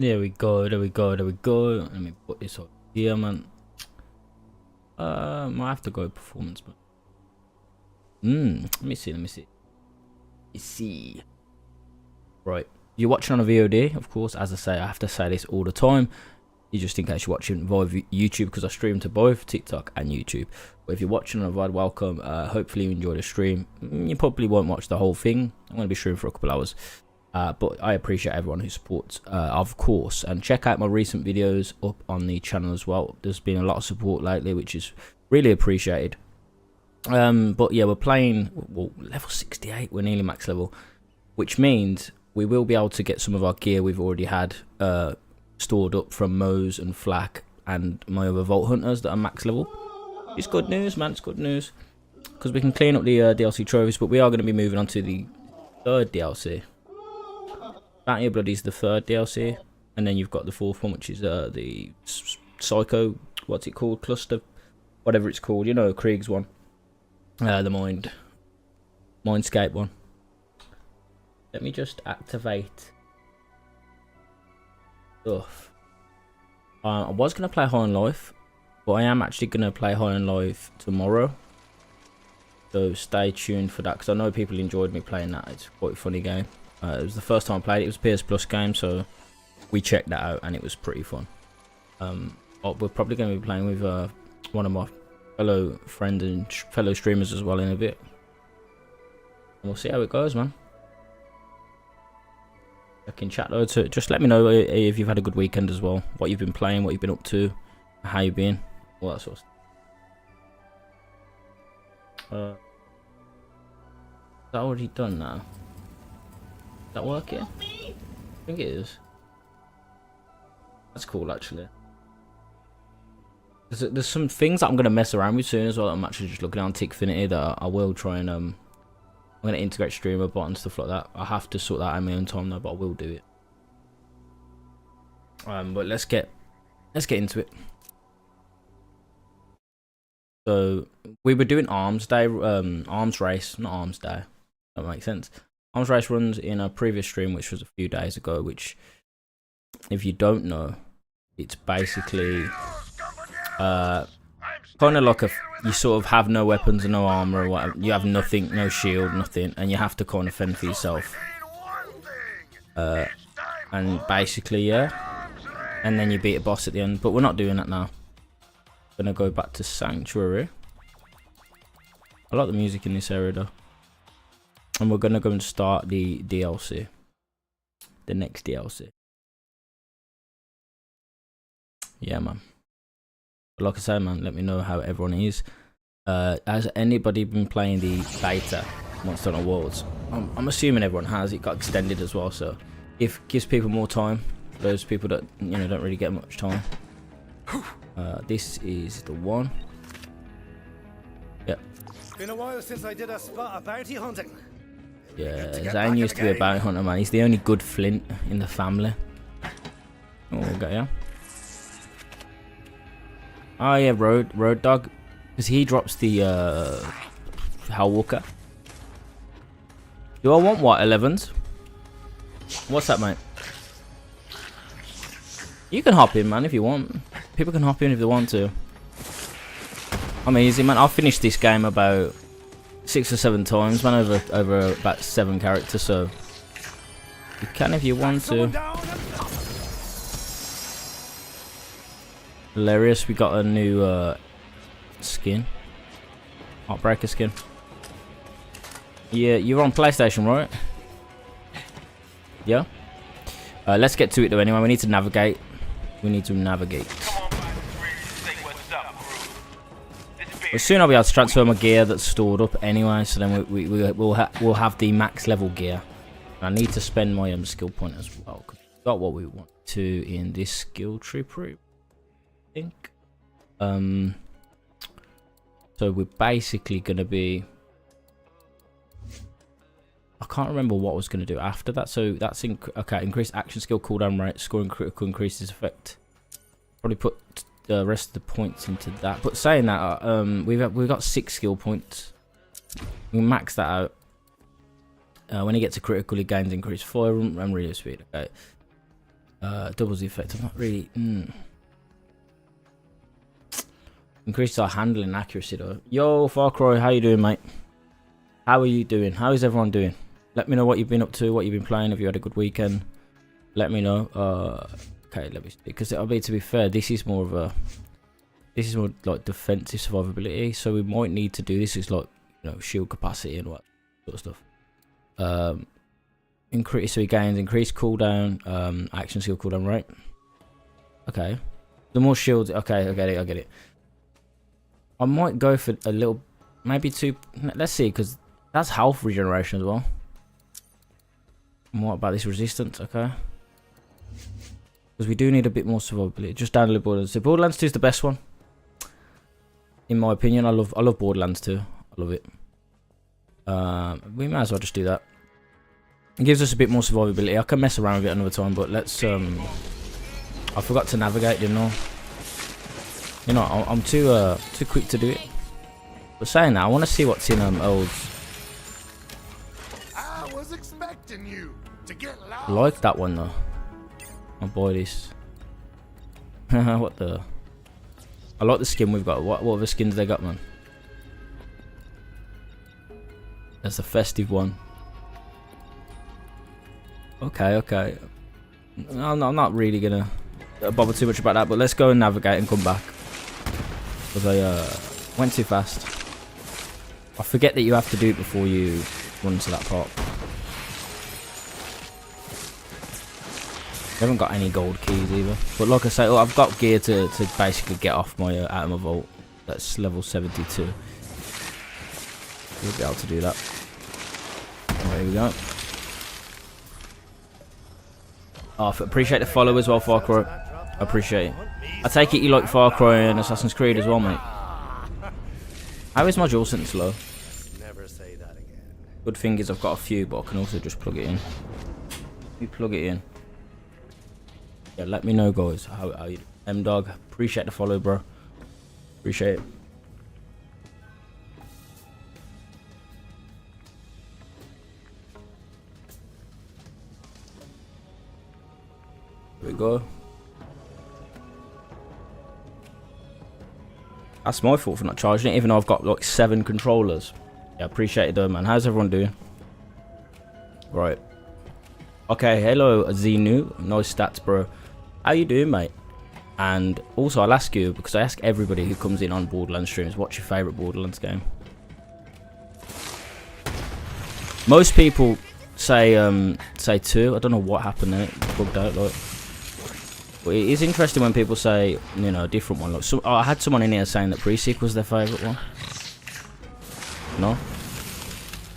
There we go, there we go, there we go. Let me put this up here, man. Might have to go performance, but let me see, let me see. Let's see. Right, you're watching on a VOD, of course. As I say, I have to say this all the time. You just in case you're watching via YouTube, because I stream to both TikTok and YouTube. But if you're watching on a VOD, welcome. Hopefully you enjoy the stream. You probably won't watch the whole thing. I'm going to be streaming for a couple hours. But I appreciate everyone who supports, of course. And check out my recent videos up on the channel as well. There's been a lot of support lately, which is really appreciated. But yeah, we're playing level 68. We're nearly max level, which means we will be able to get some of our gear we've already had stored up from Moe's and Flak and my other Vault Hunters that are max level. It's good news, man. It's good news, because we can clean up the DLC trophies. But we are going to be moving on to the third DLC. Bounty of Blood is the third DLC, and then you've got the fourth one, which is the Psycho, what's it called, Cluster, whatever it's called, you know, Krieg's one, the Mindscape one. Let me just activate stuff. I was going to play High on Life, but I am actually going to play High on Life tomorrow, so stay tuned for that, because I know people enjoyed me playing that. It's quite a funny game. It was the first time I played it. It was a PS Plus game, so we checked that out and it was pretty fun. We're probably going to be playing with one of my fellow friends and fellow streamers as well in a bit. And we'll see how it goes, man. I can chat though, to just let me know if you've had a good weekend as well, what you've been playing, what you've been up to, how you've been, all that sort of stuff. Is that already done now? Is that working? I think it is. That's cool, actually. There's some things that I'm gonna mess around with soon as well. I'm actually just looking on Tickfinity that I will try and I'm gonna integrate streamer bot and stuff like that. I have to sort that out in my own time though, but I will do it. But let's get into it. So we were doing Arms Day, Arms Race, not Arms Day. That makes sense. Arms Race runs in a previous stream, which was a few days ago, which, if you don't know, it's basically kind of like you sort of have no weapons and no armor or whatever. You have nothing, no shield, nothing, and you have to kind of fend for yourself. And basically, yeah, and then you beat a boss at the end. But we're not doing that now. Gonna go back to Sanctuary. I like the music in this area though. And we're gonna go and start the DLC, the next DLC. Yeah, man. But like I say, man, let me know how everyone is. Has anybody been playing the beta Monster Hunter Worlds? I'm assuming everyone has. It got extended as well, so it gives people more time. Those people that don't really get much time. This is the one. Yep. Been a while since I did a spot of bounty hunting. Yeah, Zane used to be a bounty hunter, man. He's the only good flint in the family. Oh, we got ya. Oh yeah, Road Dog, because he drops the Hellwalker. Do I want what 11s? What's that, mate? You can hop in, man, if you want. People can hop in if they want to. I'm easy, man. I'll finish this game about 6 or 7 times, man, over about 7 characters, so you can if you want to. Hilarious, we got a new skin. Heartbreaker skin. Yeah, you're on PlayStation, right? Yeah? Let's get to it though anyway. We need to navigate. But soon I'll be able to transfer my gear that's stored up anyway, so then we'll have the max level gear. I need to spend my skill point as well, because we've got what we want to in this skill tree, I think. So we're basically gonna be, I can't remember what I was gonna do after that. So that's okay. Increase action skill cooldown rate, scoring critical increases effect. Probably put the rest of the points into that. But saying that, we've got 6 skill points. We can max that out. When he gets a critical, he gains increased fire and reload speed. Okay. Doubles the effect. I'm not really. Increases our handling and accuracy though. Yo, Far Cry, how you doing, mate? How are you doing? How is everyone doing? Let me know what you've been up to, what you've been playing. Have you had a good weekend? Let me know. Okay, let me see. Because it'll be, to be fair, this is more like defensive survivability. So we might need to do this. Is like, you know, shield capacity and what sort of stuff. Increase, so he gains increased cooldown, action skill cooldown, right? Okay. The more shields. Okay, I get it. I might go for a little, maybe 2. Let's see, because that's health regeneration as well. And what about this resistance? Okay. Because we do need a bit more survivability. Just down a little Borderlands 2. Borderlands 2 is the best one, in my opinion. I love Borderlands 2. I love it. We might as well just do that. It gives us a bit more survivability. I can mess around with it another time, but let's. I forgot to navigate, didn't I? You know, I'm too quick to do it. But saying that, I want to see what's in old. I was expecting you to get lost. I like that one though. I'll buy this. What the? I like the skin we've got. What other skins they got, man? That's the festive one. Okay. I'm not really gonna bother too much about that, but let's go and navigate and come back. Because I went too fast. I forget that you have to do it before you run to that part. I haven't got any gold keys either. But like I say, I've got gear to basically get off my out of my vault. That's level 72. We'll be able to do that. There we go. Oh, appreciate the follow as well, Far Cry. I appreciate it. I take it you like Far Cry and Assassin's Creed as well, mate. How is my DualSense low? Never say that again. Good thing is I've got a few, but I can also just plug it in. You plug it in. Yeah, let me know, guys. How you? M-Dog, appreciate the follow, bro. Appreciate it. There we go. That's my fault for not charging it, even though I've got like 7 controllers. Yeah, appreciate it though, man. How's everyone doing? Right. Okay, hello ZANE. Nice stats, bro. How you doing, mate? And also, I'll ask you, because I ask everybody who comes in on Borderlands streams, what's your favourite Borderlands game? Most people say 2. I don't know what happened there. It bugged out, like. But it is interesting when people say, you know, a different one. Like, so, I had someone in here saying that Pre-Seq was their favourite one. No?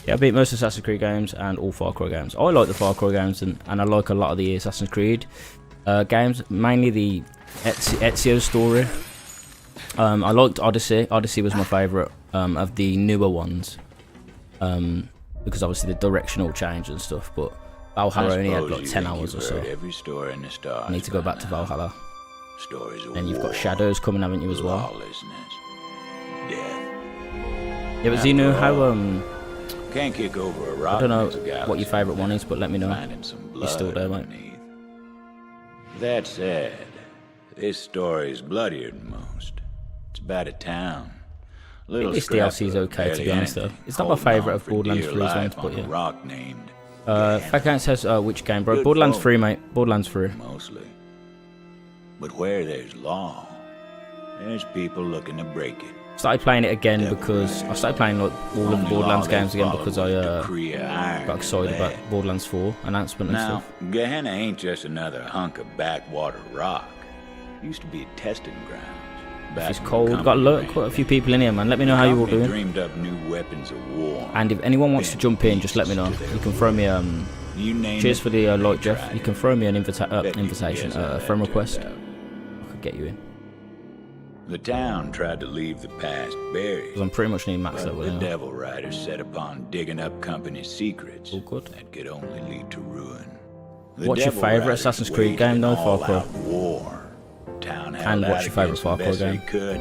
Yeah, I beat most Assassin's Creed games and all Far Cry games. I like the Far Cry games, and I like a lot of the Assassin's Creed games. Mainly the Ezio story. I liked Odyssey. Odyssey was my favourite of the newer ones. Because obviously the directional change and stuff, but Valhalla only had like 10 hours or so. Every story in the stars I need to go back to Valhalla. Stories of And you've got war, Shadows coming, haven't you, as well? lawlessness, death. Yeah, but Zeno, how Can't kick over a rock. I don't know what your favourite one is, but let me know. You're still there, mate. That said, this story's bloodier than most. It's about a town. I think this DLC is okay, to be honest, though. It's not my favourite of Borderlands 3's ones, but yeah. Rock named Fakant says, which game, bro? Good Borderlands folk. 3, mate. Borderlands 3. mostly. But where there's law, there's people looking to break it. Started playing it again because I started playing like all of the Borderlands games again because I got excited about Borderlands 4 announcement and Now, stuff. Gehenna ain't just another hunk of backwater rock. Used to be a testing ground. It's cold. Got quite a few people in here, man. Let me know how you all doing. Dreamed up new weapons of war. And if anyone wants to jump in, just let me know. You can throw me You name cheers it, for the like, we Jeff. tried You it. can throw me an Bet you invitation, guess how a that friend request. turned out. I could get you in. The town tried to leave the past buried. Because I'm pretty much needing max But level the now. Devil Riders set upon digging up company secrets All good. that could only lead to ruin. The What's your Devil favourite Riders Assassin's Creed waged game, an though, Far Cry? all-out war. Town held And out what's your favourite against Far the Cry best they game? could,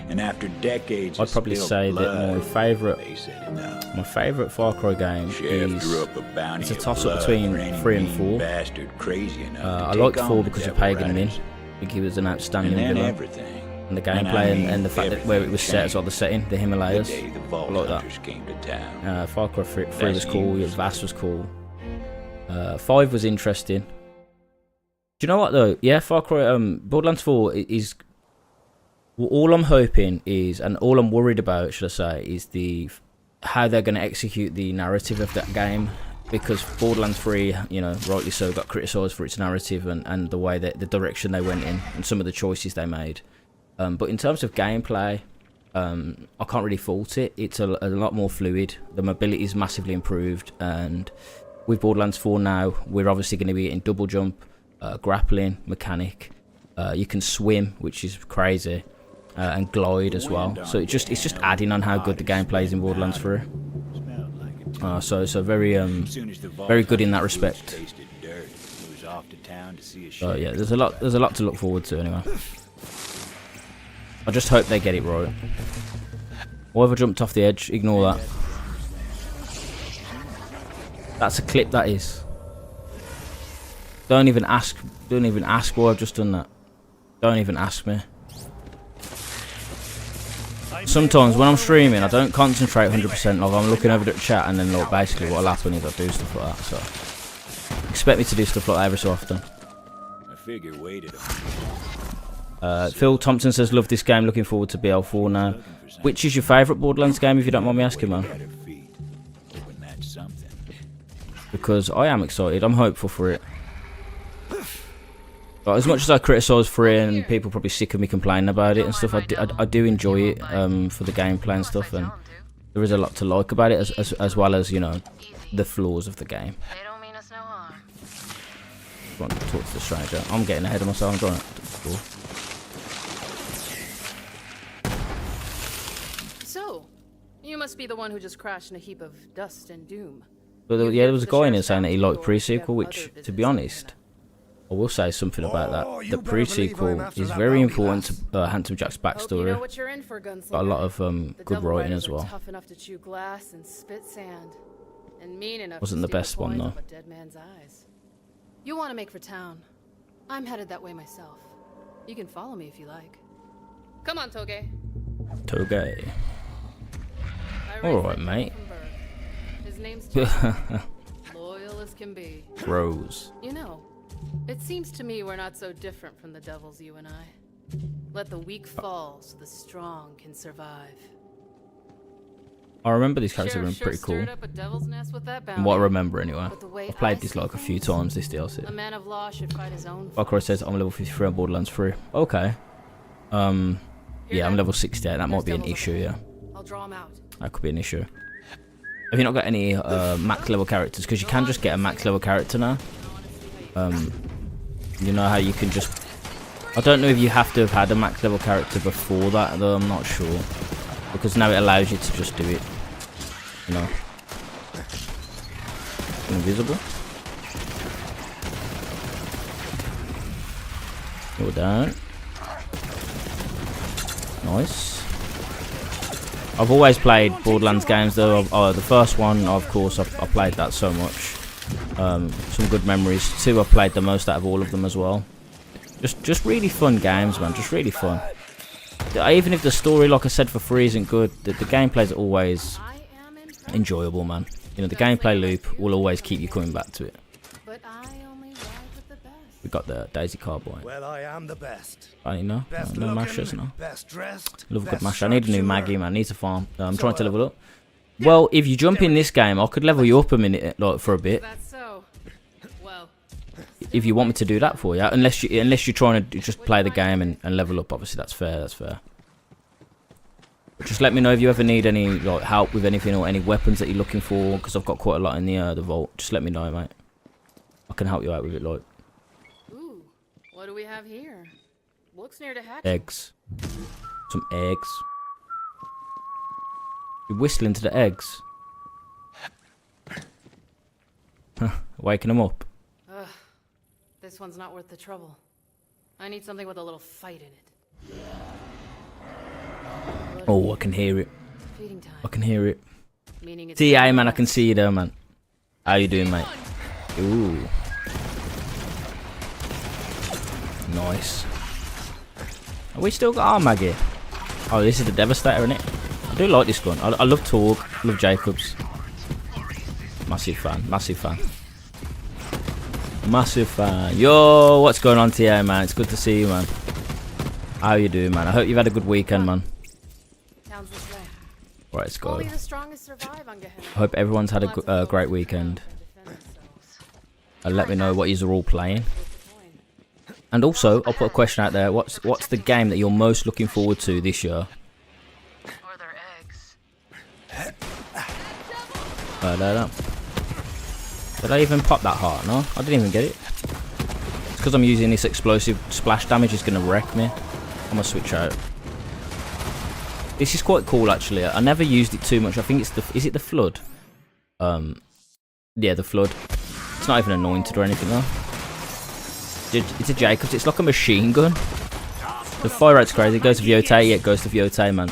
And after decades I'd probably say that my favourite Far Cry game is a toss-up between 3 and 4. I liked 4 because of Pagan Min. I think he was an outstanding villain. And the gameplay and the fact that where it was set as well, the setting, the Himalayas. I like that. Far Cry 3 was cool, Vast was cool. 5 was interesting. Do you know what though? Yeah, Far Cry, Borderlands 4 is... Well, all I'm hoping is, and all I'm worried about, should I say, is how they're going to execute the narrative of that game. Because Borderlands 3, you know, rightly so, got criticised for its narrative and the way that the direction they went in and some of the choices they made. But in terms of gameplay, I can't really fault it. It's a lot more fluid. The mobility is massively improved, and with Borderlands 4 now, we're obviously going to be getting double jump, grappling mechanic. You can swim, which is crazy, and glide as well. So it's just adding on how good the gameplay is in Borderlands 3. So very very good in that respect. So yeah, there's a lot to look forward to anyway. I just hope they get it right. Whoever jumped off the edge, ignore that. That's a clip, that is. Don't even ask why I've just done that. Don't even ask me. Sometimes when I'm streaming, I don't concentrate 100%. Like, I'm looking over the chat, and then like basically what'll happen is I do stuff like that. So expect me to do stuff like that every so often. Phil Thompson says, love this game, looking forward to BL4 now. Which is your favourite Borderlands game, if you don't mind me asking, man? Because I am excited, I'm hopeful for it. But as much as I criticise 3 and people probably sick of me complaining about it and stuff, I do enjoy it for the gameplay and stuff, and there is a lot to like about it, as well as, you know, the flaws of the game. I want to talk to the stranger. I'm getting ahead of myself, I'm trying to... So, you must be the one who just crashed in a heap of dust and doom. But yeah, there was a guy in here saying that he liked pre-sequel, which, to be honest, I will say something about that. The pre-sequel is very important to Handsome Jack's backstory. Got a lot of good writing as well. Wasn't the best one though. You want to make for town. I'm headed that way myself. You can follow me if you like. Come on, Toge. Toge. Alright, mate. His name's loyal as can be. Rose. You know, it seems to me we're not so different from the devils, you and I. Let the weak fall so the strong can survive. I remember these characters being pretty cool. From what I remember anyway. I've played this like a few times, this DLC. A man of law should fight his own. Bakura says I'm level 53 on Borderlands 3. Okay. Yeah, I'm level 68. That might be an issue, yeah. I'll draw him out. That could be an issue. Have you not got any max level characters? Because you can just get a max level character now. You know how you can just... I don't know if you have to have had a max level character before that, though. I'm not sure. Because now it allows you to just do it. You know. Invisible. Go down. Nice. I've always played Borderlands games though. The first one, of course, I played that so much. Some good memories. 2, I've played the most out of all of them as well. Just really fun games, man. Just really fun. Even if the story, like I said, for 3 isn't good, the gameplay's always enjoyable, man. You know, the gameplay loop will always keep you coming back to it. We got the Daisy Carboy. Well, I am the best. I know. No mashers, no. Best dressed. Love a good masher. I need a new Maggie, man. I need to farm. I'm trying to level up. Well, if you jump in this game, I could level you up a minute, like for a bit. If you want me to do that for you, unless you're trying to just play the game and level up, obviously that's fair. That's fair. But just let me know if you ever need any like help with anything or any weapons that you're looking for, because I've got quite a lot in the vault. Just let me know, mate. I can help you out with it, like. Ooh, what do we have here? Looks near to hatch. Eggs. Some eggs. You're whistling to the eggs. Waking them up. Ugh, this one's not worth the trouble. I need something with a little fight in it. Oh, I can hear it. Feeding time. I can hear it. Meaning it's TA, man, I can see you there, man. How you doing, mate? Ooh. Nice. Have we still got our Maggie? Oh, this is the Devastator, isn't it? I do like this gun. I love Torg. Love Jacobs. Massive fan. Massive fan. Massive fan. Yo, what's going on, TA, man? It's good to see you, man. How you doing, man? I hope you've had a good weekend, man. Town's this way. Right, let's go. Only the strongest survive on Gehenna. I hope everyone's had a great weekend. And let me know what you're all playing. And also, I'll put a question out there. What's the game that you're most looking forward to this year? Or their eggs. Did I even pop that heart? No, I didn't even get it. It's because I'm using this explosive splash damage. It's going to wreck me. I'm going to switch out. This is quite cool, actually. I never used it too much. I think it's the... Is it the Flood? Yeah, the Flood. It's not even anointed or anything, though. It's a Jacobs. It's like a machine gun. The fire rate's crazy. It goes to Viote. Yeah, it goes to Viote, man.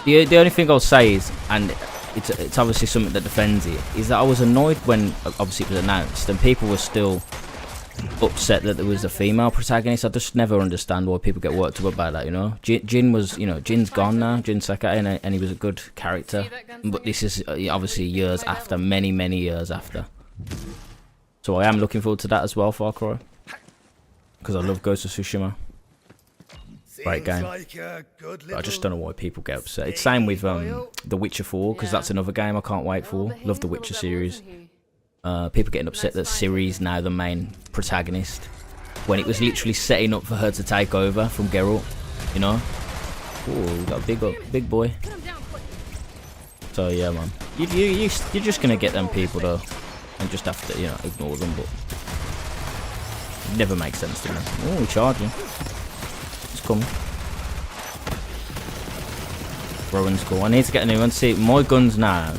The only thing I'll say is, and it's obviously something that defends it, is that I was annoyed when obviously it was announced and people were still upset that there was a female protagonist. I just never understand why people get worked up about that, you know. Jin was, you know, Jin's gone now, Jin Sakai, and he was a good character. But this is obviously years after, many years after. So I am looking forward to that as well, Far Cry. Because I love Ghost of Tsushima. Great game. Like But I just don't know why people get upset. It's same with The Witcher 4, because that's another game I can't wait for. Love the Witcher series. People getting upset that Ciri's now the main protagonist, when it was literally setting up for her to take over from Geralt, you know? Ooh, we got a big boy. So yeah, man. You're just going to get them people, though. And just have to, you know, ignore them, but it never makes sense to me. Oh, charging. It's coming. Rowan's cool. I need to get a new one. See, my guns now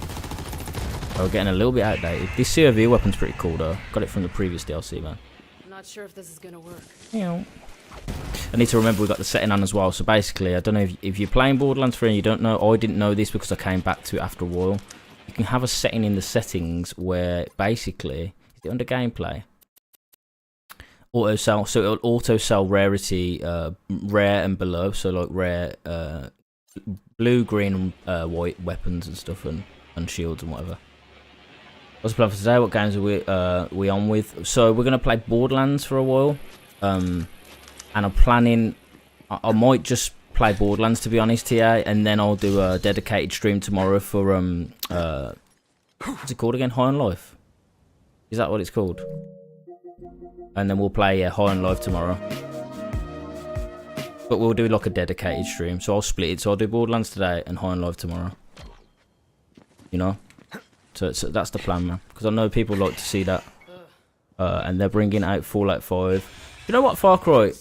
are getting a little bit outdated. This COV weapon's pretty cool, though. Got it from the previous DLC, man. I'm not sure if this is gonna work. Yeah. I need to remember we got the setting on as well. So basically, I don't know if you're playing Borderlands 3 and you don't know. I didn't know this because I came back to it after a while. You can have a setting in the settings where basically, is it under gameplay? Auto sell, so it'll auto sell rarity, rare and below, so like rare, blue, green, white weapons and stuff, and shields and whatever. What's the plan for today? What games are we on with? So we're gonna play Borderlands for a while, and I'm planning. I might just play Borderlands, to be honest, TA, and then I'll do a dedicated stream tomorrow for what's it called again? High on Life. Is that what it's called? And then we'll play High on Life tomorrow. But we'll do like a dedicated stream, so I'll split it. So I'll do Borderlands today and High on Life tomorrow. You know, so that's the plan, man. Because I know people like to see that, and they're bringing out Fallout 5. You know what, Far Cry?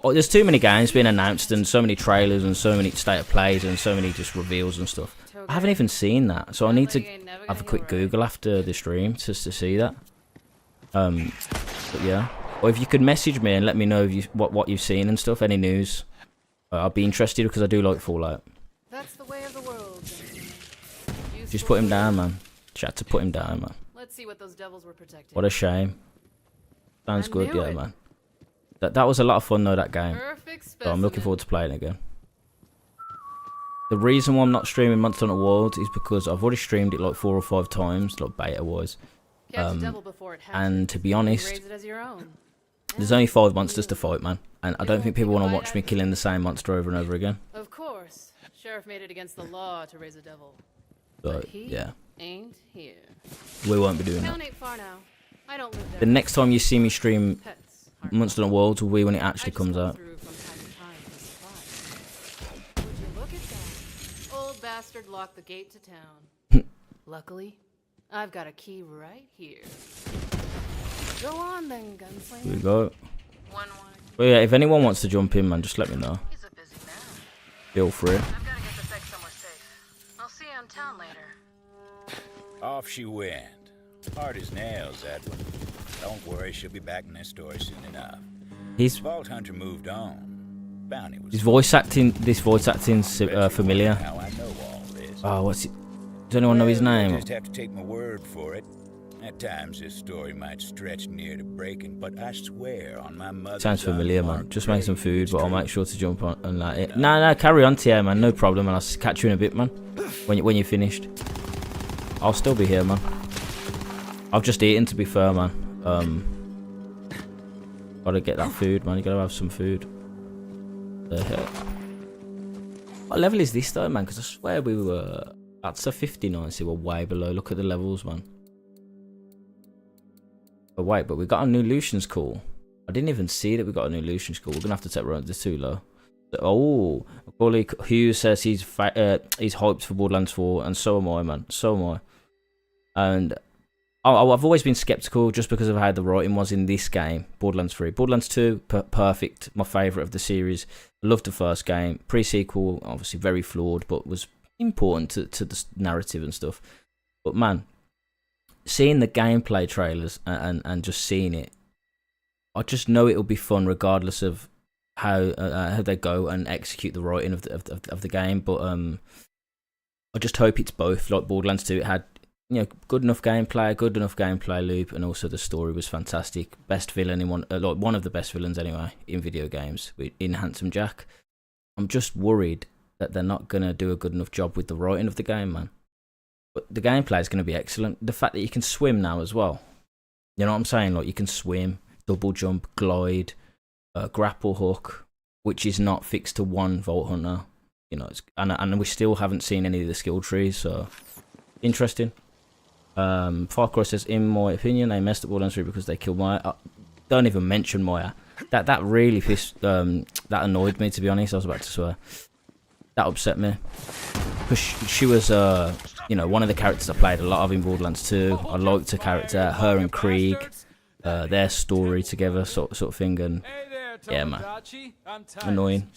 There's too many games being announced and so many trailers and so many state of plays and so many just reveals and stuff. I haven't even seen that, so I need to have a quick Google after the stream just to see that. But yeah, or if you could message me and let me know if what you've seen and stuff, any news, I'll be interested because I do like Fallout. That's the way of the world. Just put him down, man. Chat to put him down, man. Let's see what those devils were protecting. What a shame. Sounds good, yeah, man. That was a lot of fun though, that game. So I'm looking forward to playing it again. The reason why I'm not streaming Monster Hunter World is because I've already streamed it like 4 or 5 times, like beta wise. And to be honest, there's only 5 monsters to fight, man. And I don't think people want to watch me killing the same monster over and over again. Of course, Sheriff made it against the law to raise a devil. So But he yeah, ain't here. we won't be doing that. Town ain't far now. I don't live there. The next time you see me stream Pets aren't Monster Hunter World will be when it I actually just comes come out. through from time to time for supplies. Would you look at that? Old bastard locked the gate to town. Luckily, I've got a key right here. Go on then, gunslinger. Here we go. One. But yeah, if anyone wants to jump in, man, just let me know. He's a busy man. Feel free. I've got to get this egg somewhere safe. I'll see you in town later. Off she went. Hard as nails, that one. Don't worry, she'll be back in this story soon enough. He's Vault Hunter moved on. bounty was. This voice acting's familiar. How I know all this. Oh, what's it? Does anyone know his Well, name? You just have to take my word for it. At times, this story might stretch near to breaking, but I swear on my mother. Sounds familiar, man. Just make some food, but I'll make sure to jump on and like it. No, carry on, Tia, man. No problem, and I'll catch you in a bit, man. When you're finished, I'll still be here, man. I've just eaten, to be fair, man. Gotta get that food, man. You gotta have some food. What level is this though, man? Because I swear we were. That's a 59, so we're way below. Look at the levels, man. Oh wait, but we got a new Lucian's call. I didn't even see that we got a new Lucian's call. We're gonna have to take around. It's too low. Oh, Macaulay Hughes says he's hyped for Borderlands 4, and so am I, man. So am I. And I've always been skeptical just because of how the writing was in this game, Borderlands 3. Borderlands 2, perfect. My favourite of the series. I loved the first game. Pre-sequel, obviously very flawed, but was important to the narrative and stuff. But man, seeing the gameplay trailers and just seeing it, I just know it'll be fun regardless of how they go and execute the writing of the game. But I just hope it's both. Like Borderlands 2, it had good enough gameplay loop, and also the story was fantastic. Best villain in one of the best villains anyway in video games in Handsome Jack. I'm just worried that they're not gonna do a good enough job with the writing of the game, man. But the gameplay is gonna be excellent. The fact that you can swim now as well, you know what I'm saying? Like you can swim, double jump, glide, grapple hook, which is not fixed to one Vault Hunter. And we still haven't seen any of the skill trees, so interesting. Far Cry says, in my opinion, they messed up Borderlands 3 because they killed Maya. Don't even mention Maya. That really that annoyed me, to be honest. I was about to swear. That upset me because she was one of the characters I played a lot of in Borderlands 2. I liked her character, her and Krieg, their story together, sort of thing, and yeah, man, annoying.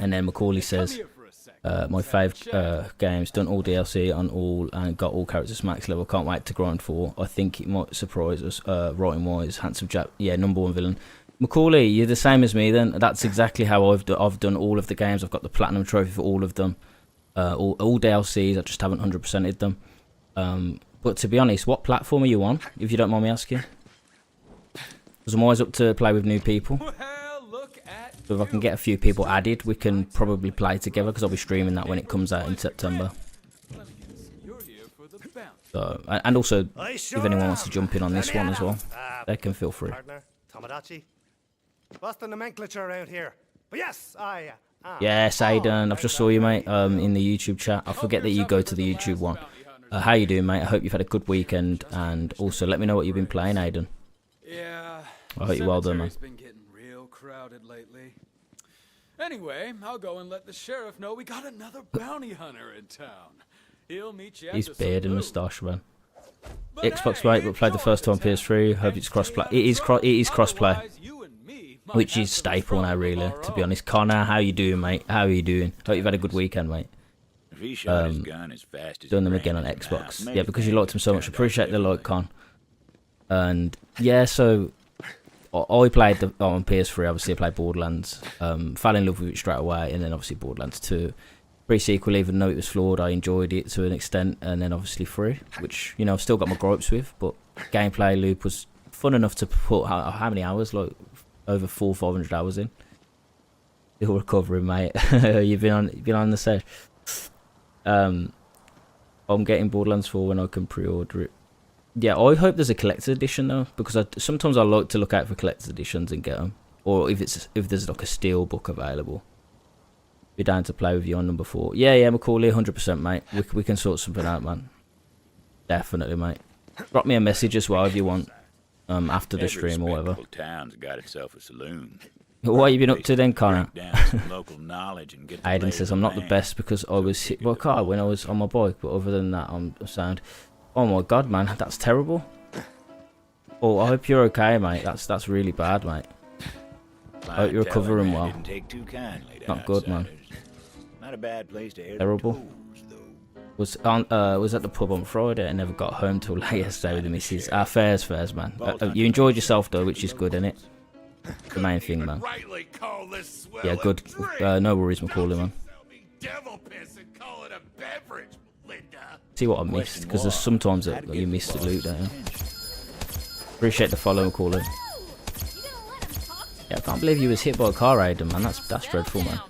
And then Macaulay says, my fave games, done all DLC on all and got all characters max level. Can't wait to grind 4. I think it might surprise us. Writing wise, Handsome Jack, yeah, #1 villain. Macaulay, you're the same as me then. That's exactly how I've done all of the games. I've got the platinum trophy for all of them. All DLCs, I just haven't 100%ed them. But to be honest, what platform are you on, if you don't mind me asking? Because I'm always up to play with new people. So if I can get a few people added, we can probably play together, because I'll be streaming that when it comes out in September. So, and also, if anyone wants to jump in on this one as well, they can feel free. Partner, Tomodachi. What's the nomenclature around here? But yes, I am. Yes, Aiden, I've just saw you, mate, in the YouTube chat. I forget that you go to the YouTube one. How you doing, mate? I hope you've had a good weekend, and also let me know what you've been playing, Aiden. Yeah. I hope you're well done, man. Been getting real crowded lately. Anyway, I'll go and let the sheriff know we got another bounty hunter in town. He'll meet you. His beard and moustache, man. Xbox, mate, but played the first time on PS3. Hope it's crossplay. It is crossplay, which is staple now, really. To be honest, Connor, how you doing, mate? How are you doing? Hope you've had a good weekend, mate. Done them again on Xbox. Yeah, because you liked them so much. Appreciate the like, Con. And yeah, so I played on PS3. Obviously, I played Borderlands. Fell in love with it straight away, and then obviously Borderlands 2. Pre-sequel, even though it was flawed, I enjoyed it to an extent, and then obviously 3, which I've still got my gripes with, but gameplay loop was fun enough to put how many hours, like over 400-500 hours in. Still recovering, mate. You've been on the set. I'm getting Borderlands 4 when I can pre-order it. Yeah, I hope there's a collector's edition though, because sometimes I like to look out for collector's editions and get them, or if there's like a steel book available. Be down to play with you on number 4. Yeah, Macaulay, 100%, mate. We can sort something out, man. Definitely, mate. Drop me a message as well if you want, after the stream or whatever. Town's got itself a saloon. What have you been up to then, Connor? Aiden says, I'm not the best because I was hit by a car when I was on my bike, but other than that, I'm sound. Oh my god, man, that's terrible. Oh, I hope you're okay, mate. That's really bad, mate. I hope you're recovering well. Not good, man. Not a bad place to air Terrible. Toes, Was at the pub on Friday and never got home till late yesterday with the missus. Fairs, man. You enjoyed yourself though, which is good, innit? the main thing, man. Rightly call this swell Yeah, a good. drink. No worries, Macaulay, man. Sell me devil piss and call it a beverage, Linda. See what I missed, because there's sometimes that you miss the loot, don't you? Appreciate the follow, Macaulay. Yeah, I can't believe you was hit by a car, Aiden, man. That's dreadful, man.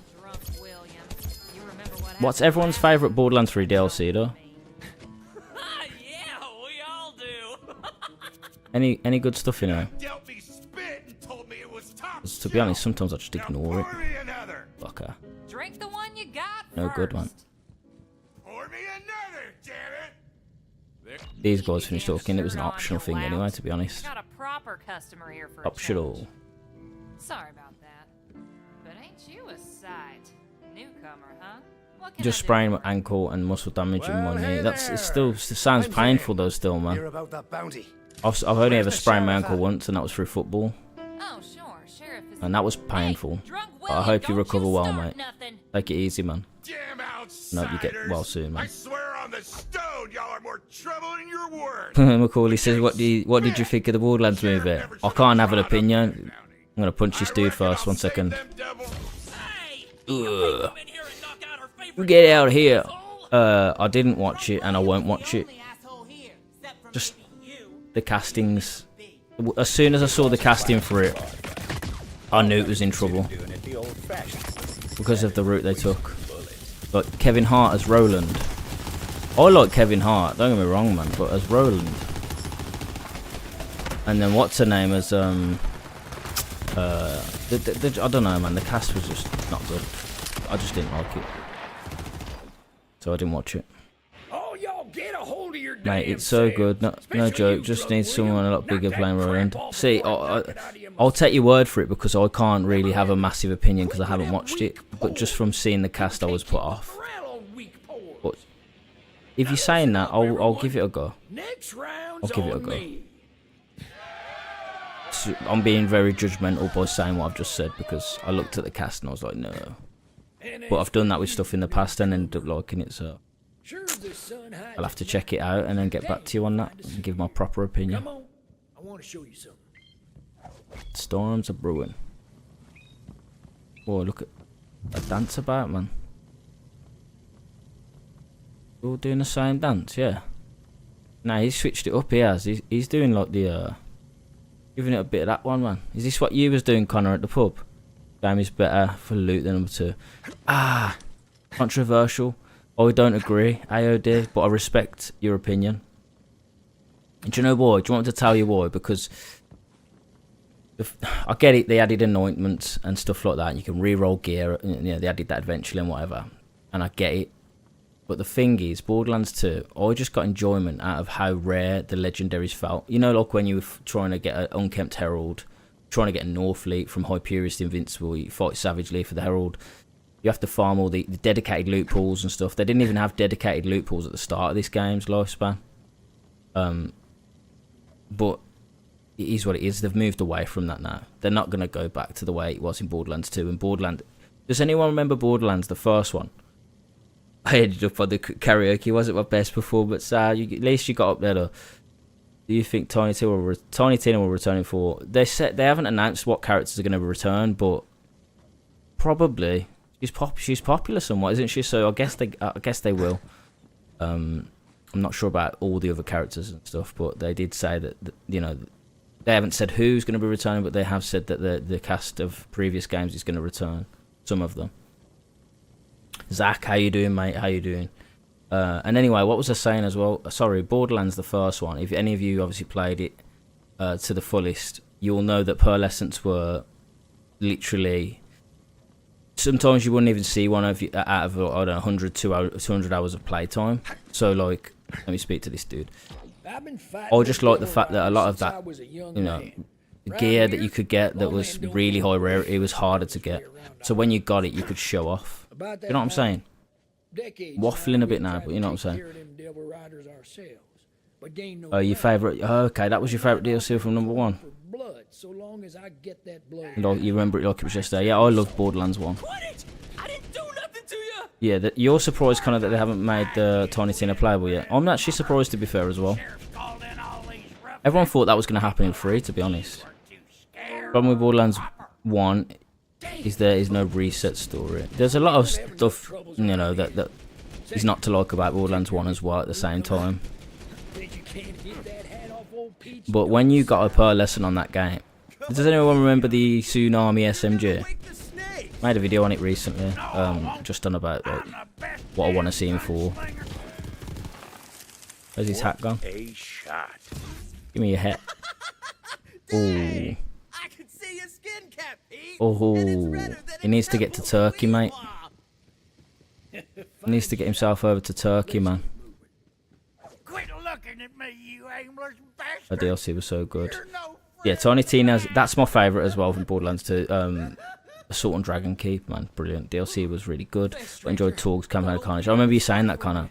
What's everyone's favourite Borderlands 3 DLC, though? Yeah, we all do. Any good stuff in there? Dealt me spit and told me it was top 'Cause to be honest, sometimes I just Now ignore it. pour me another. Fucker. Drink the one you got No first. good, man. Pour me another, damn it. These guys finished talking. It was an optional thing anyway, to be honest. Got a proper customer here for a Optional. change. Sorry about that. But ain't you a sight? Newcomer, huh? What can Just I do spraying for my you? ankle and muscle damage in Well, my hey knee. It there. sounds I'm painful Zane. though still, Hear man. about that bounty. I've only ever Where's the sprained my sheriff ankle at? once, and that was through football. Oh, sure. Sheriff is And that was Hey, painful. drunk But I William, hope you don't recover well, start mate. nothing. Take it easy, man. Damn outsiders. No, you get well soon, I man. swear on the stone, y'all are more trouble than your word. Macaulay says, "What did you think of the Borderlands movie?" I can't have an opinion. I'm gonna punch this dude first. One second. Hey, Ugh. come in here and knock out our favorite Get out of here. I didn't watch it, and I won't watch it. Just the castings. As soon as I saw the casting for it, I knew it was in trouble because of the route they took. But Kevin Hart as Roland. I like Kevin Hart. Don't get me wrong, man. But as Roland, and then what's her name as I don't know, man. The cast was just not good. I just didn't like it, so I didn't watch it. Oh, y'all get a hold of your Mate, damn it's so selves. good. No Especially joke. you, Just Drug needs someone a William. lot bigger Knock playing that Roland. crap off See, before I knock it out of your I'll take your word for it because I can't really have a massive opinion because I haven't watched it. But just from seeing the cast, I was put off. But if you're saying that, I'll give it a go. Next round's I'll give it a on go. me. So I'm being very judgmental by saying what I've just said because I looked at the cast and I was like, no. But I've done that with stuff in the past and ended up liking it, so Sure as the sun hides I'll have to check it out and then get back to you on that and give my proper opinion. Come on, I want to show you something. Storms are brewing. Boy, look at a dance about, man. All doing the same dance, yeah. Nah, he's switched it up, he has. He's doing like the, giving it a bit of that one, man. Is this what you was doing, Connor, at the pub? Game is better for loot than number 2. Ah, controversial. I don't agree, AOD, but I respect your opinion. And do you know why? Do you want me to tell you why? Because I get it, they added anointments and stuff like that, and you can re-roll gear, you know, they added that eventually and whatever, and I get it. But the thing is, Borderlands 2, I just got enjoyment out of how rare the legendaries felt. You know, like when you were trying to get an Unkempt Herald, trying to get a Northleet from High Purist Invincible, you fight savagely for the Herald. You have to farm all the dedicated loot pools and stuff. They didn't even have dedicated loot pools at the start of this game's lifespan. But it is what it is. They've moved away from that now. They're not going to go back to the way it was in Borderlands 2. And Borderlands... Does anyone remember Borderlands, the first one? I ended up on the karaoke. It wasn't my best performance. At least you got up there, though. Do you think Tiny Tina will return for... They haven't announced what characters are going to return, but... Probably... She's popular somewhat, isn't she? So I guess they will. I'm not sure about all the other characters and stuff, but they did say that you know, they haven't said who's going to be returning, but they have said that the cast of previous games is going to return. Some of them. Zach, how you doing, mate? How you doing? And anyway, what was I saying as well? Sorry, Borderlands, the first one. If any of you obviously played it to the fullest, you'll know that Pearl were literally... Sometimes you wouldn't even see one of out of, I don't know, 200 hours of playtime. So, like, let me speak to this dude. I just like the fact that a lot of that, you know, the gear that you could get that was really high rarity was harder to get. So when you got it, you could show off. You know what I'm saying? Waffling a bit now, but you know what I'm saying. Your favourite... okay, that was your favourite DLC from number 1. So long as I get that blood. You remember it like it was yesterday. Yeah, I love Borderlands 1. I didn't do nothing to you. Yeah, you're surprised kind of that they haven't made the Tiny Tina playable yet. I'm actually surprised, to be fair, as well. Everyone thought that was going to happen in 3, to be honest. Problem with Borderlands 1 is there is no reset story. There's a lot of stuff, you know, that is not to like about Borderlands 1 as well at the same time. But when you got a per lesson on that game, does anyone remember the Tsunami SMG? Made a video on it recently, just on about like, what I want to see him for. Where's his hat gone? A shot. Give me your hat. Ooh. I can see your skin cap, Pete. Oh, he needs to get to Turkey, mate. He needs to get himself over to Turkey, man. Quit looking at me, you aimless The bastard. DLC was so good. You're no Yeah, Tiny Tina's, that's my favourite as well from Borderlands 2. Assault on Dragon Keep, man, brilliant. DLC was really good. I enjoyed Torg's Campaign of Carnage. I remember you saying that, Connor.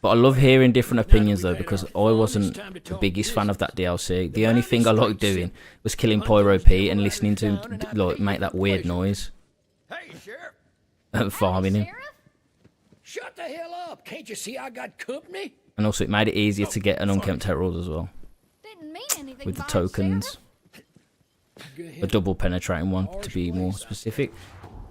But I love hearing different opinions though, because I wasn't the biggest fan of that DLC. The only thing I liked doing was killing Pyro Pete and listening to him like make that weird noise Hey, Sheriff. and farming him. Sheriff? Shut the hell up. Can't you see I got company? And also it made it easier to get an Unkempt Herald as well, Didn't mean anything with the by it, tokens. Go A ahead. double penetrating one, to be more specific.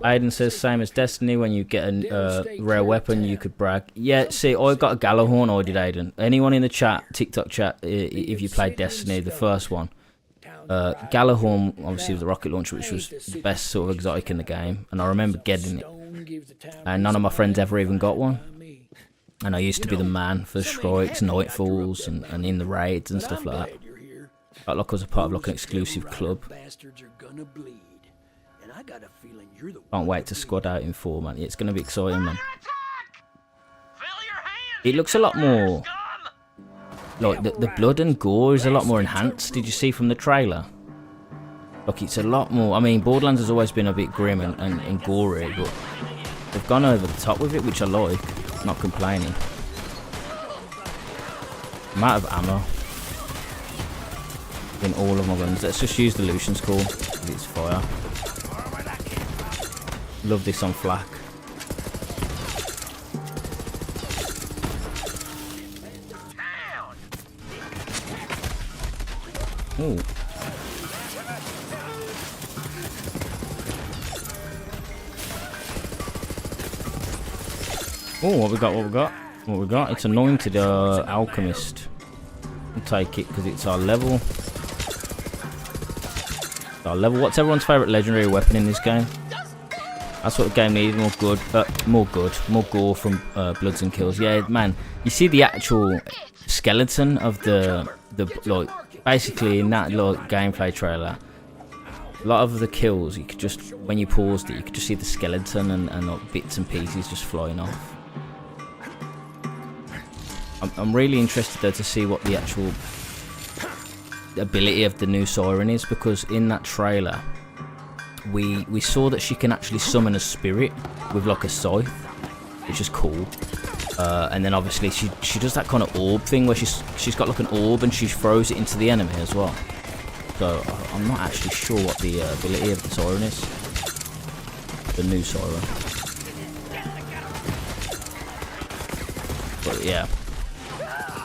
Aiden says, same as Destiny, when you get a rare weapon, you could brag. Yeah, see, I got a Galahorn, I did, Aiden. Anyone in the chat, TikTok chat, if you played Destiny, the first one, Galahorn, obviously, was the rocket launcher, which was the best sort of exotic in the game. And I remember getting it. And none of my friends ever even got one. And I used to be the man for strikes, nightfalls, and in the raids and stuff like that. Felt like I was a part of like an exclusive club. Bastards are gonna bleed. And I got a feeling you're the Can't wait to squad out in 4, man. It's going to be exciting, man. It looks a lot more... Like, the blood and gore is a lot more enhanced. Did you see from the trailer? Like, it's a lot more... I mean, Borderlands has always been a bit grim and gory, but they've gone over the top with it, which I like. Not complaining. Amount of ammo in all of my guns. Let's just use the Lucian's Call, because it's fire. Love this on flak. Ooh. Oh, what we got? What we got? What we got? It's anointed alchemist. We'll take it because it's our level. Our level. What's everyone's favourite legendary weapon in this game? That's what the game needs. More gore from Bloods and Kills. Yeah, man. You see the actual skeleton of the like basically in that like gameplay trailer. A lot of the kills, you could just when you paused it, you could just see the skeleton and like bits and pieces just flying off. I'm really interested though to see what the actual ability of the new Siren is, because in that trailer we saw that she can actually summon a spirit with like a scythe, which is cool. And then obviously she does that kind of orb thing where she's got like an orb and she throws it into the enemy as well. So I'm not actually sure what the ability of the Siren is. The new Siren. But yeah.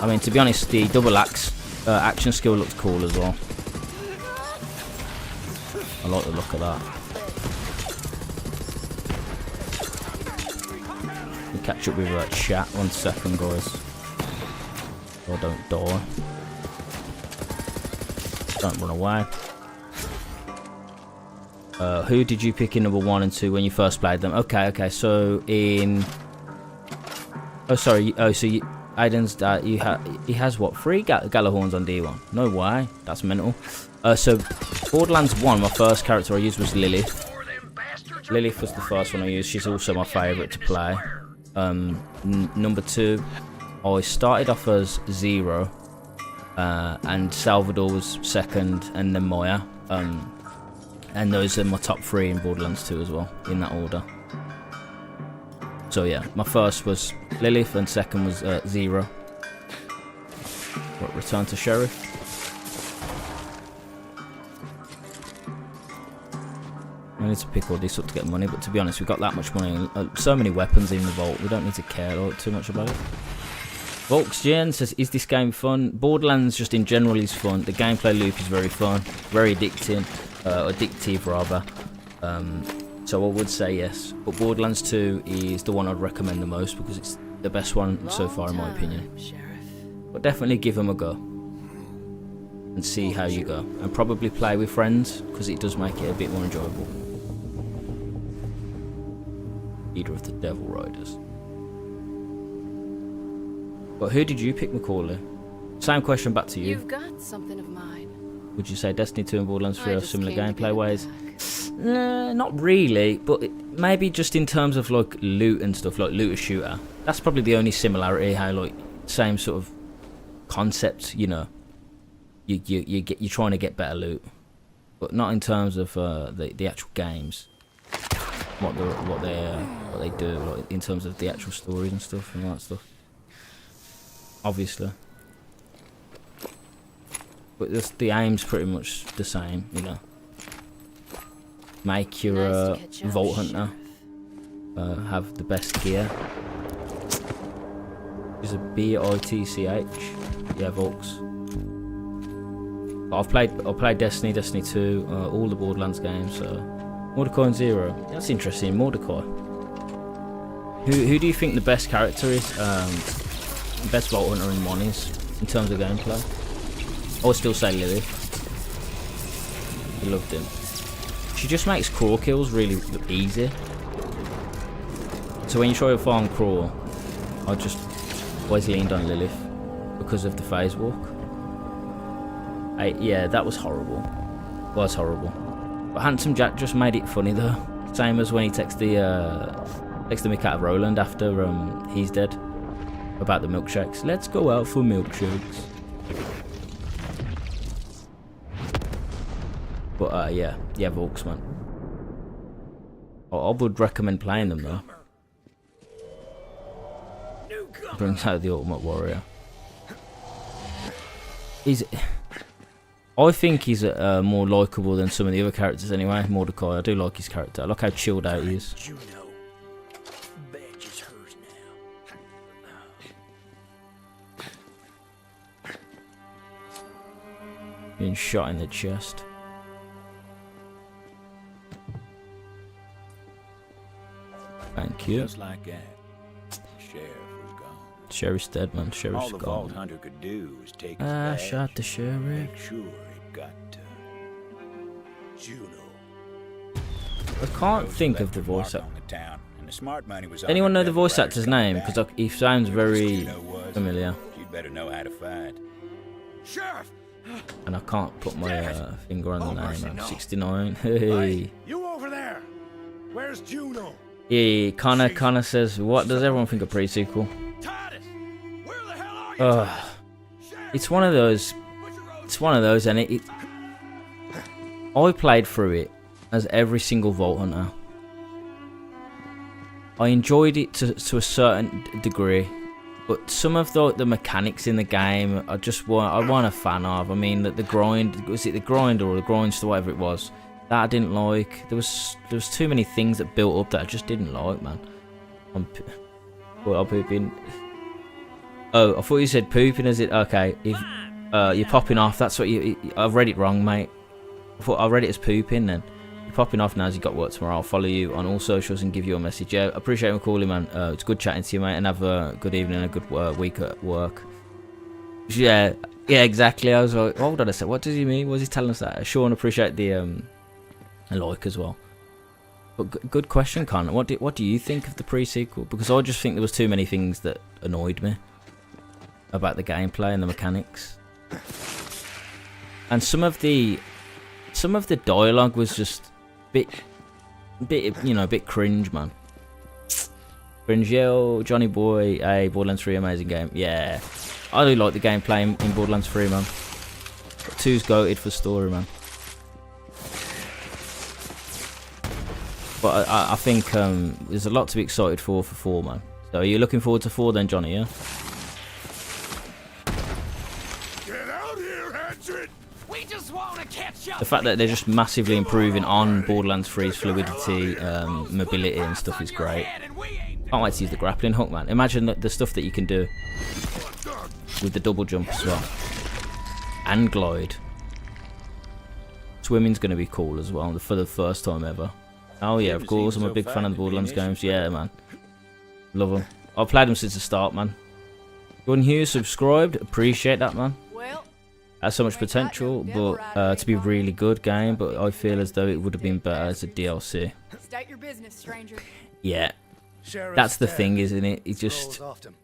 I mean, to be honest, the double axe action skill looks cool as well. I like the look of that. We'll catch up with chat 1 second, guys. So I don't die. Don't run away. Who did you pick in number 1 and 2 when you first played them? Okay, so in... Oh, sorry. Oh, so you... Aiden's dad, he has what, 3 Galahorns on D1? No way, that's mental. So Borderlands 1, my first character I used was Lilith. Lilith was the first one I used. She's also my favourite to play. Number 2, I started off as Zero, and Salvador was second, and then Maya. And those are my top 3 in Borderlands 2 as well, in that order. So yeah, my first was Lilith and second was Zero. What, return to Sheriff? I need to pick all this up to get money, but to be honest, we've got that much money, so many weapons in the vault, we don't need to care too much about it. Volksgen says, is this game fun? Borderlands just in general is fun. The gameplay loop is very fun, very addicting. addictive rather. So I would say yes, but Borderlands 2 is the one I'd recommend the most because it's the best one so far in my opinion. But definitely give them a go and see how you go, and probably play with friends because it does make it a bit more enjoyable. Leader of the Devil Riders. But who did you pick, Macaulay? Same question back to you. You've got something of mine. Would you say Destiny 2 and Borderlands 3 I are just similar came to get gameplay it ways? back. Not really, but maybe just in terms of like loot and stuff, like looter shooter. That's probably the only similarity. How like same sort of concept, you know. You're trying to get better loot, but not in terms of the actual games. What they do, like in terms of the actual stories and stuff and all that stuff. Obviously. But the aim's pretty much the same, you know. Make your Nice to catch up, Vault Hunter have the best gear. Is a BITCH. Yeah, Volks. I've played Destiny, Destiny 2, all the Borderlands games. So Mordecai and Zero. That's interesting. Mordecai. Who do you think the best character is? Best Vault Hunter in one is in terms of gameplay. I would still say Lilith. I loved him. She just makes crawl kills really easy. So when you try to farm crawl, I just always leaned on Lilith because of the phase walk. Yeah, that was horrible. Was horrible. But Handsome Jack just made it funny though. Same as when he texted the mick out of Roland after he's dead about the milkshakes. Let's go out for milkshakes. But yeah, Volks, man. I would recommend playing them though. Brings out the Ultimate Warrior. I think he's more likeable than some of the other characters anyway. Mordecai, I do like his character. I like how chilled out he is. Juno. Badge is hers now. Being shot in the chest. Thank you. Just like that, the sheriff was gone. Sheriff's dead, man. Sheriff's All the Vault gone. Hunter could do was take his badge Shot the and sheriff. make sure it got to Juno. I can't Those think of left the a voice mark actor. on the town, and the smart money was on Anyone the know the Devil voice Riders actor's coming name? back. Because he sounds very Juno was. familiar, You'd better know how to fight. Sheriff! and I can't put my finger on the Oh, name. mercy, Man. no. 69. Hey, Hey. you over there? Where's Juno? Yeah, Connor says, what does everyone think of pre-sequel? Titus! Where the hell are you? Sheriff! It's one of those. It's one of those, and it. I played through it as every single Vault Hunter. I enjoyed it to a certain degree, but some of the mechanics in the game I wasn't a fan of. I mean, the grind, was it the grinder or the grindster, whatever it was, that I didn't like. There was too many things that built up that I just didn't like, man. I'm pooping. Oh, I thought you said pooping. Is it okay? If you're popping off, that's what I've read it wrong, mate. I read it as pooping. Then you're popping off now as you got work tomorrow. I'll follow you on all socials and give you a message. Yeah, I appreciate you calling, man. It's good chatting to you, mate, and have a good evening and a good week at work. Yeah, exactly. I was like, hold on a sec. What does he mean? Was he telling us that? Sean, appreciate the like as well. But good question, Con. What do you think of the pre-sequel? Because I just think there was too many things that annoyed me about the gameplay and the mechanics, and some of the dialogue was just bit bit cringe, man. Cringe, yo, Johnny Boy, hey, Borderlands 3 amazing game. Yeah, I do like the gameplay in Borderlands 3, man. 2's goated for story, man. But I think there's a lot to be excited for 4, man. So are you looking forward to 4 then, Johnny, yeah? Get out here, Hatchet! We just want to catch up. The fact that they're just massively improving on Borderlands 3's fluidity, mobility and stuff is great. Can't wait to use the grappling hook, man. Imagine the stuff that you can do with the double jump as well. And glide. Swimming's going to be cool as well for the first time ever. Oh yeah, of course, I'm a big fan of the Borderlands games. Yeah, man. Love them. I've played them since the start, man. Jordan Hughes subscribed. Appreciate that, man. Well, Has so much potential, but to be a really good game, but I feel as though it would have been better as a DLC. state your business, stranger. Yeah, Sheriff's that's the dead. thing, isn't it? It just... Rolls off him.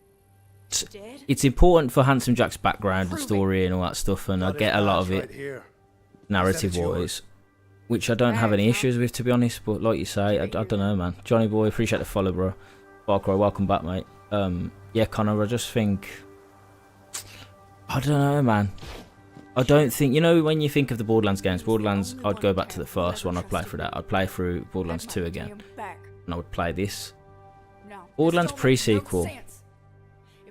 Dead? It's important for Handsome Jack's background and story and all that stuff, and I get a lot of Right it here. narrative-wise, which I don't have any issues with, to be honest. But like you say, I don't know, man. Johnny Boy, appreciate the follow, bro. Far Cry, welcome back, mate. Yeah, Connor, I just think, I don't know, man. I don't think, you know, when you think of the Borderlands games, Borderlands, I'd go back to the first one. I'd play through that. I'd play through Borderlands 2 again, and I would play this. Borderlands pre-sequel,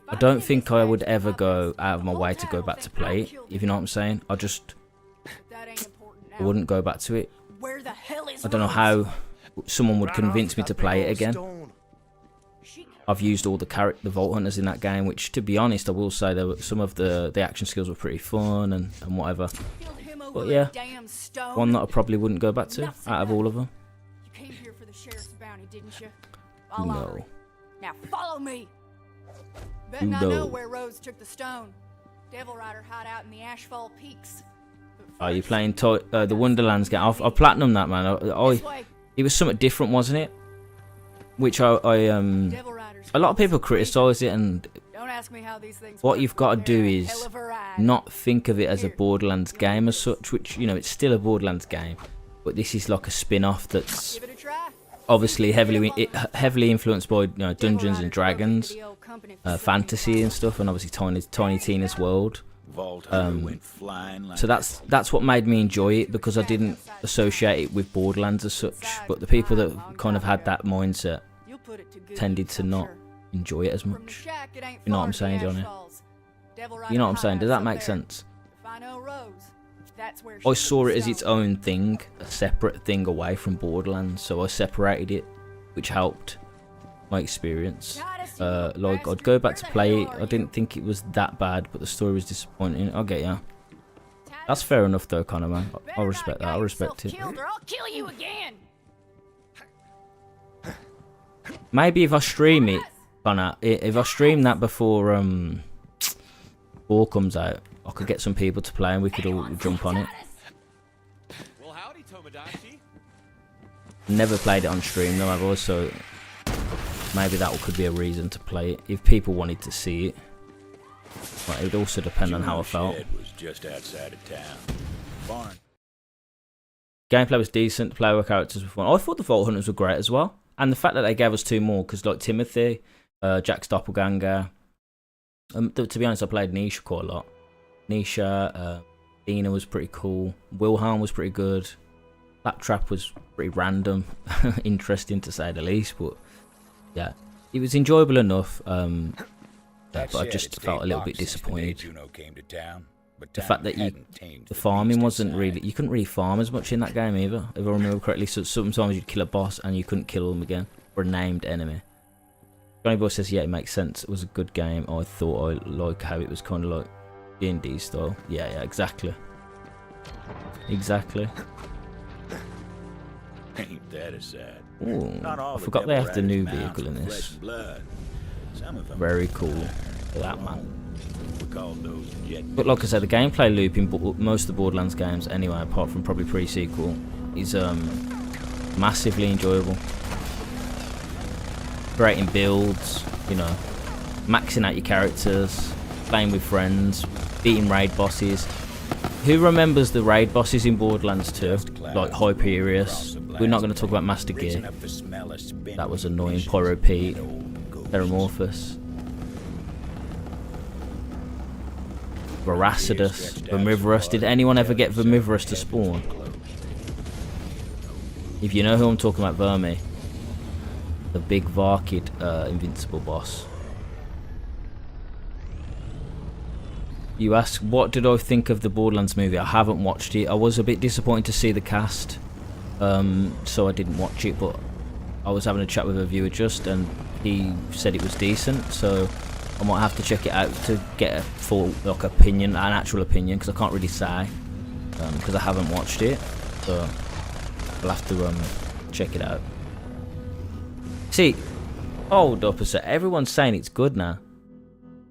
I don't think I would ever go out of my way to go back to play it, if you know what I'm saying. I wouldn't go back to it. Where the hell is I don't know how someone would convince me to play it again. I've used all the Vault Hunters in that game, which, to be honest, I will say there were some of the action skills were pretty fun and whatever. But yeah, one that I probably wouldn't go back to out of all of them. You came here for the sheriff's bounty, didn't you? No. Now follow me. Betting I know where Rose took the stone. Devil Rider hide out in the Ashfall Peaks. Are you playing the Wonderlands game? I've platinum that, man. It was something different, wasn't it? Which a lot of people criticise it, and Don't ask me how these things what work, you've got to but do they're a is hell of a ride. not think of it as a Borderlands game as such, which, you know, it's still a Borderlands game, but this is like a spin-off that's Give it a try. obviously heavily influenced by, you know, Dungeons and Dragons, fantasy and stuff, and obviously Tiny Tina's world. Went flying like So that's what made me enjoy it, because I didn't associate it with Borderlands as such. But the people that kind of had that mindset tended to not enjoy it as much. You know what I'm saying, Johnny? You know what I'm saying? Does that make sense? I saw it as its own thing, a separate thing away from Borderlands, so I separated it, which helped my experience. Like, I'd go back to play it. I didn't think it was that bad, but the story was disappointing. I get ya. That's fair enough, though, Connor, man. I respect that. I respect it. Or I'll kill you again. Maybe if I stream it, Connor, if I stream that before 4 comes out, I could get some people to play and we could all jump on it. Well, howdy, Tomodachi. Never played it on stream though, I've also... Maybe that could be a reason to play it, if people wanted to see it. But it would also depend on how I felt. was just outside of town. Barn. Gameplay was decent, player with characters were fun. I thought the Vault Hunters were great as well. And the fact that they gave us 2 more, because like Timothy, Jack's Doppelganger... to be honest, I played Nisha quite a lot. Nisha, Dina was pretty cool. Wilhelm was pretty good. That trap was pretty random. Interesting to say the least, but... yeah, it was enjoyable enough, but I just felt a little bit disappointed. The fact that the farming wasn't really... you couldn't really farm as much in that game either, if I remember correctly. So sometimes you'd kill a boss and you couldn't kill them again, or a named enemy. Johnny Boy says, yeah, it makes sense. It was a good game. I thought I like how it was kind of like D&D style. Yeah, exactly. Exactly. Ain't that a sad? Ooh, I forgot they have the new vehicle in this. Very cool. For that, man. But like I said, the gameplay loop in most of the Borderlands games, anyway, apart from probably pre-sequel, is massively enjoyable. Creating builds, you know, maxing out your characters, playing with friends, beating raid bosses. Who remembers the raid bosses in Borderlands 2? Like Hyperius. We're not going to talk about Master Gear. That was annoying. Pyro Pete, Theramorphous, Voracidus, Vermivorous. Did anyone ever get Vermivorous to spawn? If you know who I'm talking about, Vermi. The big Varkid invincible boss. You ask, what did I think of the Borderlands movie? I haven't watched it. I was a bit disappointed to see the cast, so I didn't watch it, but I was having a chat with a viewer just, and he said it was decent, so I might have to check it out to get a full opinion, an actual opinion, because I can't really say. because I haven't watched it, so I'll have to check it out. See, hold up a sec. Everyone's saying it's good now.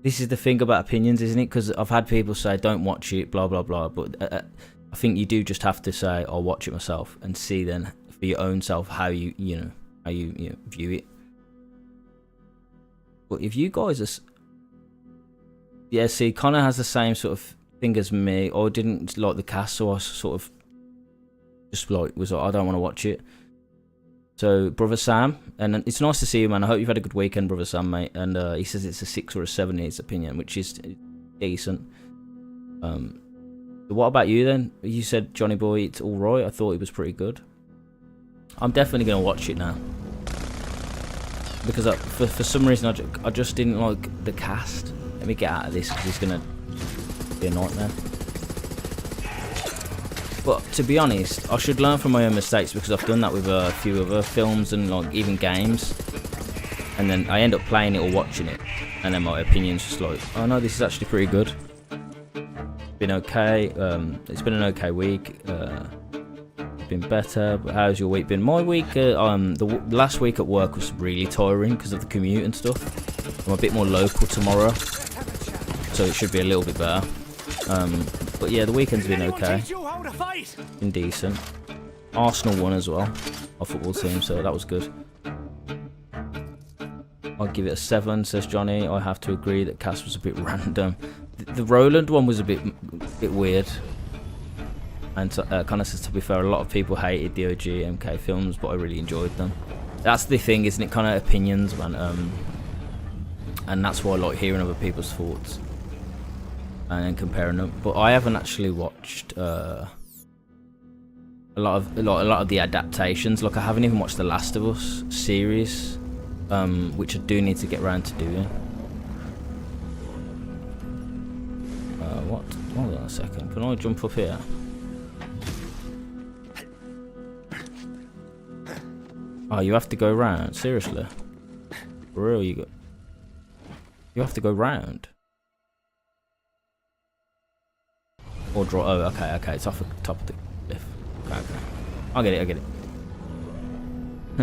This is the thing about opinions, isn't it? Because I've had people say don't watch it, blah blah blah. But I think you do just have to say I'll watch it myself and see then for your own self how you view it. But if you guys are, yeah, see, Connor has the same sort of thing as me. I didn't like the cast, so I sort of just was like I don't want to watch it. So, Brother Sam, and it's nice to see you, man. I hope you've had a good weekend, Brother Sam, mate. And he says it's a 6 or a 7 in his opinion, which is decent. What about you then? You said Johnny Boy, it's alright. I thought it was pretty good. I'm definitely going to watch it now. Because for some reason, I just didn't like the cast. Let me get out of this because it's going to be a nightmare. But to be honest, I should learn from my own mistakes because I've done that with a few other films and like even games. And then I end up playing it or watching it. And then my opinion's just like, oh no, this is actually pretty good. Been okay. It's been an okay week. Been better. But how's your week been? My week, the last week at work was really tiring because of the commute and stuff. I'm a bit more local tomorrow, so it should be a little bit better. But yeah, the weekend's been okay. Been decent. Arsenal won as well, our football team, so that was good. I'll give it a 7, says Johnny. I have to agree that cast was a bit random. The Roland one was a bit weird. And kind of says, to be fair, a lot of people hated the OG MK films, but I really enjoyed them. That's the thing, isn't it? Kind of opinions, man. And that's why I like hearing other people's thoughts and then comparing them. But I haven't actually watched a lot of the adaptations. Like I haven't even watched the Last of Us series, which I do need to get around to doing. What? Hold on a second. Can I jump up here? Oh, you have to go round. Seriously? For real, you have to go round. Or draw. Oh, okay. It's off the top of the cliff. Okay. I get it.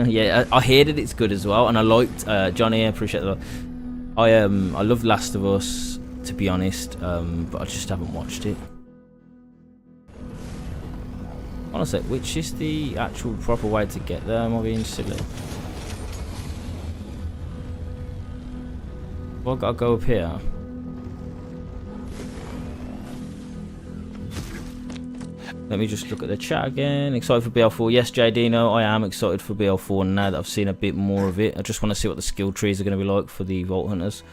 Yeah, I hear that it's good as well, and I liked Johnny. I appreciate that. I love Last of Us, to be honest, but I just haven't watched it. Honestly, which is the actual proper way to get there? Am I being silly? Well, I gotta go up here. Let me just look at the chat again. Excited for BL4? Yes, JDino, I am excited for BL4 now that I've seen a bit more of it. I just want to see what the skill trees are going to be like for the Vault Hunters.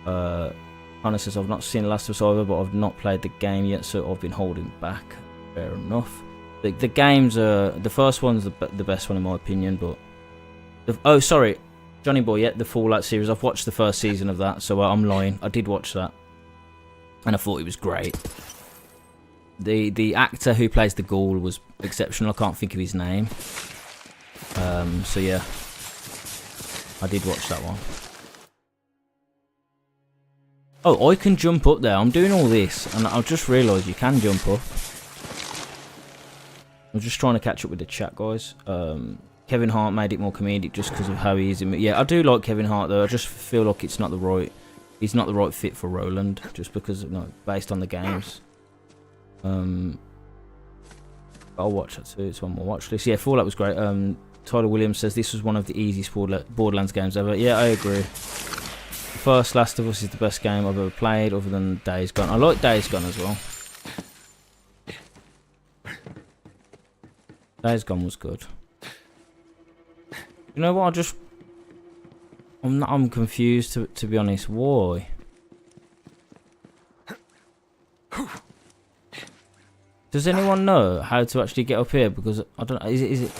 Hannah says, I've not seen Last of Us either, but I've not played the game yet, so I've been holding back. Fair enough. The games are... The first one's the best one in my opinion, but... oh, sorry. Johnny Boy, yeah, the Fallout series. I've watched the first season of that, so I'm lying. I did watch that. And I thought it was great. The actor who plays the ghoul was exceptional. I can't think of his name. So yeah. I did watch that one. Oh, I can jump up there. I'm doing all this, and I've just realised you can jump up. I'm just trying to catch up with the chat, guys. Kevin Hart made it more comedic just because of how he is in it. Yeah, I do like Kevin Hart though. I just feel like he's not the right fit for Roland, just because based on the games. I'll watch that too. It's on my watch list. Yeah, Fallout was great. Tyler Williams says this was one of the easiest Borderlands games ever. Yeah, I agree. The first Last of Us is the best game I've ever played, other than Days Gone. I like Days Gone as well. Days Gone was good. You know what? I'm confused to be honest. Why? Does anyone know how to actually get up here? Because I don't know. Is it?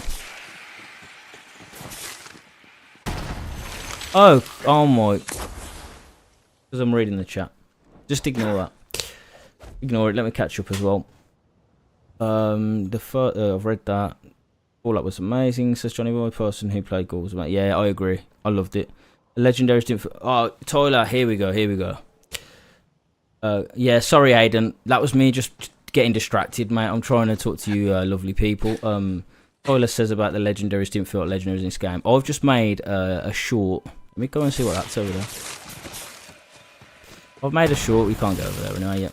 Oh my! Because I'm reading the chat. Just ignore that. Ignore it. Let me catch up as well. I've read that. Fallout was amazing, says Johnny Boy. Person who played Ghoul was amazing. Yeah, I agree. I loved it. Legendary didn't. Oh, Tyler, here we go. Yeah, sorry, Aiden. That was me just getting distracted, mate. I'm trying to talk to you, lovely people. Tyler says about the legendaries didn't feel like legendaries in this game. I've just made a short. Let me go and see what that's over there. I've made a short. We can't go over there anyway yet.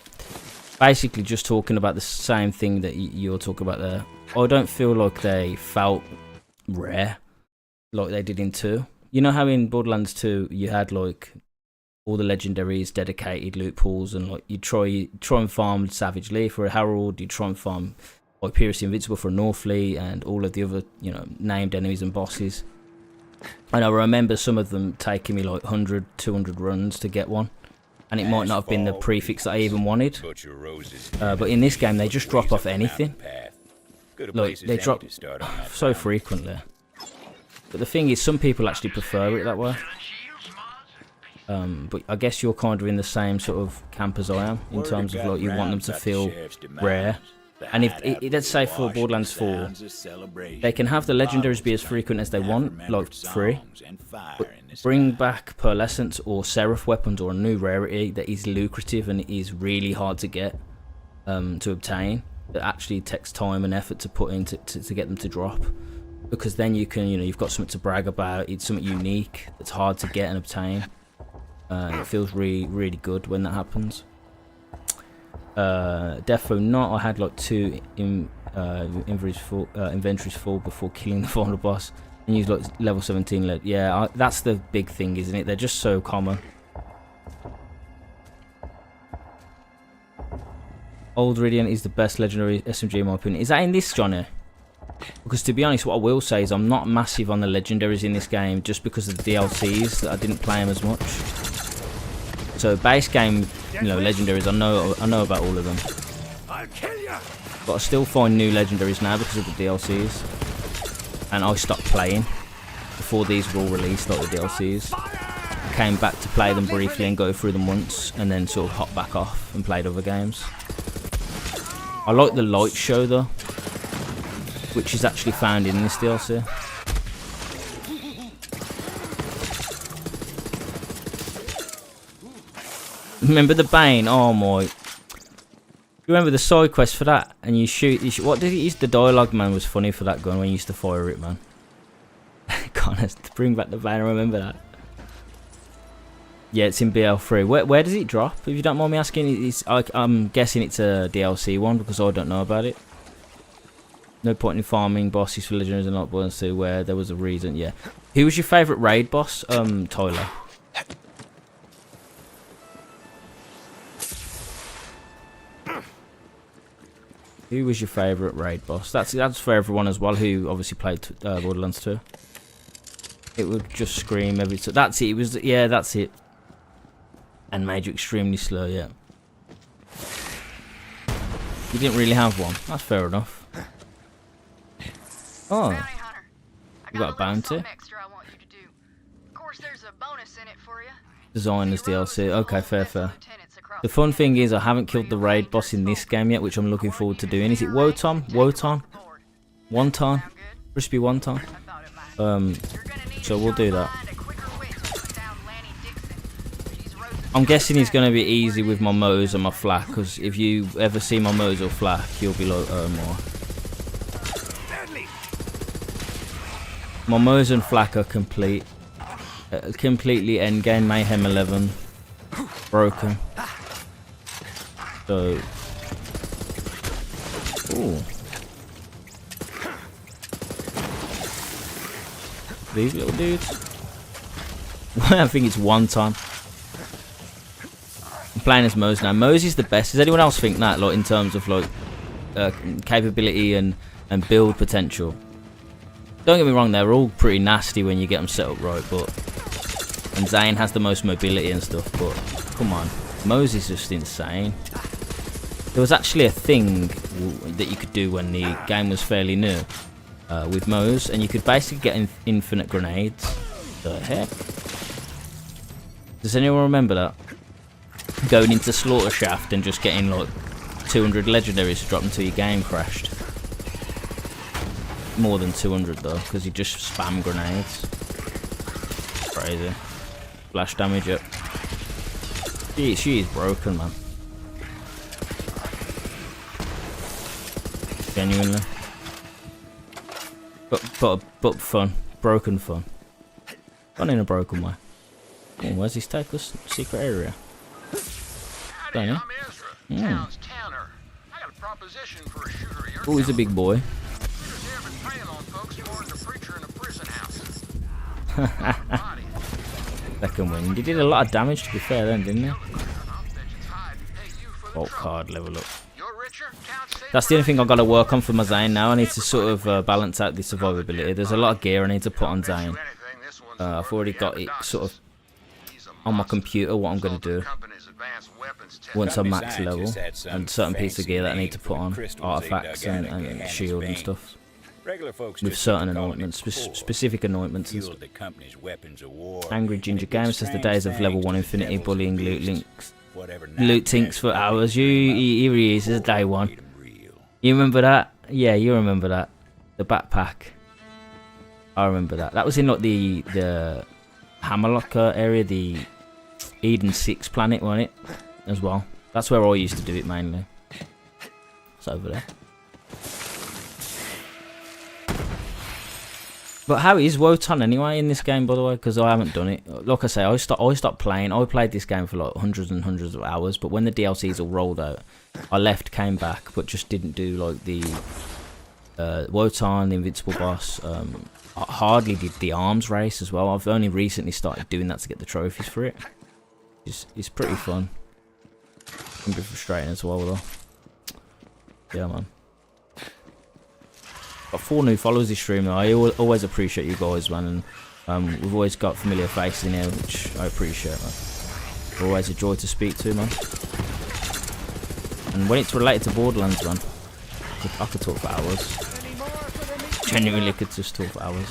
Basically, just talking about the same thing that you're talking about there. I don't feel like they felt rare like they did in 2. You know how in Borderlands 2 you had like all the legendaries, dedicated loot pools, and like you try and farm Savage Lee for a Herald, you try and farm like Pierce Invincible for a Northleaf, and all of the other, you know, named enemies and bosses. And I remember some of them taking me like 100, 200 runs to get one, and it might not have been the prefix that I even wanted. But in this game, they just drop off anything. Like they drop so frequently. But the thing is, some people actually prefer it that way. But I guess you're kind of in the same sort of camp as I am, in terms of like you want them to feel rare. And if let's say for Borderlands 4, they can have the legendaries be as frequent as they want, like free, but bring back pearlescence or seraph weapons or a new rarity that is lucrative and is really hard to get, to obtain, that actually takes time and effort to put in to get them to drop. Because then you can, you know, you've got something to brag about. It's something unique that's hard to get and obtain. It feels really good when that happens. Defo not. I had like 2 inventories full before killing the final boss, and used like level 17 lead. Yeah, that's the big thing, isn't it? They're just so common. Old Radiant is the best legendary SMG in my opinion. Is that in this, Johnny? Because to be honest, what I will say is I'm not massive on the legendaries in this game, just because of the DLCs that I didn't play them as much. So base game, you know, legendaries, I know about all of them. I'll kill you. But I still find new legendaries now because of the DLCs. And I stopped playing before these were all released, like the DLCs. I came back to play them briefly and go through them once, and then sort of hopped back off and played other games. I like the light show though, which is actually found in this DLC. Remember the Bane? Oh my! You remember the side quest for that? And you shoot. What did it use? The dialogue, man, was funny for that gun when you used to fire it, man. Can't bring back the Bane. I remember that. Yeah, it's in BL3. Where does it drop? If you don't mind me asking, I'm guessing it's a DLC one because I don't know about it. No point in farming bosses for legendaries and not Borderlands 2 where there was a reason. Yeah. Who was your favourite raid boss? Tyler. Who was your favourite raid boss? That's for everyone as well who obviously played Borderlands 2. It would just scream every time. That's it. It was, yeah, that's it. And made you extremely slow. Yeah. You didn't really have one. That's fair enough. Oh, you got a bounty. Designers DLC. Okay, fair. The fun thing is I haven't killed the raid boss in this game yet, which I'm looking forward to doing. Is it Wotan? Wonton? Crispy Wonton? So we'll do that. I'm guessing he's going to be easy with my Mo's and my Flak, because if you ever see my Mo's or Flak, you'll be like, oh more. My Mo's and Flak are completely endgame Mayhem 11 broken. So, ooh, these little dudes. I think it's one time. I'm playing as Mo's now. Mo's is the best. Does anyone else think that, like in terms of like capability and build potential? Don't get me wrong, they're all pretty nasty when you get them set up right, and ZANE has the most mobility and stuff, but come on, Mo's is just insane. There was actually a thing that you could do when the game was fairly new with Mo's, and you could basically get infinite grenades. The heck? Does anyone remember that? Going into Slaughter Shaft and just getting like 200 legendaries to drop until your game crashed. More than 200 though, because you just spam grenades. Crazy. Flash damage up. She is broken, man. Genuinely. But fun. Broken fun. Fun in a broken way. Oh, where's this take us? Secret area. Don't you? Town's Tanner. I got a proposition for a shooter of your Oh, he's a big boy. shooters here have been preying on folks more than the preacher in a prison house. Body. Second wind. He did a lot of damage, to be fair, then, didn't he? I'll bet you hide and pay you for the Vault trouble. card level up. You're richer, town's safer. That's the only thing I've got to work on for my Zane now. I need to sort of balance out the survivability. There's a lot of gear I need to put on Zane. Anything, this one's I've already got it sort of He's a on my monster. computer what I'm going to do Company's advanced weapons tech. once I'm Company max level, scientists had some and certain piece of fancy gear that I name need to for put the on, crystals they artifacts dug out of and Gehenna's shield and veins. stuff, Regular folks with just certain used to call it anointments, core. specific anointments and Fueled stuff. the company's weapons of war. Angry Ginger And it did Games says the strange days of level things 1 to the infinity devils bullying and loot beasts. links. Whatever Loot nightmare tinks for they hours. dream up, Here he is, this is day 1. made 'em real. You remember that? Yeah, you remember that. The backpack. I remember that. That was in like the Hammerlock area, the Eden 6 planet, wasn't it? As well. That's where I used to do it mainly. It's over there. But how is Wotan anyway in this game, by the way? Because I haven't done it. Like I say, I stopped playing. I played this game for like hundreds and hundreds of hours. But when the DLCs all rolled out, I left, came back, but just didn't do like the Wotan, the Invincible Boss. I hardly did the arms race as well. I've only recently started doing that to get the trophies for it. It's pretty fun. Can be frustrating as well though. Yeah, man. Got 4 new followers this stream. I always appreciate you guys, man. And we've always got familiar faces in here, which I appreciate, man. Always a joy to speak to, man. And when it's related to Borderlands, man, I could talk for hours. Genuinely could just talk for hours.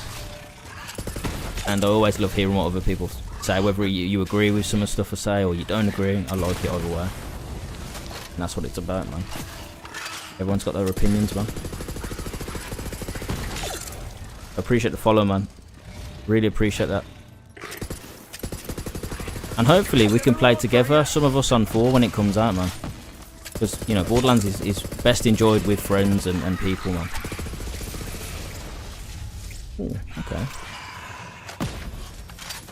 And I always love hearing what other people say, whether you agree with some of the stuff I say or you don't agree. I like it either way. And that's what it's about, man. Everyone's got their opinions, man. I appreciate the follow, man. Really appreciate that. And hopefully we can play together, some of us on 4 when it comes out, man. Because, you know, Borderlands is best enjoyed with friends and people, man. Ooh, okay.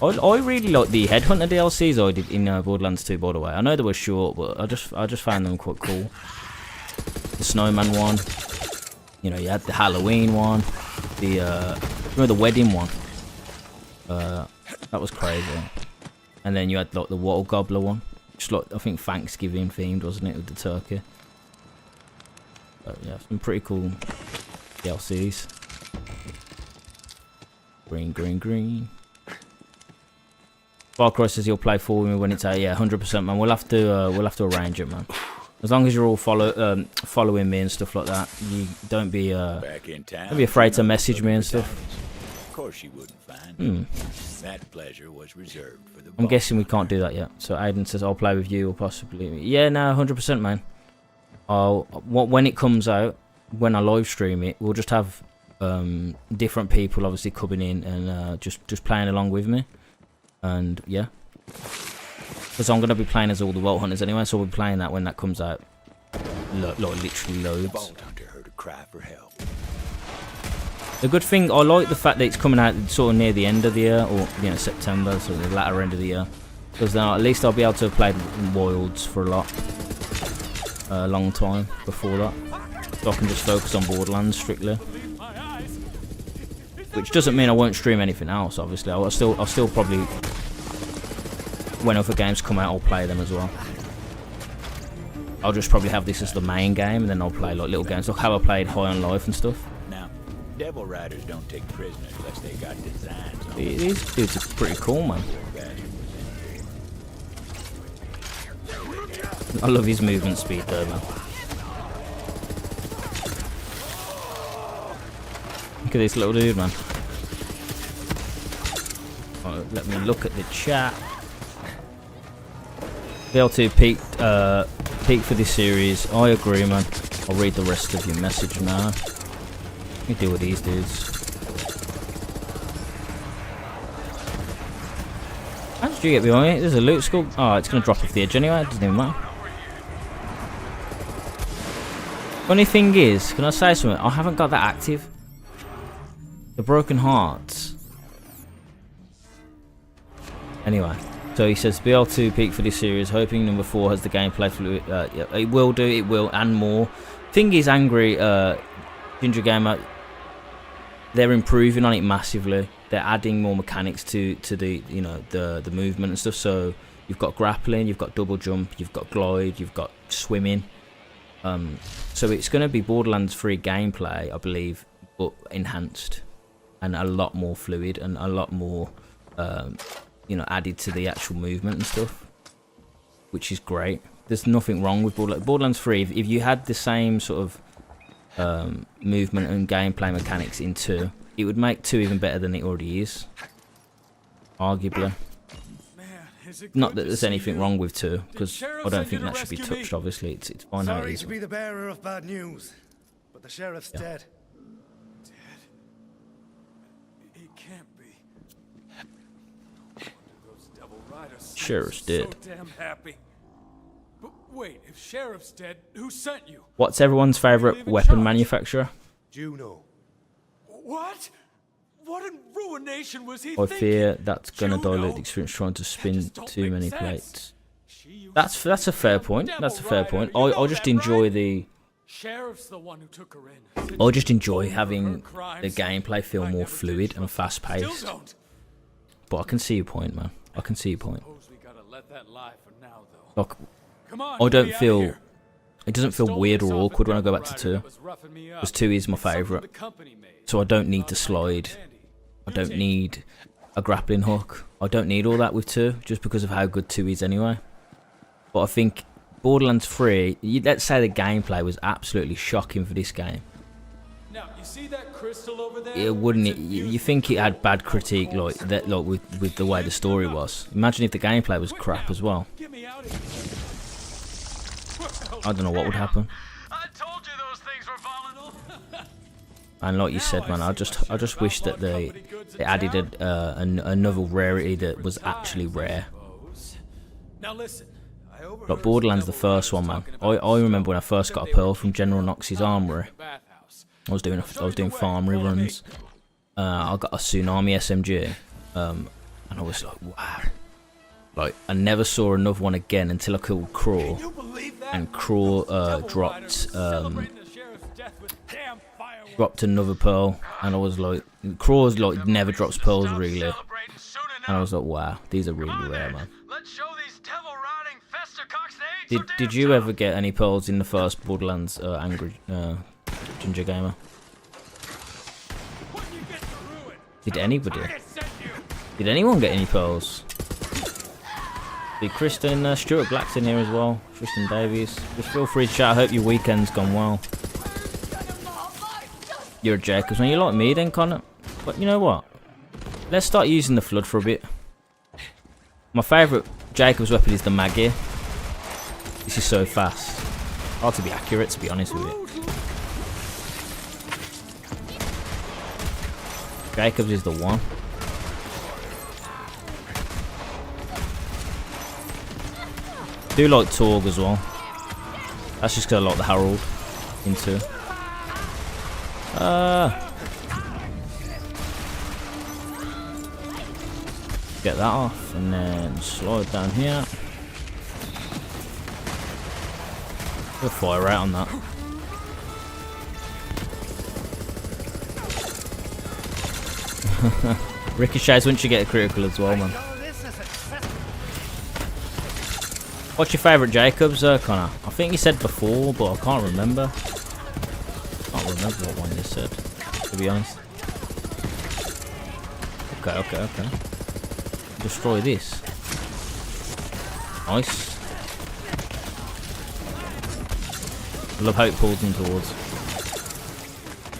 I really like the Headhunter DLCs I did in Borderlands 2, by the way. I know they were short, but I just found them quite cool. The Snowman one. You know, you had the Halloween one. The remember the wedding one? That was crazy. And then you had like the Wattle Gobbler one, just like I think Thanksgiving themed, wasn't it, with the turkey? But yeah, some pretty cool DLCs. Green, green, green. Far Cry says he'll play for me when it's out. Yeah, 100%, man. We'll have to arrange it, man. As long as you're all following me and stuff like that, you don't be Back in town, don't be afraid to another message me and look at stuff. diamonds. Of course you wouldn't find it. That pleasure was reserved for the I'm boss. guessing we can't do that yet. So Aiden says I'll play with you or possibly. Yeah, no, 100%, man. When it comes out, when I live stream it, we'll just have different people obviously coming in and just playing along with me. And yeah, because I'm gonna be playing as all the Vault Hunters anyway, so we'll be playing that when that comes out. Literally The loads. Vault Hunter heard a cry for help. The good thing, I like the fact that it's coming out sort of near the end of the year, or you know, September, so the latter end of the year, because then at least I'll be able to have played Wilds for a long time before that, so I can just focus on Borderlands strictly. Which doesn't mean I won't stream anything else. Obviously, I'll still probably, when other games come out, I'll play them as well. I'll just probably have this as the main game, and then I'll play like little games, like how I played High on Life and stuff. Now, Devil Riders don't take prisoners unless they got designs on These dudes are pretty cool, man. I love his movement speed though, man. Look at this little dude, man. Right, let me look at the chat. BL2 peak for this series. I agree, man. I'll read the rest of your message now. Let me deal with these dudes. How did you get behind me? There's a loot skull. Oh, it's gonna drop off the edge anyway. It doesn't even matter. Funny thing is, can I say something? I haven't got that active. The Broken Hearts. Anyway, so he says BL2 peak for this series, hoping number 4 has the gameplay fluid. Yeah, it will do, it will, and more. Thing is, Angry Ginger Gamer, they're improving on it massively. They're adding more mechanics to the the movement and stuff. So you've got grappling, you've got double jump, you've got glide, you've got swimming. So it's going to be Borderlands 3 gameplay, I believe, but enhanced and a lot more fluid and a lot more added to the actual movement and stuff, which is great. There's nothing wrong with Borderlands 3. If you had the same sort of movement and gameplay mechanics in 2, it would make 2 even better than it already is, arguably. Not that there's anything wrong with 2, because I don't think that should be touched. Obviously, it's fine how it Sorry is. to be the bearer of bad news, but the sheriff's dead. Dead? He can't be. No wonder those devil riders seem Sheriff's dead. So damn happy. But wait, if Sheriff's dead, who sent you? What's everyone's favourite weapon manufacturer? Juno. What? What in ruination was he I thinking? fear that's gonna Juno? dilute the experience trying to spin don't too make many sense. plates. She used That's a fair point. That's a fair point. I just enjoy the. Sheriff's the one who took her in. I just enjoy having the gameplay feel more fluid and fast paced. Still don't. But I can see your point, man. I can see your point. Suppose we gotta let that lie for now, though. Like, Come on, I get don't me outta feel. here. It doesn't feel Stole weird this or off a awkward when I go devil back to rider 2. that was roughing me up. Because 2 is my It's something favourite. the company made. So I don't need to Not slide. handy. I You don't take need a grappling hook. I don't need all that with 2, just because of how good 2 is anyway. But I think Borderlands 3, let's say the gameplay was absolutely shocking for this game. Now, you see that crystal over there? It wouldn't. It's a You think it had bad critique like that, like with the way the story was. Imagine if the gameplay was crap as well. Get me out of here. I don't know what would happen. I told you those things were volatile. And like you said, man, I just wish that they added another rarity that was actually rare. Now listen. Like Borderlands, the first one, man. I remember when I first got a pearl from General Knox's armory. I was doing farmery runs. I got a tsunami SMG, and I was like, wow. Like I never saw another one again until I killed Craw, and Craw dropped another pearl, and I was like, Craw's like never drops pearls really, and I was like, wow, these are really rare, man. Let's show these devil riding festercocks they ain't so Did damn you tough. ever get any pearls in the first Borderlands Angry Ginger Gamer? Did anybody? Did anyone get any pearls? Did Kristen, Stuart Black's in here as well. Tristan Davies. Just feel free to chat. I hope your weekend's gone well. You're a Jacobs, man. You're like me then, Connor. But you know what? Let's start using the Flood for a bit. My favourite Jacobs weapon is the Maggie. This is so fast. Hard to be accurate, to be honest with you. Jacobs is the one. Do like Torg as well. That's just because I like the Harold into. Get that off and then slide down here. Put a fire rate on that. Ricochets once you get a critical as well, man. What's your favourite Jacobs, Connor? I think you said before, but I can't remember. Can't remember what one you said, to be honest. Okay. Destroy this. Nice. I love how it pulls them towards.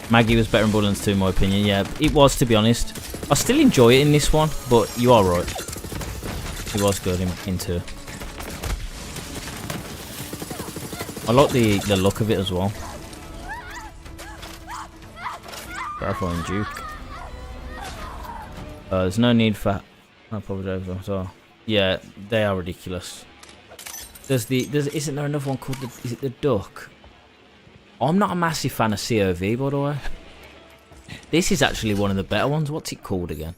Maggie was better in Borderlands 2 in my opinion. Yeah, it was, to be honest. I still enjoy it in this one, but you are right. It was good in 2. I like the look of it as well. Clarifying Duke. There's no need for. I apologise. I'm sorry. Yeah, they are ridiculous. Isn't there another one called is it the Duck? I'm not a massive fan of COV, by the way. This is actually one of the better ones. What's it called again?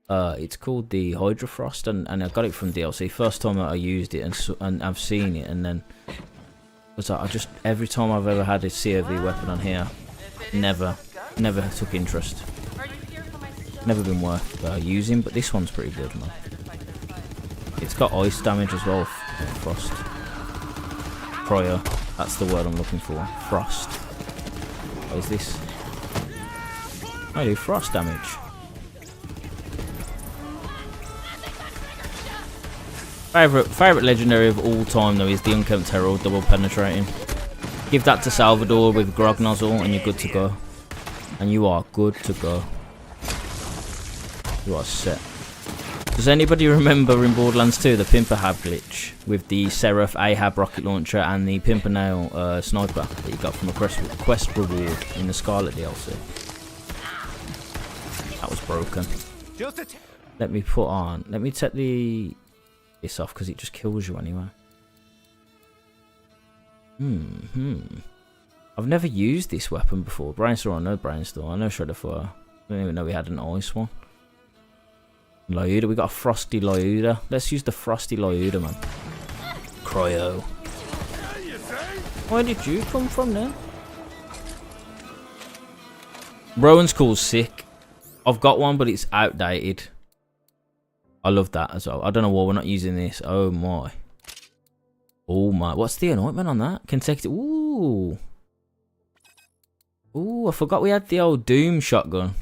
It's called the Hydra Frost, and I got it from DLC. First time I used it, and I've seen it, and then was I just every time I've ever had a COV weapon on here, never took interest. Never been worth using, but this one's pretty good, man. It's got ice damage as well. Frost. Cryo. That's the word I'm looking for. Frost. What is this? I do frost damage. Favorite legendary of all time though is the Unkempt Herald, double penetrating. Give that to Salvador with Grog Nozzle and you're good to go. And you are good to go. You are set. Does anybody remember in Borderlands 2 the Pimpernel glitch with the Seraph Ahab rocket launcher and the Pimpernel sniper that you got from a quest reward in the Scarlet DLC? That was broken. Let me take this off because it just kills you anyway. I've never used this weapon before. Brainstorm, I know Brainstorm. I know Shredder Fire. I didn't even know we had an ice one. Lyuda, we got a frosty Lyuda. Let's use the frosty Lyuda, man. Cryo. Where did you come from then? Rowan's Call's sick. I've got one, but it's outdated. I love that as well. I don't know why we're not using this. Oh my. Oh my. What's the anointment on that? Consecutive. Ooh. Ooh, I forgot we had the old Doom shotgun.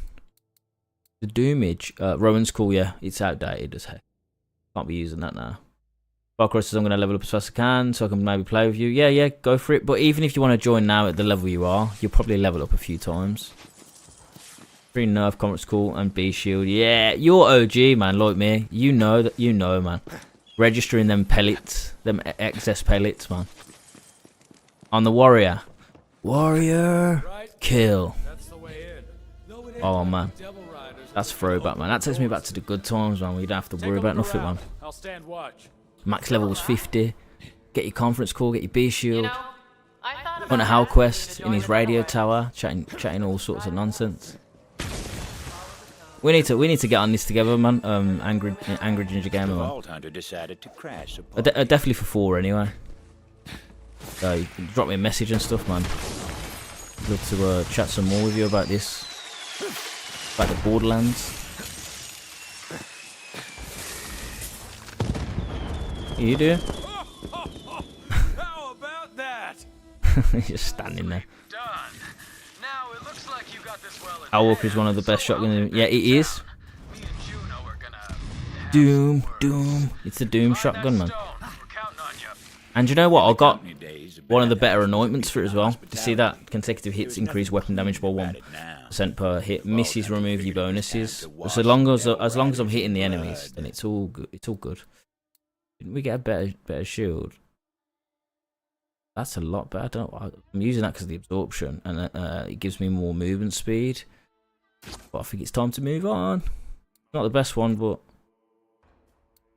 The Doomage. Rowan's Call, yeah. It's outdated as heck. Can't be using that now. Barcross says I'm going to level up as fast as I can so I can maybe play with you. Yeah, go for it. But even if you want to join now at the level you are, you'll probably level up a few times. Free Nerf, Conference Call, and B Shield. Yeah, you're OG, man, like me. You know that, man. Registering them pellets, them excess pellets, man. On the Warrior. Warrior. Kill. Oh, man. That's throwback, man. That takes me back to the good times, man. We don't have to worry about nothing, man. I'll stand watch. Max level was 50. Get your Conference Call, get your B Shield. You know, On a Hell Quest in his radio tower, chatting all sorts of nonsense. We need to get on this together, man. Angry Ginger Gamer, man. Decided to crash Definitely for 4 anyway. So you can drop me a message and stuff, man. Love to chat some more with you about this, about the Borderlands. You do? How about that? Just standing there. Done. Now it looks like you got this well in Owlwalker is hand. one of the best So, shotguns. Yeah, it is. Me and Juno are gonna have Doom, some Doom. It's the Doom words. Find shotgun, that man. stone. We're counting on you. And you know what? I got one of the better anointments for it as well. To see that consecutive hits increase weapon damage by 1% per hit. Misses remove your bonuses. So long as I'm hitting the enemies, then it's all good. It's all good. Didn't we get a better shield? That's a lot better. I'm using that because of the absorption, and it gives me more movement speed. But I think it's time to move on. Not the best one, but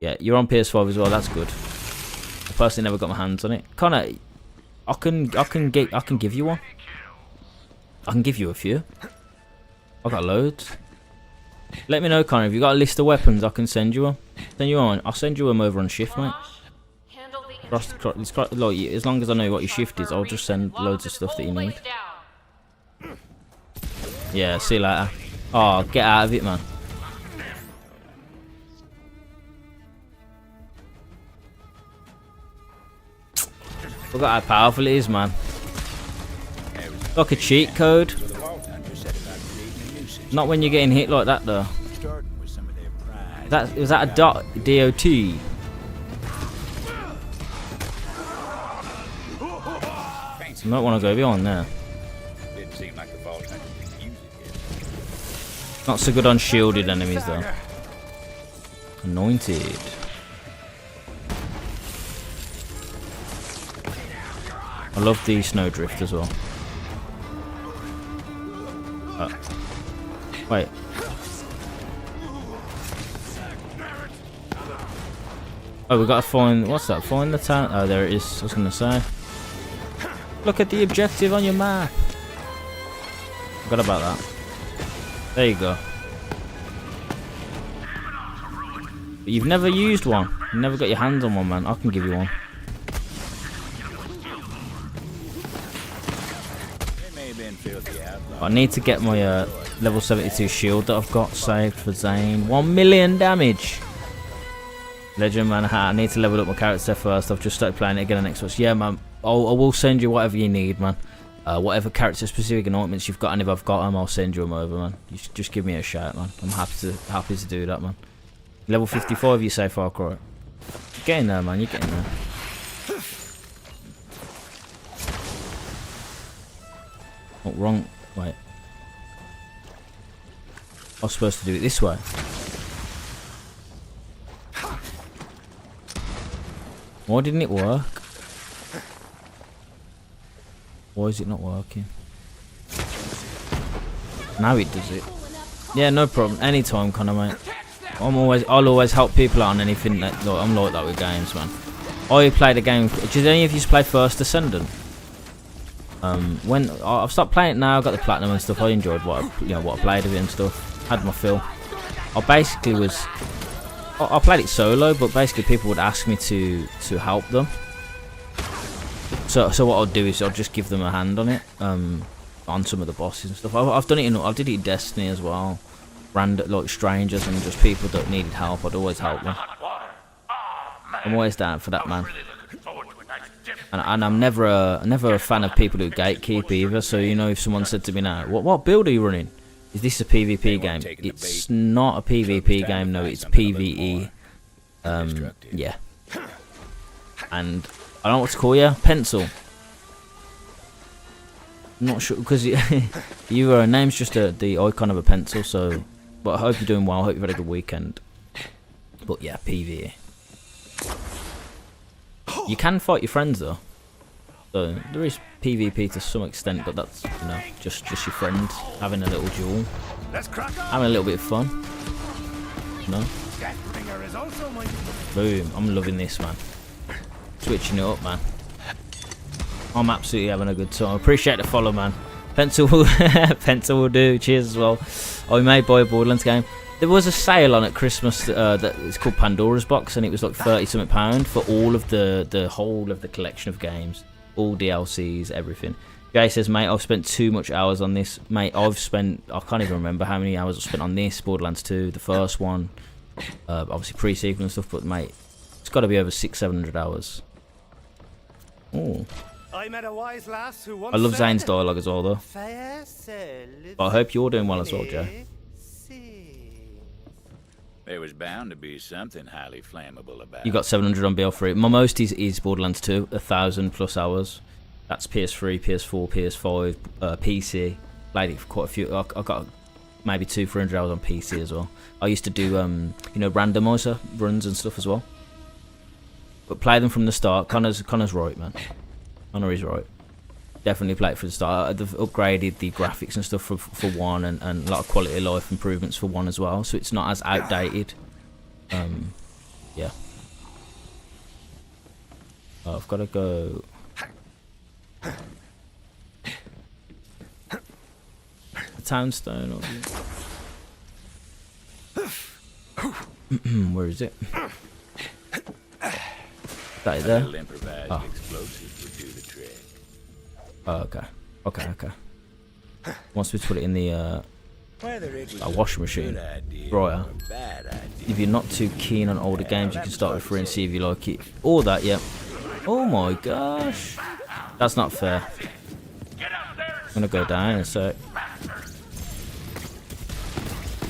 yeah, you're on PS5 as well. That's good. I personally never got my hands on it. Connor, I can give you one. I can give you a few. I got loads. Let me know, Connor, if you got a list of weapons. I can send you one. I'll send you them over on shift, mate. Like, as long as I know what your shift is, I'll just send loads of stuff that you need. Yeah, see you later. Oh, get out of it, man. Forgot how powerful it is, man. Like a cheat code. Not when you're getting hit like that, though. Was that a DOT? You might want to go beyond there. Not so good on shielded enemies, though. Anointed. I love the snowdrift as well. Wait. Oh, we gotta find. What's that? Find the town. Oh, there it is. I was gonna say. Look at the objective on your map. Forgot about that. There you go. But you've never used one. You never got your hands on one, man. I can give you one. I need to get my level 72 shield that I've got saved for Zane. 1 million damage. Legend, man. I need to level up my character first. I've just started playing it again on Xbox. Yeah, man. I will send you whatever you need, man. Whatever character specific anointments you've got, and if I've got them, I'll send you them over, man. You should just give me a shout, man. I'm happy to do that, man. Level 55, you say, Far Cry. Get in there, man. You're getting there. What wrong? Wait. I was supposed to do it this way. Why didn't it work? Why is it not working? Now it does it. Yeah, no problem. Anytime, Connor, mate. I'll always help people out on anything that I'm like that with games, man. I played a game. Did any of you play First Descendant? When I've stopped playing it now, I got the platinum and stuff. I enjoyed what I played of it and stuff. Had my fill. I basically was. I played it solo, but basically people would ask me to help them. So what I'll do is I'll just give them a hand on it, on some of the bosses and stuff. I've done it I did it in Destiny as well. Random, like strangers and just people that needed help. I'd always help them. I'm always down for that, man. And I'm never a fan of people who gatekeep either. So if someone said to me now, what build are you running? Is this a PvP game? It's not a PvP game. No, it's PvE. Yeah. And I don't know what to call you. Pencil. I'm not sure because your name's just the icon of a pencil. So, but I hope you're doing well. I hope you've had a good weekend. But yeah, PvE. You can fight your friends though. So there is PvP to some extent, but that's just your friends having a little duel, having a little bit of fun. Boom! I'm loving this, man. Switching it up, man. I'm absolutely having a good time. Appreciate the follow, man. Pencil will do. Cheers as well. I may buy a Borderlands game. There was a sale on at Christmas that it's called Pandora's Box, and it was like £30-something for all of the whole of the collection of games, all DLCs, everything. Jay says, mate, I've spent too much hours on this. Mate, I can't even remember how many hours I've spent on this. Borderlands 2, the first one, obviously pre-sequel and stuff, but mate, it's got to be over 600-700 hours. Oh. I met a wise lass who once I love said, Zane's dialogue as well, though. But I hope you're doing well as well, Jay. There was bound to be something highly flammable about it. You got 700 on BL3. My most is Borderlands 2, 1,000+ hours. That's PS3, PS4, PS5, PC. Played it for quite a few. I got maybe 200-300 hours on PC as well. I used to do randomizer runs and stuff as well. But play them from the start. Connor's right, man. Connor is right. Definitely play it from the start. They've upgraded the graphics and stuff for 1 and a lot of quality of life improvements for 1 as well, so it's not as outdated. Yeah. Oh, I've got to go. A townstone. Where is it? Is that it there? Oh. Oh, okay. Wants me to put it in the washing machine. Right. If you're not too keen on older games, you can start with 3 and see if you like it. Or that, yeah. Oh my gosh. That's not fair. I'm gonna go down in a sec.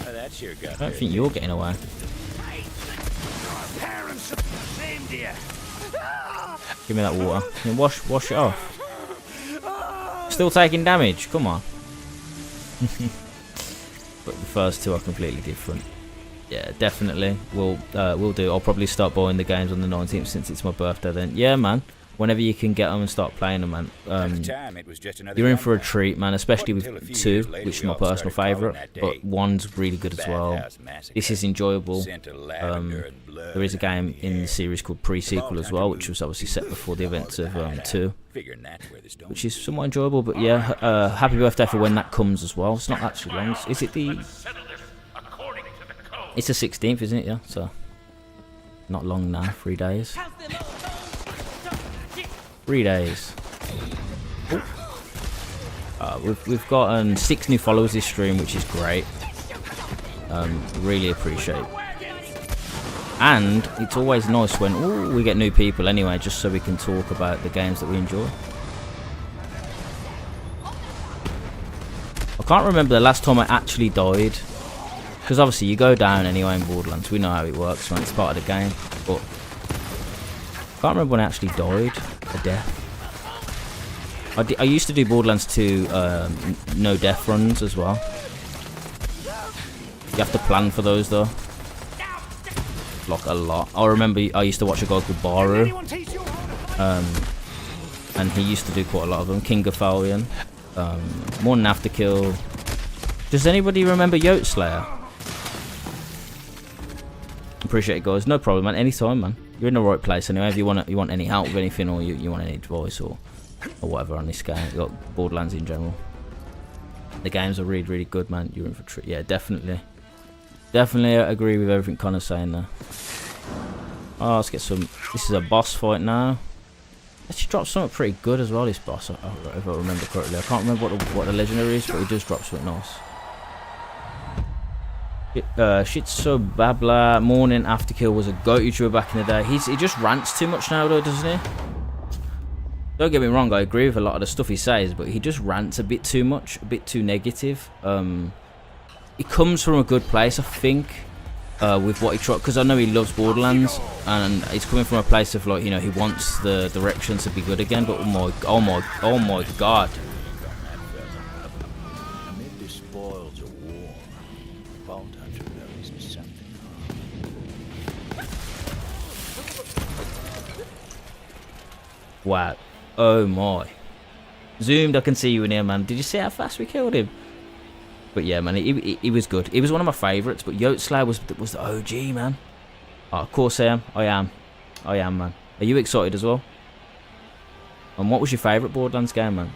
I don't think you're getting away. Give me that water. Wash it off. Still taking damage, come on. But the first two are completely different. Yeah, definitely. We'll do. I'll probably start buying the games on the 19th since it's my birthday then. Yeah, man. whenever you can get them and start playing them, man. At the time, it was just another You're in young for a guy. treat, man, especially Until a with few 2, years later, which is we my all personal started calling favourite, that but day 1's really good as well. Bathhouse Massacre. This is enjoyable. Scent of lavender and blood There is a game in the series called Pre-Sequel as well, which was obviously set before the events of 2, Figuring that's where the stone which is somewhat enjoyable. But yeah, happy birthday for when that comes as well. It's not actually long. Is it the... It's the 16th, isn't it? Yeah, so not long now. 3 days. 3 days. We've gotten 6 new followers this stream, which is great. Really appreciate. And it's always nice when we get new people anyway, just so we can talk about the games that we enjoy. I can't remember the last time I actually died, because obviously you go down anyway in Borderlands. We know how it works, man. It's part of the game. But I can't remember when I actually died a death. I used to do Borderlands 2 no death runs as well. You have to plan for those though. Like a lot. I remember I used to watch a guy called Baru. And he used to do quite a lot of them. King of Fallion. More than Afterkill. Does anybody remember Yote Slayer? Appreciate it, guys. No problem, man. Anytime, man. You're in the right place anyway. If you want any help with anything, or you want any advice or whatever on this game, you got Borderlands in general. The games are really, really good, man. You're in for a treat. Yeah, definitely. Definitely agree with everything Connor's saying there. Oh, let's get some. This is a boss fight now. Actually dropped something pretty good as well, this boss, if I remember correctly. I can't remember what the legendary is, but he does drop something nice. Shitso Babla, Morning Afterkill was a goat YouTuber back in the day. He just rants too much now though, doesn't he? Don't get me wrong, I agree with a lot of the stuff he says, but he just rants a bit too much, a bit too negative. It comes from a good place, I think, with what he tried, because I know he loves Borderlands, and it's coming from a place of, like, you know, he wants the direction to be good again. But oh my god. Amid the spoils of war, Vault Hunter knows something. Wow. Oh my. Zoomed, I can see you in here, man. Did you see how fast we killed him? But yeah, man, he was good. He was one of my favourites, but Yote Slayer was the OG, man. Oh, of course I am. I am, man. Are you excited as well? And what was your favourite Borderlands game, man?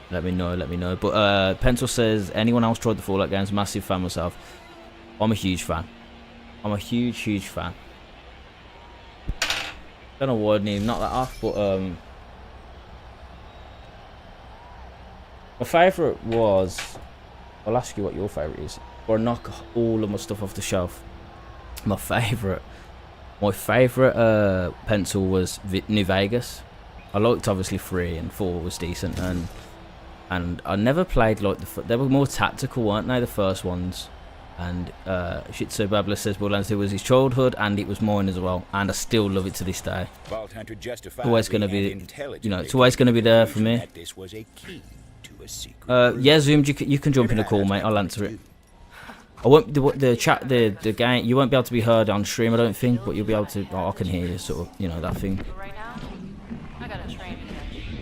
Let me know. But Pencil says, anyone else tried the Fallout games? Massive fan myself. I'm a huge fan. I'm a huge fan. Don't know why I didn't even knock that off, but my favourite was... I'll ask you what your favourite is, or knock all of my stuff off the shelf. My favourite pencil was New Vegas. I liked obviously 3 and 4 was decent, and I never played like they were more tactical, weren't they, the first ones? And Shitso Babla says Borderlands 2 was his childhood, and it was mine as well, and I still love it to this day. Vault Hunter Always gonna be, you know, it's always gonna be there for me. This was a key to a secret. Yeah, Zoomed, you can jump in the call, mate. I'll answer it. I won't the chat the game. You won't be able to be heard on stream, I don't think, but you'll be able to. Oh, I can hear you, sort of, you know, that thing. Right now, I got a train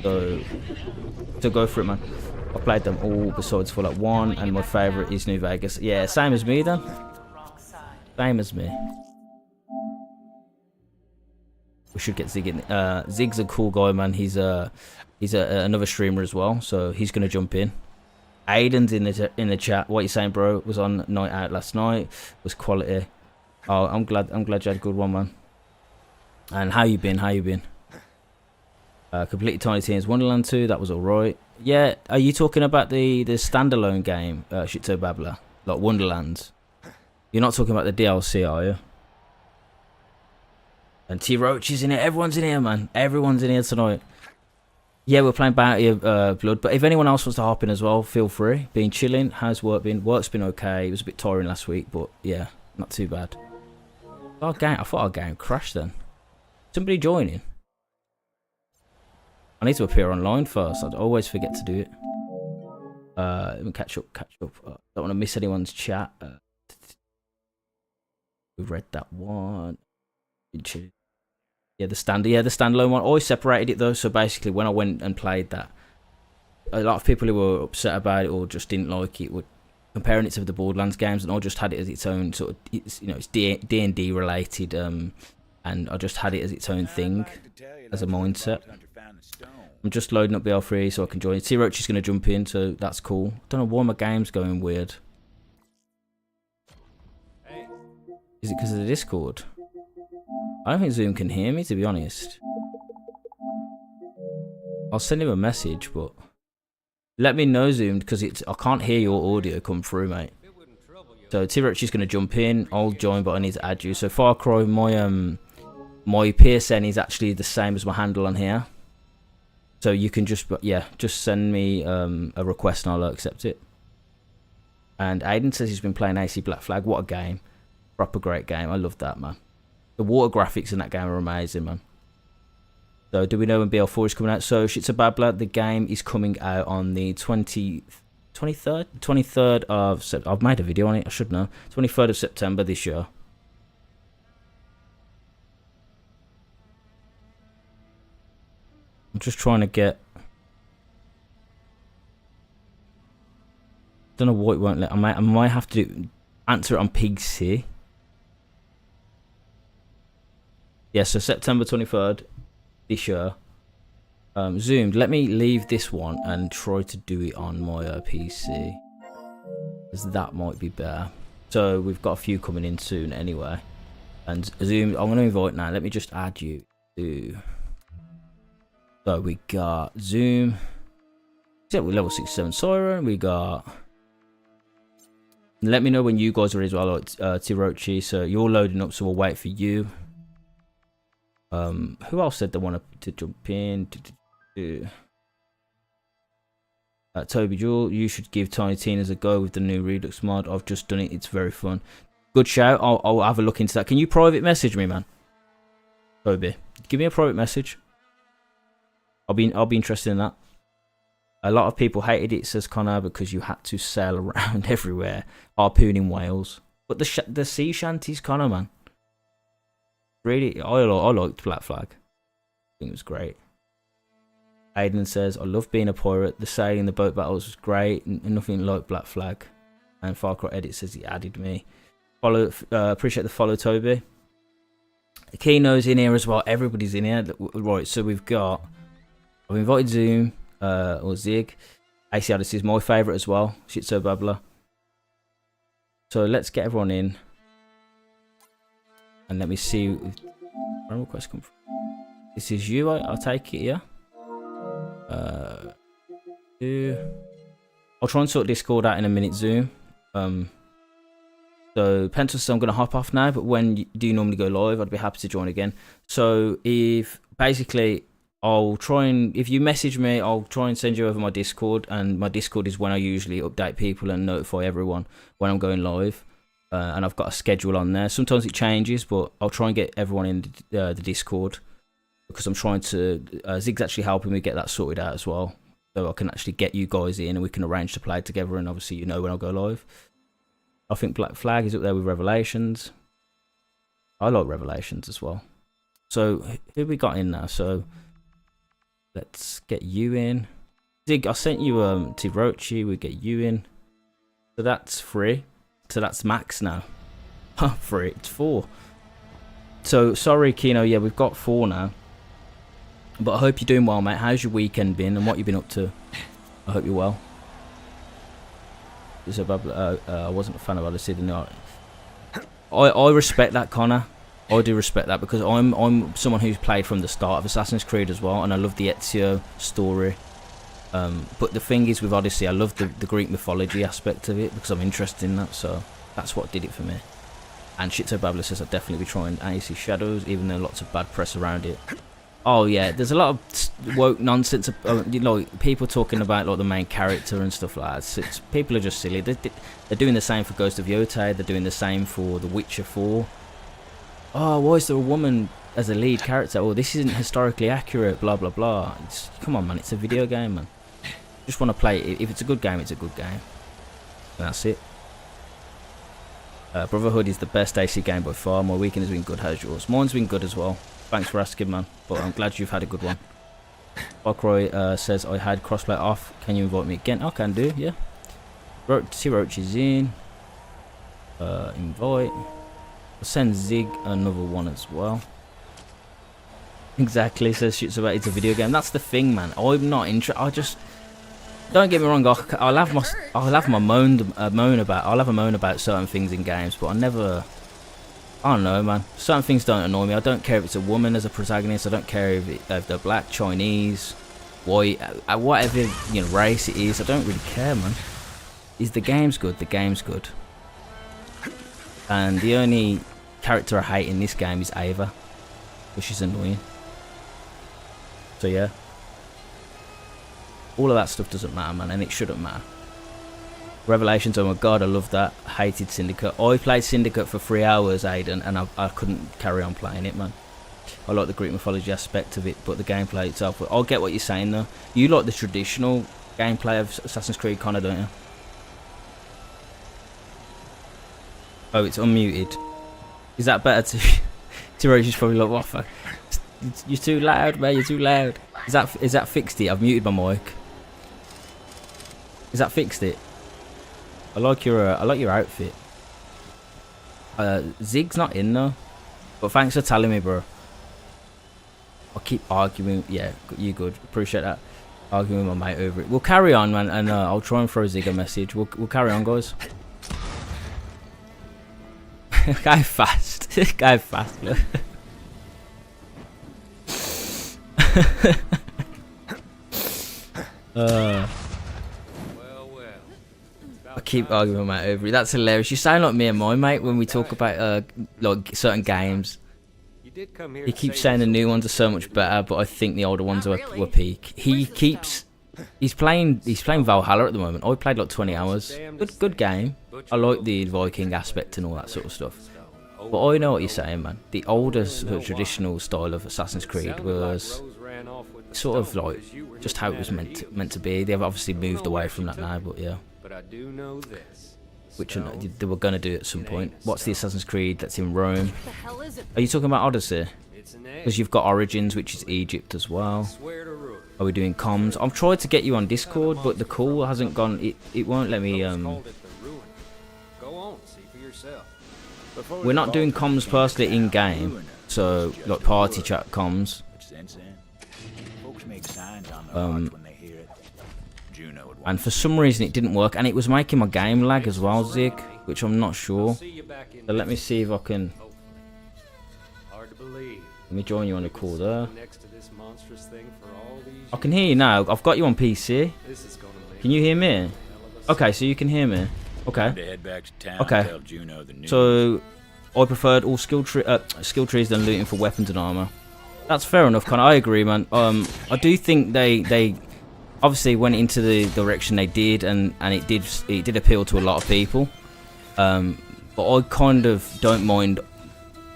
to catch. So go for it, man. I played them all besides Fallout 1, and my favourite is New Vegas. Yeah, same as me then. Same as me. We should get Zig in. Zig's a cool guy, man. He's another streamer as well, so he's gonna jump in. Aiden's in the chat. What you saying, bro? Was on Night Out last night. Was quality. Oh, I'm glad you had a good one, man. And how you been? Completely Tiny Tina's Wonderland 2. That was alright. Yeah, are you talking about the standalone game, Shitso Babla, like Wonderlands? You're not talking about the DLC, are you? And T Roach is in it. Everyone's in here, man. Everyone's in here tonight. Yeah, we're playing Bounty of Blood, but if anyone else wants to hop in as well, feel free. Been chilling. How's work been? Work's been okay. It was a bit tiring last week, but yeah, not too bad. I thought our game crashed then. Somebody joining. I need to appear online first. I'd always forget to do it. Let me catch up. Don't want to miss anyone's chat. We've read that one. Yeah, the standalone one. I always separated it though. So basically, when I went and played that, a lot of people who were upset about it or just didn't like it were comparing it to the Borderlands games, and I just had it as its own sort of, it's, you know, it's D&D related, and I just had it as its own thing, as a mindset. I'm just loading up BL3 so I can join. T-Roach is going to jump in, so that's cool. I don't know why my game's going weird. Is it because of the Discord? I don't think Zoom can hear me, to be honest. I'll send him a message, but let me know, Zoom, because I can't hear your audio come through, mate. So T-Roach is going to jump in. I'll join, but I need to add you. So Far Cry, my PSN is actually the same as my handle on here. So you can just send me a request and I'll accept it. And Aiden says he's been playing AC Black Flag. What a game. Proper great game. I love that, man. The water graphics in that game are amazing, man. So do we know when BL4 is coming out? So Shit's a Babbler, the game is coming out on the 23rd of September. I've made a video on it, I should know. 23rd of September this year. I'm just trying to get... Don't know what it won't let. I might have to answer it on Pigsy. Yeah, so September 23rd this year. Zoomed. Let me leave this one and try to do it on my PC, because that might be better. So we've got a few coming in soon anyway. And Zoom, I'm going to invite now. Let me just add you to... So we got Zoom. Yeah, we're level 67 Siren. We got... Let me know when you guys are as well, like Tirochi. So you're loading up, so we'll wait for you. Who else said they wanted to jump in? Toby Jewel, you should give Tiny Tina's a go with the new Redux mod. I've just done it. It's very fun. Good shout. I'll have a look into that. Can you private message me, man? Toby, give me a private message. I'll be interested in that. A lot of people hated it, says Connor, because you had to sail around everywhere, harpooning whales. But the sea shanties, Connor, man. Really, I liked Black Flag. I think it was great. Aiden says, I love being a pirate. The sailing, the boat battles was great. Nothing like Black Flag. And Far Cry Edit says he added me. Appreciate the follow, Toby. Kino's in here as well. Everybody's in here. Right, so we've got... I've invited Zoom, or Zig. AC Odyssey is my favourite as well. Shitso Babbler. So let's get everyone in. And let me see if friend request come from. This is you, I'll take it, yeah? I'll try and sort Discord out in a minute, Zoom. So Pencil says I'm going to hop off now, but when do you normally go live? I'd be happy to join again. So if basically I'll try and, if you message me, I'll try and send you over my Discord, and my Discord is when I usually update people and notify everyone when I'm going live. And I've got a schedule on there. Sometimes it changes, but I'll try and get everyone in the Discord, because I'm trying to... Zig's actually helping me get that sorted out as well, so I can actually get you guys in and we can arrange to play together, and obviously you know when I'll go live. I think Black Flag is up there with Revelations. I like Revelations as well. So who we got in now? So let's get you in. Zig, I sent you Tirochi. We get you in. So that's 3. So that's max now. 3. It's 4. So sorry, Kino. Yeah, we've got 4 now. But I hope you're doing well, mate. How's your weekend been and what you've been up to? I hope you're well. I wasn't a fan of Odyssey. I respect that, Connor. I do respect that, because I'm someone who's played from the start of Assassin's Creed as well, and I love the Ezio story. But the thing is with Odyssey, I love the Greek mythology aspect of it, because I'm interested in that, so that's what did it for me. And Shitso Babbler says I'd definitely be trying AC Shadows, even though lots of bad press around it. Oh yeah, there's a lot of woke nonsense, you know, people talking about like the main character and stuff like that. People are just silly. They're doing the same for Ghost of Yotei, they're doing the same for The Witcher 4. Oh, why is there a woman as a lead character? Oh, this isn't historically accurate, blah blah blah. Come on, man, it's a video game, man. Just want to play it. If it's a good game, it's a good game. And that's it. Brotherhood is the best AC game by far. My weekend has been good. How's yours? Mine's been good as well. Thanks for asking, man. But I'm glad you've had a good one. Bakroy says, I had crossplay off. Can you invite me again? I can do, yeah. T-Roach is in. Invite. I'll send Zig another one as well. Exactly, says shit's about it's a video game. That's the thing, man. I'm not interested. I just don't get me wrong. I'll have a moan about certain things in games, but I don't know, man. Certain things don't annoy me. I don't care if it's a woman as a protagonist. I don't care if they're black, Chinese, white, whatever race it is. I don't really care, man. Is the game's good? The game's good. And the only character I hate in this game is Ava, which is annoying. So yeah, all of that stuff doesn't matter, man, and it shouldn't matter. Revelations, oh my god, I love that. Hated Syndicate. I played Syndicate for 3 hours, Aiden, and I couldn't carry on playing it, man. I like the Greek mythology aspect of it, but the gameplay itself, I'll get what you're saying though. You like the traditional gameplay of Assassin's Creed, kind of, don't you? Oh, it's unmuted. Is that better to... T-Roach is probably like, what fuck? You're too loud, man, you're too loud. Is that fixed it? I've muted my mic. Is that fixed it? I like your outfit. Zig's not in though. But thanks for telling me, bro. I'll keep arguing. Yeah, you good. Appreciate that. Arguing with my mate over it. We'll carry on, man, and I'll try and throw Zig a message. We'll carry on, guys. Go fast. Go fast, look. I keep arguing with my mate over it. That's hilarious. You sound like me and my mate when we talk about like certain games. He keeps saying the new ones are so much better, but I think the older ones were peak. He's playing Valhalla at the moment. I played like 20 hours. Good game. I like the Viking aspect and all that sort of stuff. But I know what you're saying, man. The older sort of traditional style of Assassin's Creed was sort of like just how it was meant to be. They've obviously moved away from that now, but yeah. Which they were going to do at some point. What's the Assassin's Creed that's in Rome? Are you talking about Odyssey? Because you've got Origins, which is Egypt as well. Are we doing comms? I've tried to get you on Discord, but the call hasn't gone. It won't let me. We're not doing comms personally in game, so like party chat comms. And for some reason it didn't work, and it was making my game lag as well, Zig, which I'm not sure. So let me see if I can. Let me join you on the call there. I can hear you now. I've got you on PC. Can you hear me? Okay, so you can hear me. Okay. Okay. So I preferred all skill trees than looting for weapons and armor. That's fair enough, kind of. I agree, man. I do think they obviously went into the direction they did, and it did appeal to a lot of people. But I kind of don't mind.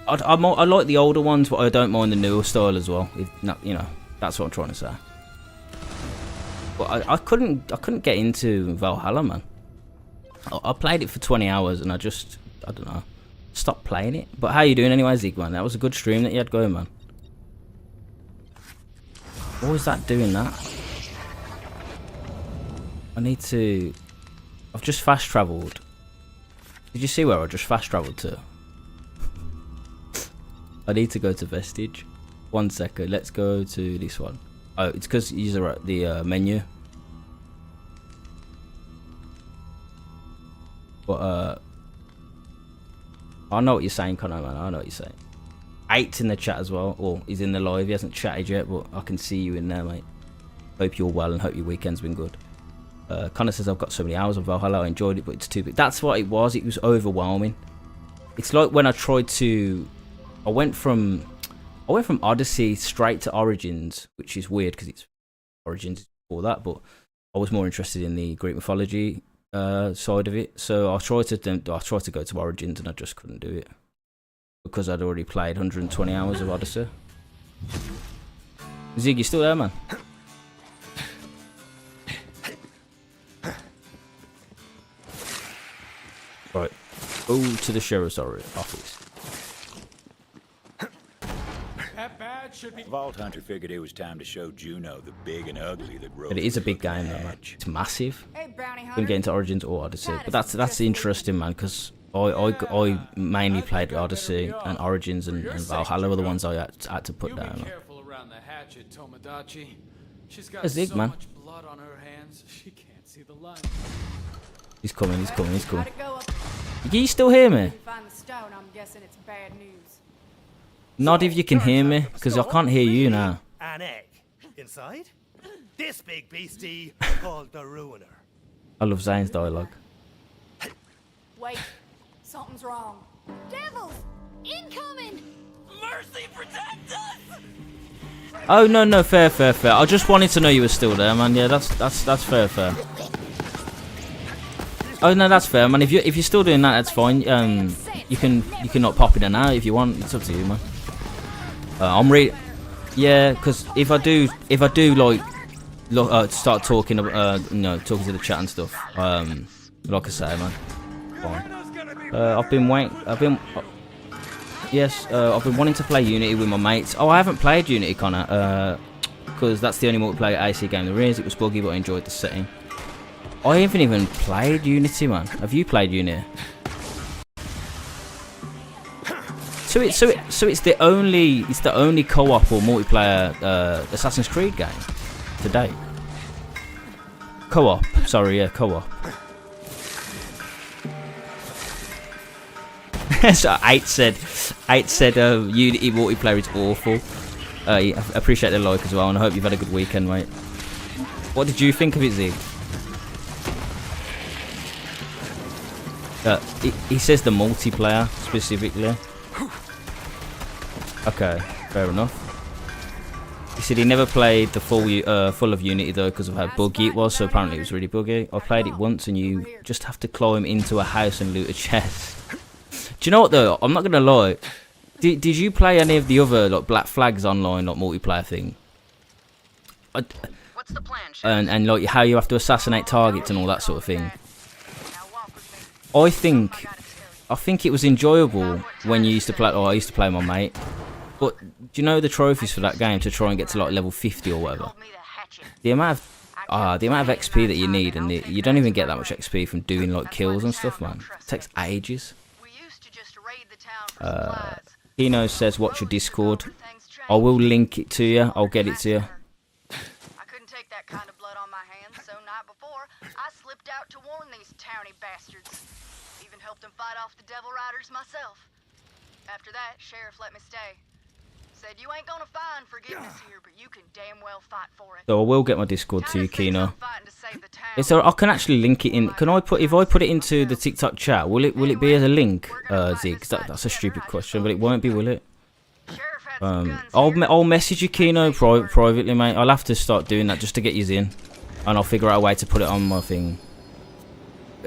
I like the older ones, but I don't mind the newer style as well. That's what I'm trying to say. But I couldn't get into Valhalla, man. I played it for 20 hours and I don't know, stopped playing it. But how you doing anyway, Zig, man? That was a good stream that you had going, man. What was that doing that? I've just fast travelled. Did you see where I just fast travelled to? I need to go to Vestige. 1 second, let's go to this one. Oh, it's because you're at the menu. But I know what you're saying, Connor, man. I know what you're saying. 8's in the chat as well. Or he's in the live. He hasn't chatted yet, but I can see you in there, mate. Hope you're well and hope your weekend's been good. Connor says, I've got so many hours of Valhalla. I enjoyed it, but it's too big. That's what it was. It was overwhelming. It's like when I tried to... I went from Odyssey straight to Origins, which is weird because it's Origins before that, but I was more interested in the Greek mythology side of it. So I tried to go to Origins and I just couldn't do it because I'd already played 120 hours of Odyssey. Zig, you still there, man? Right, go to the sheriff's office. That That should be. Vault Hunter figured it was time to show Juno the big and ugly that rose. But it is a big from the game, though, man. hatch. It's massive. Hey, bounty Couldn't hunter. get into Origins or Odyssey, but that's interesting, man, because I mainly played Odyssey and Origins and Valhalla were the ones I had to put You down. be careful around the hatchet, Tomodachi. She's got A Zig, so man. much blood on her hands, she can't see the line. He's coming, he's coming, he's coming. How'd it go up? Can you still hear me? You find the stone, I'm guessing it's bad news. Nod if you can hear me, because I can't hear you now. An egg. Inside? This big beastie called the Ruiner. I love Zane's dialogue. Wait, something's wrong. Devils! Incoming! Mercy, protect us! Oh no, fair. I just wanted to know you were still there, man. Yeah, that's fair. Oh no, that's fair, man. If you're still doing that, that's fine. You can not pop in and out if you want. It's up to you, man. Yeah, because if I do like start talking, talking to the chat and stuff. Like I say, man. Fine. I've been wanting to play Unity with my mates. Oh, I haven't played Unity, Connor. Because that's the only multiplayer AC game there is. It was buggy, but I enjoyed the setting. I haven't even played Unity, man. Have you played Unity? So it's the only co-op or multiplayer Assassin's Creed game to date. Co-op, sorry, yeah, co-op. So 8 said Unity multiplayer is awful. I appreciate the like as well, and I hope you've had a good weekend, mate. What did you think of it, Zig? He says the multiplayer specifically. Okay, fair enough. He said he never played the full of Unity though because of how buggy it was. So apparently it was really buggy. I played it once, and you just have to climb into a house and loot a chest. Do you know what though? I'm not gonna lie. Did you play any of the other like Black Flags online like multiplayer thing? What's the plan, Sheriff? And like how you have to assassinate targets and all that sort of thing. I think it was enjoyable when you used to play. Oh, I used to play with my mate. But do you know the trophies for that game to try and get to like level 50 or whatever? The amount of XP that you need, and you don't even get that much XP from doing like kills and stuff, man. It takes ages. Kino says, "Watch your Discord." I will link it to you. I'll get it to you. I couldn't take that kind of blood on my hands, so night before, I slipped out to warn these towny bastards. Even helped them fight off the Devil Riders myself. After that, Sheriff let me stay. Said you ain't gonna find forgiveness here, but you can damn well fight for it. So I will get my Discord to you, Kino. So I can actually link it in. Can I put if I put it into the TikTok chat? Will it be as a link, Zig? That's a stupid question, but it won't be, will it? I'll message you, Kino, privately, mate. I'll have to start doing that just to get you in, and I'll figure out a way to put it on my thing.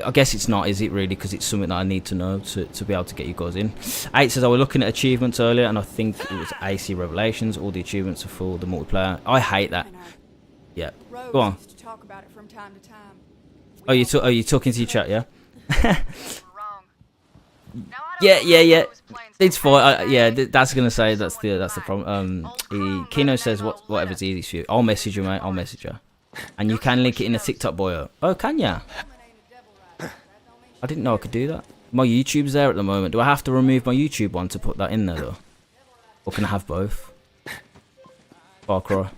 I guess it's not, is it really? Because it's something that I need to know to be able to get you guys in. 8 says I was looking at achievements earlier, and I think it was AC Revelations. All the achievements are for the multiplayer. I hate that. Yeah. Go on. Used to talk about it from time to time. Oh, you talking to your chat, yeah? Yeah. It's fine. Yeah, that's gonna say that's the problem. Kino says whatever's easiest for you. I'll message you, mate. I'll message you, and you can link it in the TikTok bio. Oh, can ya? I didn't know I could do that. My YouTube's there at the moment. Do I have to remove my YouTube one to put that in there though, or can I have both? Far Cry.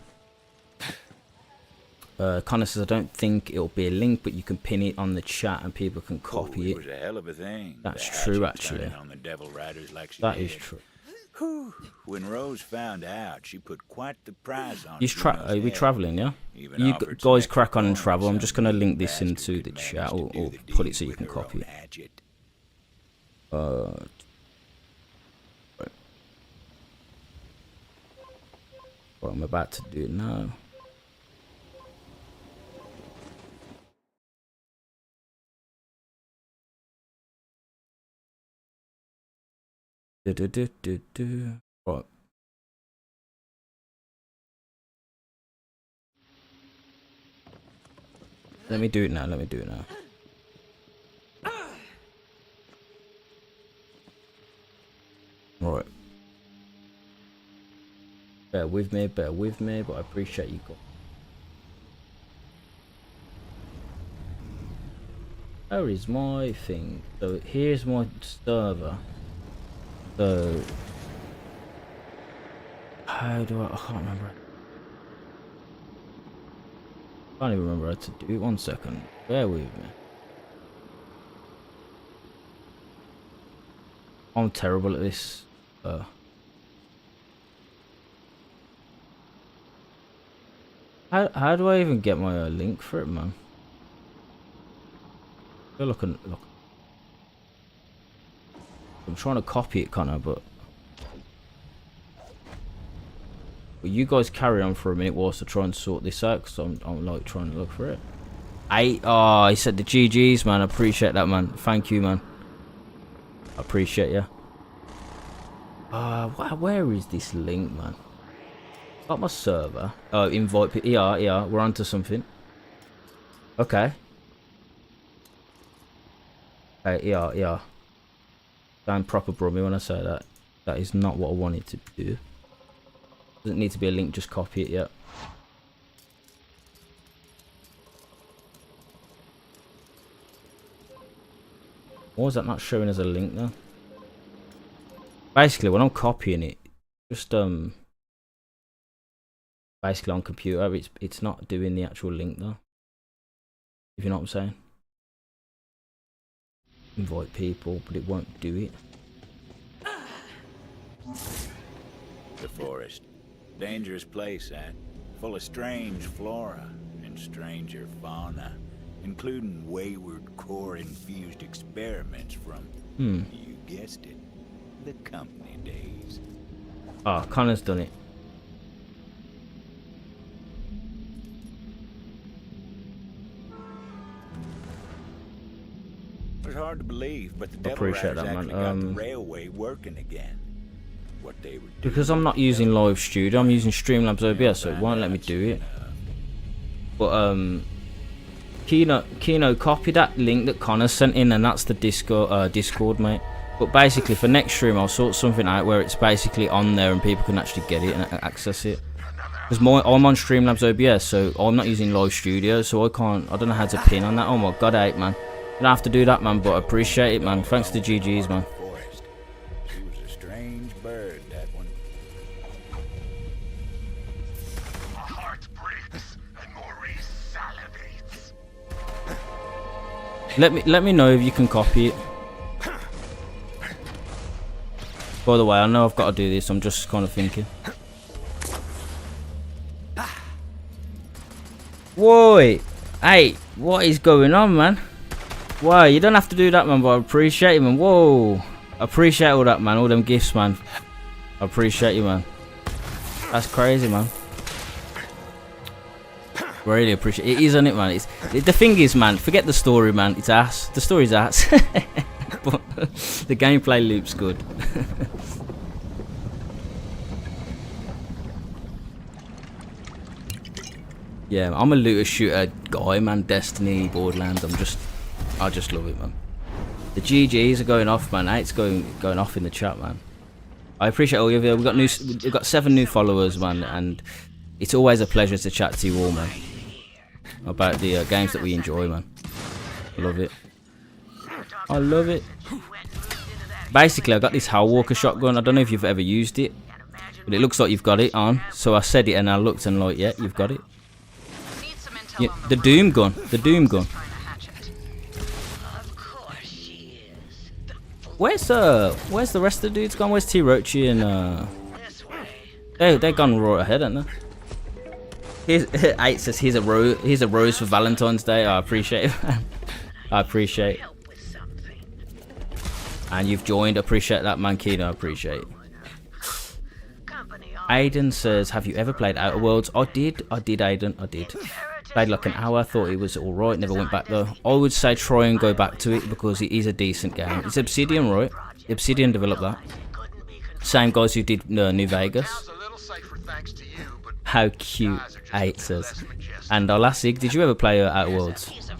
Connor says I don't think it'll be a link, but you can pin it on the chat and people can copy It was a hell of a thing. That's The true, hatchet actually. turning On the Devil Riders like she That did. is true. Whew. When Rose found out, she put quite the price on. Are we Juno's travelling, yeah? Even You offered some guys extra crack on and coins travel. I'm some just gonna link this bastard into the could chat, manage to or do the put it deed so you with can her copy own it. hatchet. Right, I'm about to do it now. Right. Let me do it now. Right. bear with me, but I appreciate you guys. Where is my thing? So here's my server. So how do I can't remember. I can't even remember how to do it. 1 second. Bear with me. I'm terrible at this. How do I even get my link for it, man? Look. I'm trying to copy it, Connor, but you guys carry on for a minute whilst I try and sort this out, because I'm like trying to look for it. He said the GGs, man. I appreciate that, man. Thank you, man. I appreciate you. Where is this link, man? Got my server. Invite people. Yeah, we're onto something. Okay. Yeah. Sound proper brummy when I say that. That is not what I wanted to do. Doesn't need to be a link, just copy it yet. Why is that not showing as a link though? Basically, when I'm copying it, just basically on computer, it's not doing the actual link though. If you know what I'm saying. Invite people, but it won't do it. The forest. Dangerous place, full of strange flora and stranger fauna, including wayward core-infused experiments from, you guessed it, the company days. Connor's done it. It was hard to believe, but the Appreciate Devil that, Riders man. actually got the railway working again. What they were doing, Because I'm not using Live Studio, I'm using Streamlabs OBS, so it won't let me do it. But Kino, copy that link that Connor sent in, and that's the Discord, mate. But basically, for next stream, I'll sort something out where it's basically on there and people can actually get it and access it. Because I'm on Streamlabs OBS, so I'm not using Live Studio, so I don't know how to pin on that. Oh my god, I hate, man. You don't have to do that, man, but I appreciate it, man. Thanks to GG's, man. She was a strange bird, that one. My heart breaks and Maurice salivates. Let me know if you can copy it. By the way, I know I've got to do this. I'm just kind of thinking. Whoa! Hey, what is going on, man? Wow, you don't have to do that, man, but I appreciate it, man. Whoa! I appreciate all that, man. All them gifts, man. I appreciate you, man. That's crazy, man. Really appreciate it. It is, isn't it, man? The thing is, man, forget the story, man. It's ass. The story's ass. But the gameplay loop's good. Yeah, I'm a looter shooter guy, man. Destiny, Borderlands. I just love it, man. The GGs are going off, man. It's going off in the chat, man. I appreciate all of you. We've got 7 new followers, man, and it's always a pleasure to chat to you all, man, about the games that we enjoy, man. I love it. I love it. Basically, I got this Hellwalker shotgun. I don't know if you've ever used it, but it looks like you've got it on. So I said it, and I looked and like, yeah, you've got it. Yeah, the Doom gun. The Doom gun. Where's the rest of the dudes gone? Where's T-Rochi and they're gone right ahead, aren't they? It says here's a rose for Valentine's Day. I appreciate it, man. I appreciate it. And you've joined. Appreciate that, man. Kino, appreciate it. Aiden says, have you ever played Outer Worlds? I did, Aiden. I did. Played like an hour, thought it was alright, never went back though. I would say try and go back to it because it is a decent game. It's Obsidian, right? Obsidian developed that. Same guys who did New Vegas. How cute, 8 says. And Alassig, did you ever play Outer Worlds?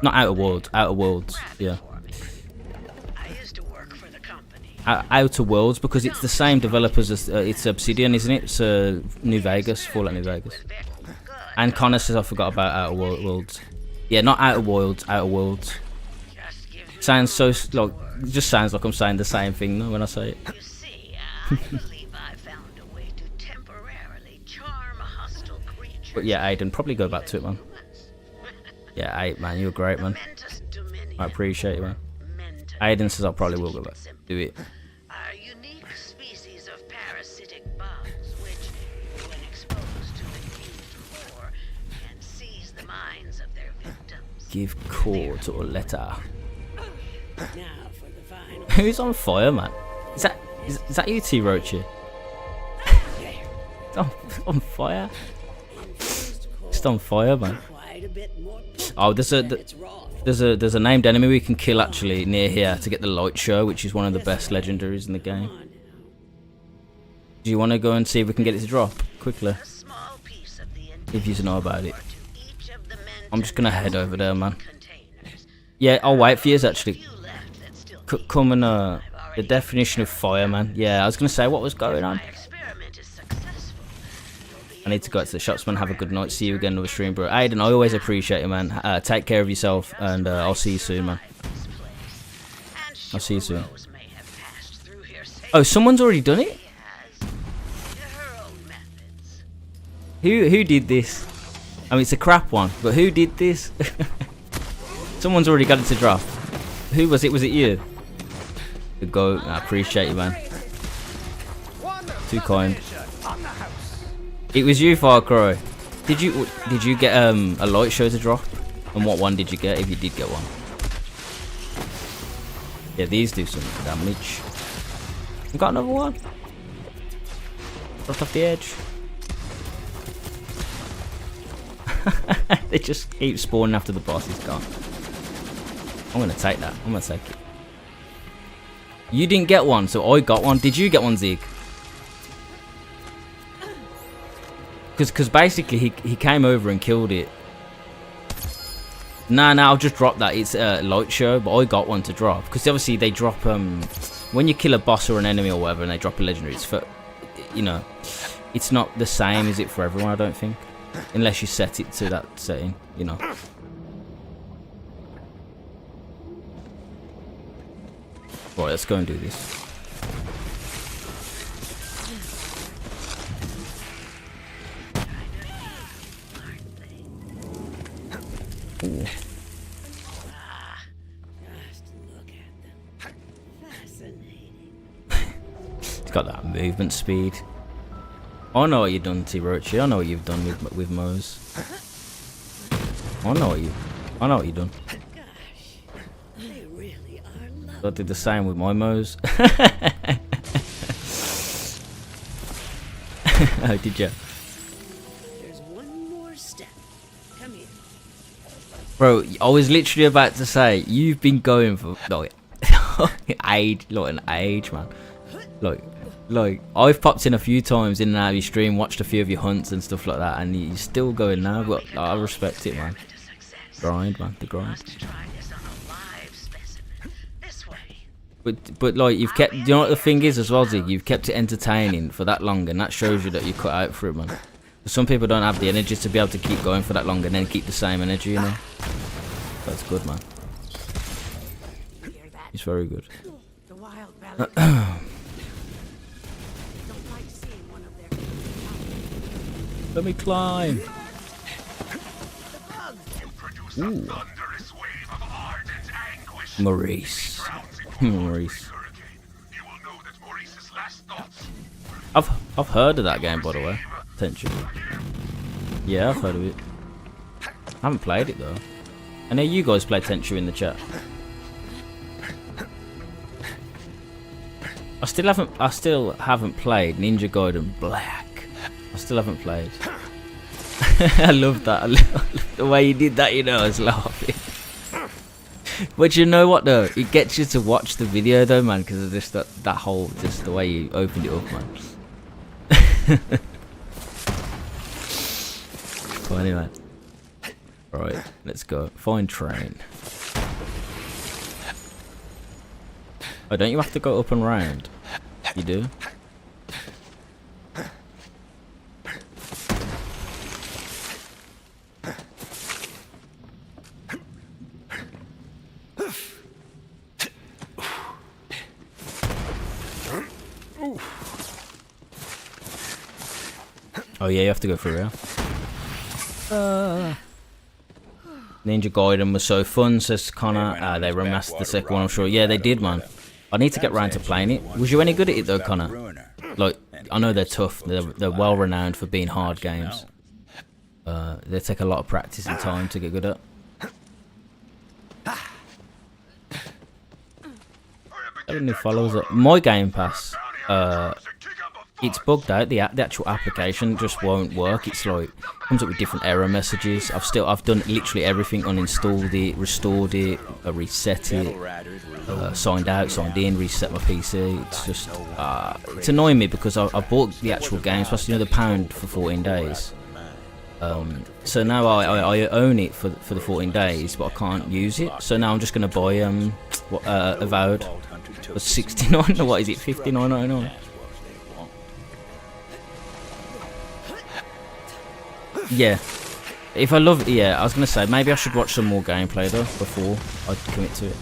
Not Outer Worlds, Outer Worlds, yeah. Outer Worlds, because it's the same developers as it's Obsidian, isn't it? It's New Vegas, Fallout New Vegas. And Connor says I forgot about Outer Worlds. Yeah, not Outer Worlds, Outer Worlds. Sounds so like, it just sounds like I'm saying the same thing though, when I say it. You see, I believe I found a way to temporarily charm hostile creatures. But yeah, Aiden, probably go back to it, man. Yeah, man, you're great, man. I appreciate you, man. Aiden says I probably will go back. Do it. Are unique species of parasitic bugs which, when exposed to the king's core, can seize the minds of their victims. Give core to a letter. Now for the final. Who's on fire, man? Is that you, T Roachy? on fire? Just on fire, man. Quite a bit more. Oh, there's a named enemy we can kill actually near here to get the light show, which is one of the best legendaries in the game. Do you want to go and see if we can get it to drop quickly? If you know about it. I'm just gonna head over there, man. Yeah, I'll wait for you actually. Come and the definition of fire, man. Yeah, I was gonna say what was going on. I need to go out to the shops, man. Have a good night. See you again on the stream, bro. Aiden, I always appreciate you, man. Take care of yourself, and I'll see you soon, man. I'll see you soon. Oh, someone's already done it? Who did this? I mean, it's a crap one, but who did this? Someone's already got it to drop. Who was it? Was it you? The goat. I appreciate you, man. Too kind. It was you, Far Cry. Did you get a light show to drop? And what one did you get, if you did get one? Yeah, these do some damage. You got another one? Dropped off the edge. They just keep spawning after the boss is gone. I'm gonna take that. I'm gonna take it. You didn't get one, so I got one. Did you get one, Zig? Because basically he came over and killed it. Nah, I'll just drop that. It's a light show, but I got one to drop. Because obviously they drop, when you kill a boss or an enemy or whatever and they drop a legendary, it's for, you know, it's not the same, is it, for everyone, I don't think. Unless you set it to that setting, you know. Right, let's go and do this. Ooh. Just look at them. Fascinating. It's got that movement speed. I know what you've done, T Roachy. I know what you've done with Moe's. I know what you've done. Gosh, they really are lovely. I did the same with my Moe's. Oh, did you? There's one more step. Come here. Bro, I was literally about to say, you've been going for like an age, man. Like I've popped in a few times in and out of your stream, watched a few of your hunts and stuff like that, and you're still going now. But like, I respect it, man. Grind, man, the grind. But like you've kept, you know what the thing is as well, Zig? You've kept it entertaining for that long, and that shows you that you cut out for it, man. Some people don't have the energy to be able to keep going for that long and then keep the same energy, you know. That's good, man. It's very good. The wild Let me climb. Ooh. Maurice. Maurice. I've heard of that game, by the way. Potentially. Yeah, I've heard of it. I haven't played it though. I know you guys play Tenchu in the chat. I still haven't played Ninja Gaiden Black. I still haven't played. I love that. I love the way you did that, you know, I was laughing. But you know what though? It gets you to watch the video though, man, because of just that whole, just the way you opened it up, man. Funny, man. Right, let's go. Find train. Oh, don't you have to go up and round? You do? Oh yeah, you have to go through here. Ninja Gaiden was so fun, says Connor. They remastered the second one, I'm sure. Yeah, they did, man. I need to get round to playing it. Was you any good at it though, Connor? Like, I know they're tough. They're well renowned for being hard games. They take a lot of practice and time to get good at. New followers. My Game Pass. It's bugged out. The actual application just won't work. It's like comes up with different error messages. I've done literally everything. Uninstalled it, restored it, reset it, signed out, signed in, reset my PC. It's just it's annoying me because I bought the actual games plus the £1 for 14 days. So now I own it for the 14 days, but I can't use it. So now I'm just gonna buy Avowed for 69. Or what is it? 59.99. Yeah, if I love it, yeah, I was gonna say maybe I should watch some more gameplay though before I commit to it.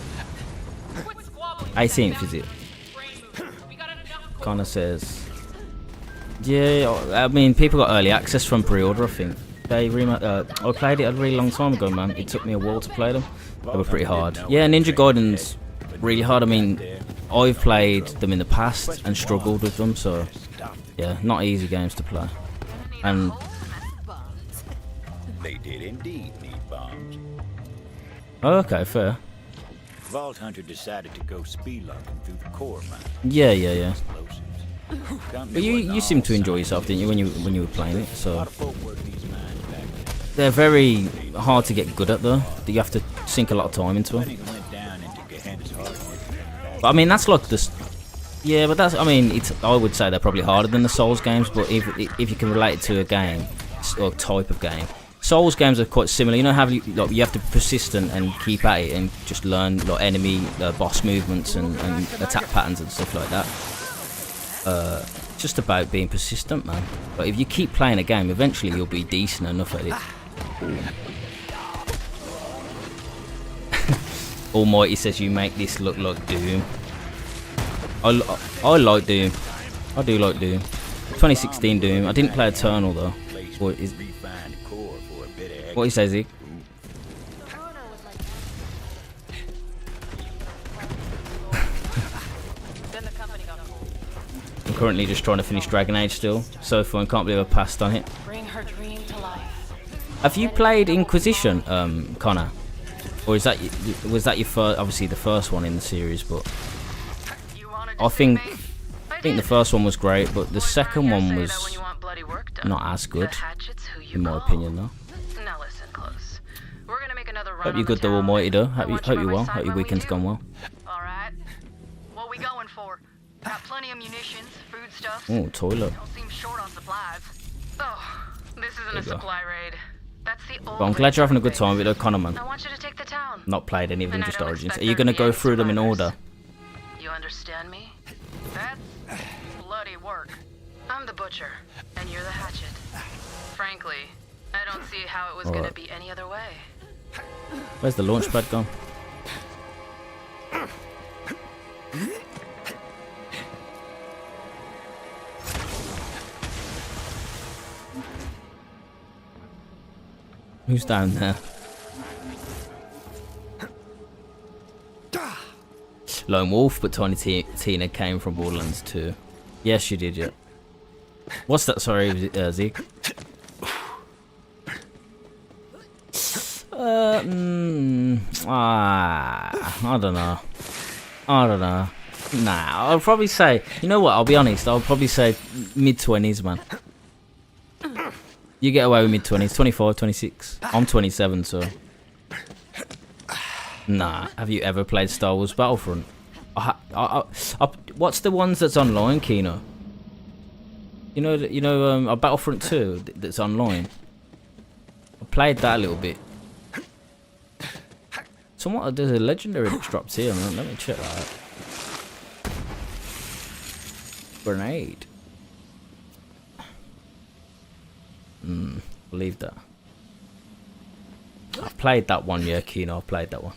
18th is it? Connor says, yeah. I mean, people got early access from pre-order. I think I played it a really long time ago, man. It took me a while to play them. They were pretty hard. Yeah, Ninja Gaiden's really hard. I mean, I've played them in the past and struggled with them, so yeah, not easy games to play. And They did indeed need bombs. oh, okay, fair. Vault Hunter decided to go spelunking through the core mine. Yeah. But you seemed to enjoy yourself, didn't you, when you were playing it? So they're very hard to get good at, though. You have to sink a lot of time into them. But I mean, that's like this. Yeah, but that's. I mean, it's. I would say they're probably harder than the Souls games. But if you can relate it to a game or type of game. Souls games are quite similar. You know how you have to be persistent and keep at it and just learn like enemy boss movements and attack patterns and stuff like that. Just about being persistent, man. But if you keep playing a game, eventually you'll be decent enough at it. Almighty says you make this look like Doom. I like Doom. I do like Doom. 2016 Doom. I didn't play Eternal though. What he says, he? I'm currently just trying to finish Dragon Age still. So fun, can't believe I passed on it. Bring her dream to life. Have you played Inquisition, Connor? Or was that your first? Obviously the first one in the series, but I think the first one was great, but the second one was not as good, in my opinion, though. Hope you're good though, Almighty, though. Hope you're well. Hope your weekend's gone well. Alright. What we going for? Got plenty of munitions, foodstuffs. Oh, toilet. Don't seem short on supplies. Oh, this isn't a supply raid. That's the old. But I'm glad you're having a good time with it, Connor, man. I want you to take the town. Not played any of them, just Origins. Are you gonna go through them in order? You understand me? That's bloody work. I'm the butcher, and you're the hatchet. Frankly, I don't see how it was gonna be any other way. Where's the launch pad gone? Who's down there? Lone Wolf, but Tiny Tina came from Borderlands 2. Yes, you did, yeah. What's that? Sorry, Zeke. I don't know. Nah, I'll probably say, you know what, I'll be honest, I'll probably say mid-20s, man. You get away with mid-20s, 25, 26. I'm 27, so. Nah, have you ever played Star Wars Battlefront? What's the ones that's online, Kino? You know, Battlefront 2 that's online. I played that a little bit. Somewhat, there's a legendary that's dropped here, man. Let me check that out. Grenade. Believe that. I've played that one, yeah, Kino. I've played that one.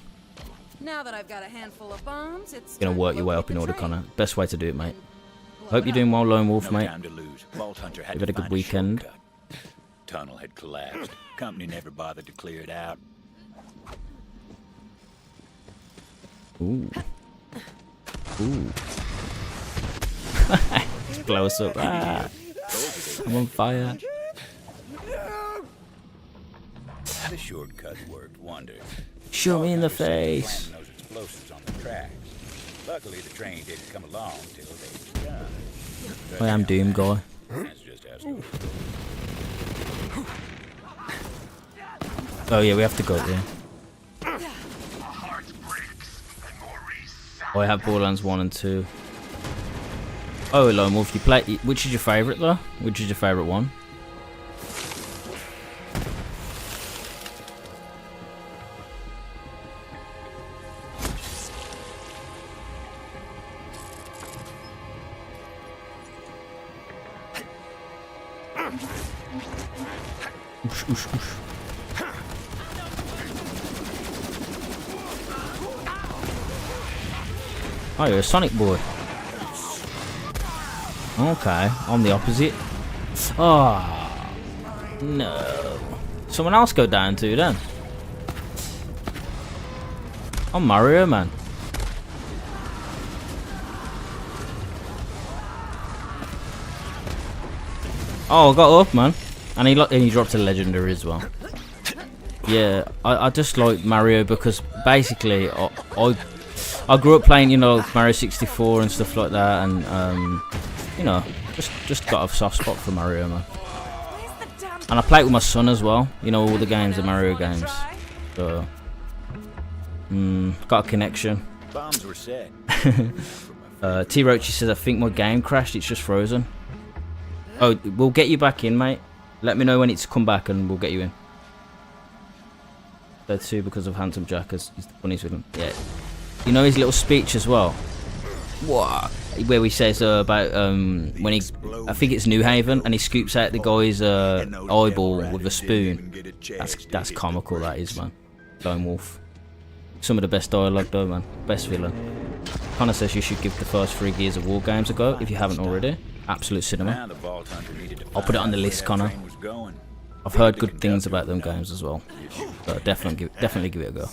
Now that I've got a handful of bombs, it's You're gonna work your way up in order, Connor. Best way to do it, mate. Hope you're doing well, Lone Wolf, No mate. time to lose. Vault Hunter had You've had a to good find weekend. shortcut. Tunnel had collapsed. Company never bothered to clear it out. Ooh. Ooh. Close up. Ah. I'm on fire. The shortcut worked wonders. Shoot me in the Vault Hunter said face. planting those explosives on the tracks. Luckily, the train didn't come along till they were done. I am Doom Guy. That's just how stories go. Oh yeah, we have to go there. Oh, I have Borderlands 1 and 2. Oh, Lone Wolf, you play. Which is your favourite though? Which is your favourite one? Oosh, oosh, oosh. Oh, you're a Sonic boy. Okay, I'm the opposite. Oh, no. Someone else go down too then. I'm Mario, man. Oh, I got up, man. And he dropped a legendary as well. Yeah, I just like Mario because basically I grew up playing, you know, Mario 64 and stuff like that, and you know, just got a soft spot for Mario, man. And I play it with my son as well. You know, all the games are Mario games. So, got a connection. Bombs were set. T-Roachy says, I think my game crashed, it's just frozen. Oh, we'll get you back in, mate. Let me know when it's come back and we'll get you in. They're two because of Handsome Jack, as he's the funniest with him. Yeah. You know his little speech as well? What? Where he says about when he, I think it's New Haven, and he scoops out the guy's eyeball with a spoon. That's comical, that is, man. Lone Wolf. Some of the best dialogue though, man. Best villain. Connor says you should give the first 3 Gears of War games a go if you haven't already. Absolute cinema. I'll put it on the list, Connor. I've heard good things about them games as well. So definitely give it a go.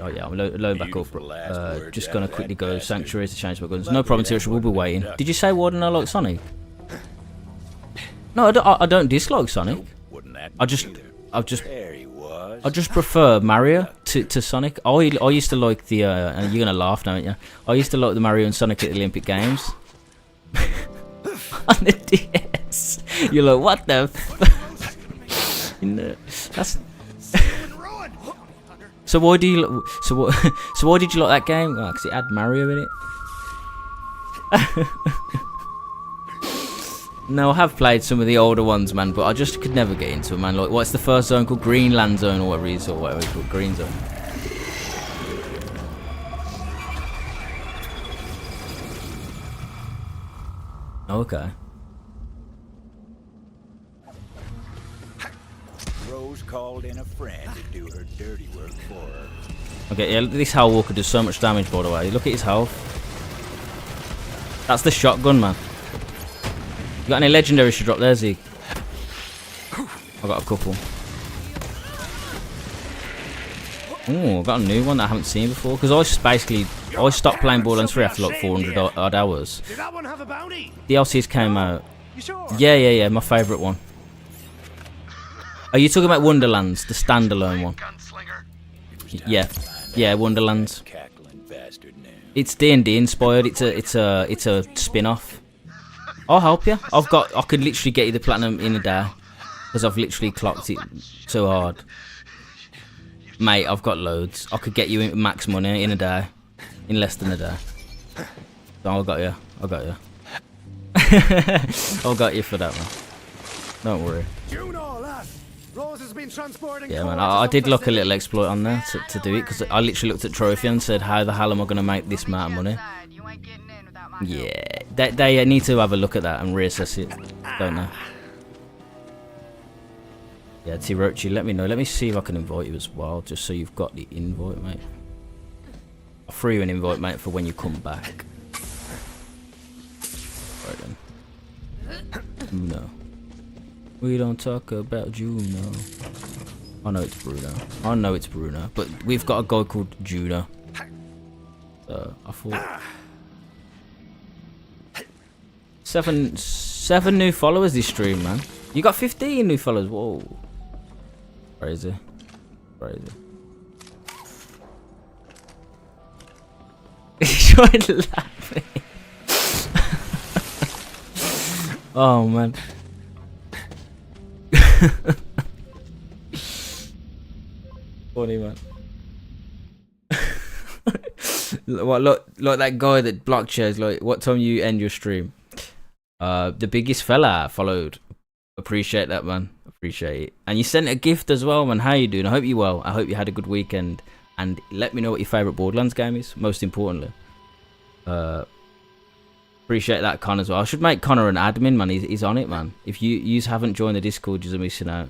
Oh yeah, I'm loading back up. Just gonna quickly go Sanctuary to change my guns. No problem, Tirich, we'll be waiting. Did you say why didn't I like Sonic? No, I don't dislike Sonic. I just prefer Mario to Sonic. I used to like the and you're gonna laugh now, aren't you? I used to like the Mario and Sonic at the Olympic Games. On the DS. You're like, what the f that's So why do you so why did you like that game? Oh, cause it had Mario in it. No, I have played some of the older ones, man, but I just could never get into it, man. Like, what's the first zone called? Greenland Zone or whatever it is, or whatever it's called, Green Zone. Okay. Rose called in a friend to do her dirty work for her. Okay, yeah, this Hell Walker does so much damage, by the way. Look at his health. That's the shotgun, man. You got any legendaries to drop there, Zeke? I got a couple. Oh, I got a new one that I haven't seen before. Because I stopped playing Borderlands 3 after like 400 odd hours. Did that one have a bounty? DLCs came out. You sure? Yeah, my favourite one. Are you talking about Wonderlands, the standalone one? Yeah, Wonderlands. It's D&D inspired. It's a spin-off. I'll help you. I could literally get you the platinum in a day because I've literally clocked it so hard, mate. I've got loads. I could get you max money in a day, in less than a day. So I got you. I got you for that, man. Don't worry. Rose has been transporting. Yeah, man. I did look a little exploit on there to do it because I literally looked at Trophy and said, "How the hell am I gonna make this amount of money?" Yeah, they need to have a look at that and reassess it, don't they? Yeah, Tirochi, let me know. Let me see if I can invite you as well, just so you've got the invite, mate. I'll throw you an invite, mate, for when you come back. Right then. Juno. We don't talk about Juno. I know it's Bruno. I know it's Bruno, but we've got a guy called Juno. So I thought... Seven new followers this stream, man. You got 15 new followers. Whoa. Crazy. Crazy. He's laughing. Oh, man. Funny, man. Look, that guy that blocked shares. Like, what time you end your stream? The biggest fella followed. Appreciate that, man. Appreciate it. And you sent a gift as well, man. How you doing? I hope you're well. I hope you had a good weekend. And let me know what your favourite Borderlands game is, most importantly. Appreciate that, Con, as well. I should make Connor an admin, man. He's on it, man. If you haven't joined the Discord, you're missing out.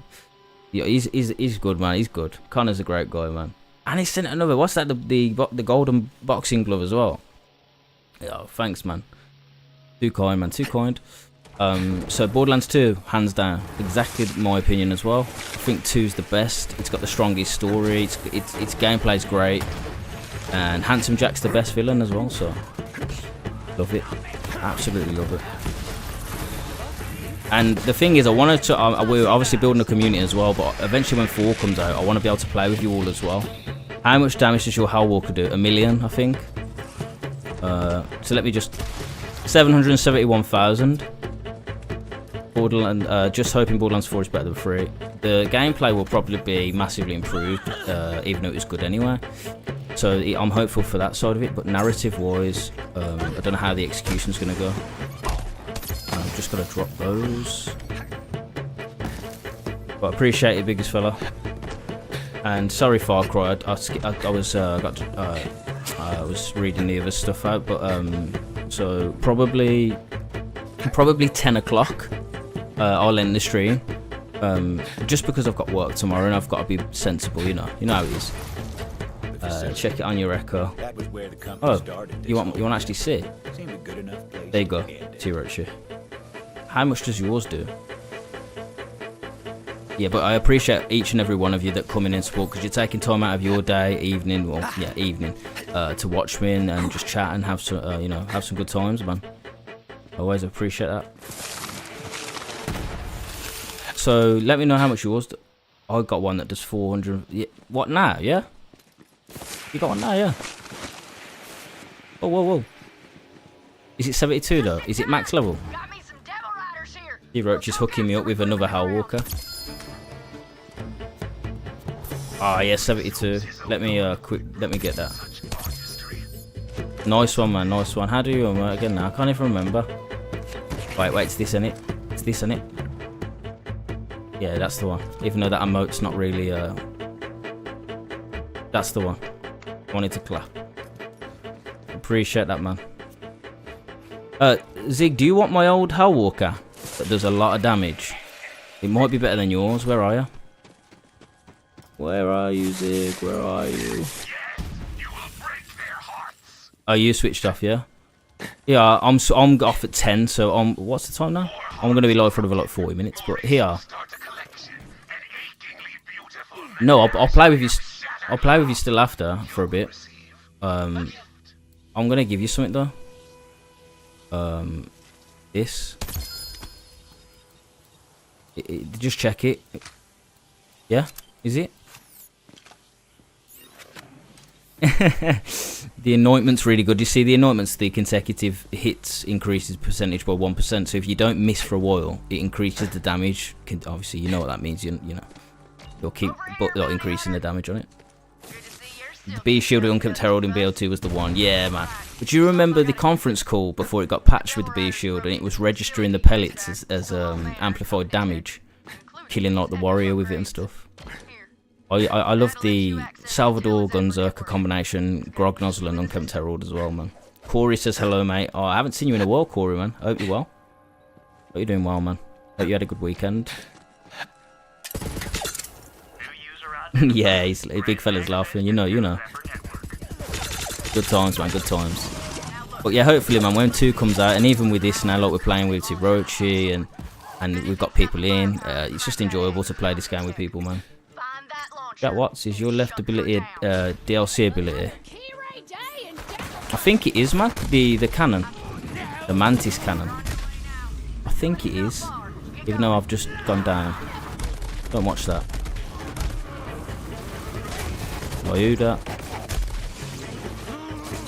Yeah, he's good, man. He's good. Connor's a great guy, man. And he sent another. What's that? The golden boxing glove as well. Yeah, thanks, man. Too kind, man. Too kind. So Borderlands 2, hands down, exactly my opinion as well. I think 2's the best. It's got the strongest story. Its gameplay's great, and Handsome Jack's the best villain as well. So love it, absolutely love it. And the thing is, I wanted to. We're obviously building a community as well, but eventually when 4 comes out, I want to be able to play with you all as well. How much damage does your Hellwalker do? 1 million, I think. So let me just 771,000. Borderlands, just hoping Borderlands 4 is better than 3. The gameplay will probably be massively improved, even though it was good anyway. So I'm hopeful for that side of it. But narrative-wise, I don't know how the execution's going to go. I'm just going to drop those. But I appreciate it, biggest fella. And sorry, Far Cry. I was reading the other stuff out, but so probably 10 o'clock. I'll end the stream, just because I've got work tomorrow and I've got to be sensible, you know how it is. Check it on your echo. Oh, you want to actually see? There you go, T-Roach. How much does yours do? Yeah, but I appreciate each and every one of you that come in and support, because you're taking time out of your day, evening, to watch me and just chat and have some, have some good times, man. I always appreciate that. So let me know how much yours. I got one that does 400. Yeah, what now? Yeah. You got one now, yeah. Oh, whoa. Is it 72 though? Is it max level? T-Roach is hooking me up with another Hellwalker. Ah, yeah, 72. Let me get that. Nice one, man. Nice one. How do you emote again now? I can't even remember. Wait, it's this in it. It's this in it. Yeah, that's the one. Even though that emote's not really. That's the one. Wanted to clap. Appreciate that, man. Zig, do you want my old Hellwalker that does a lot of damage? It might be better than yours. Where are you? Where are you, Zig? Where are you? Oh, you switched off, yeah? Yeah, I'm off at 10, so what's the time now? I'm gonna be live for another like 40 minutes, but here. No, I'll play with you. I'll play with you still after for a bit. I'm gonna give you something though. This. Just check it. Yeah, is it? The anointment's really good. You see, the anointment's the consecutive hits increases percentage by 1%. So if you don't miss for a while, it increases the damage. Obviously, you know what that means. You know, you'll keep increasing the damage on it. The B shield with Unkept Herald in BL2 was the one. Yeah, man. But you remember the conference call before it got patched with the B shield, and it was registering the pellets as amplified damage, killing like the warrior with it and stuff. I love the Salvador Gunzerker combination, Grog Nozzle and Unkempt Herald as well, man. Corey says hello, mate. Oh, I haven't seen you in a while, Corey, man. I hope you're well. Hope you're doing well, man. Hope you had a good weekend. Yeah, he's a big fella's laughing. You know. Good times, man. Good times. But yeah, hopefully, man, when 2 comes out, and even with this now, like we're playing with Tirochi and we've got people in, it's just enjoyable to play this game with people, man. Jack Watts, is your left ability DLC ability? I think it is, man. The cannon, the Mantis cannon. I think it is, even though I've just gone down. Don't watch that. Oh, you that?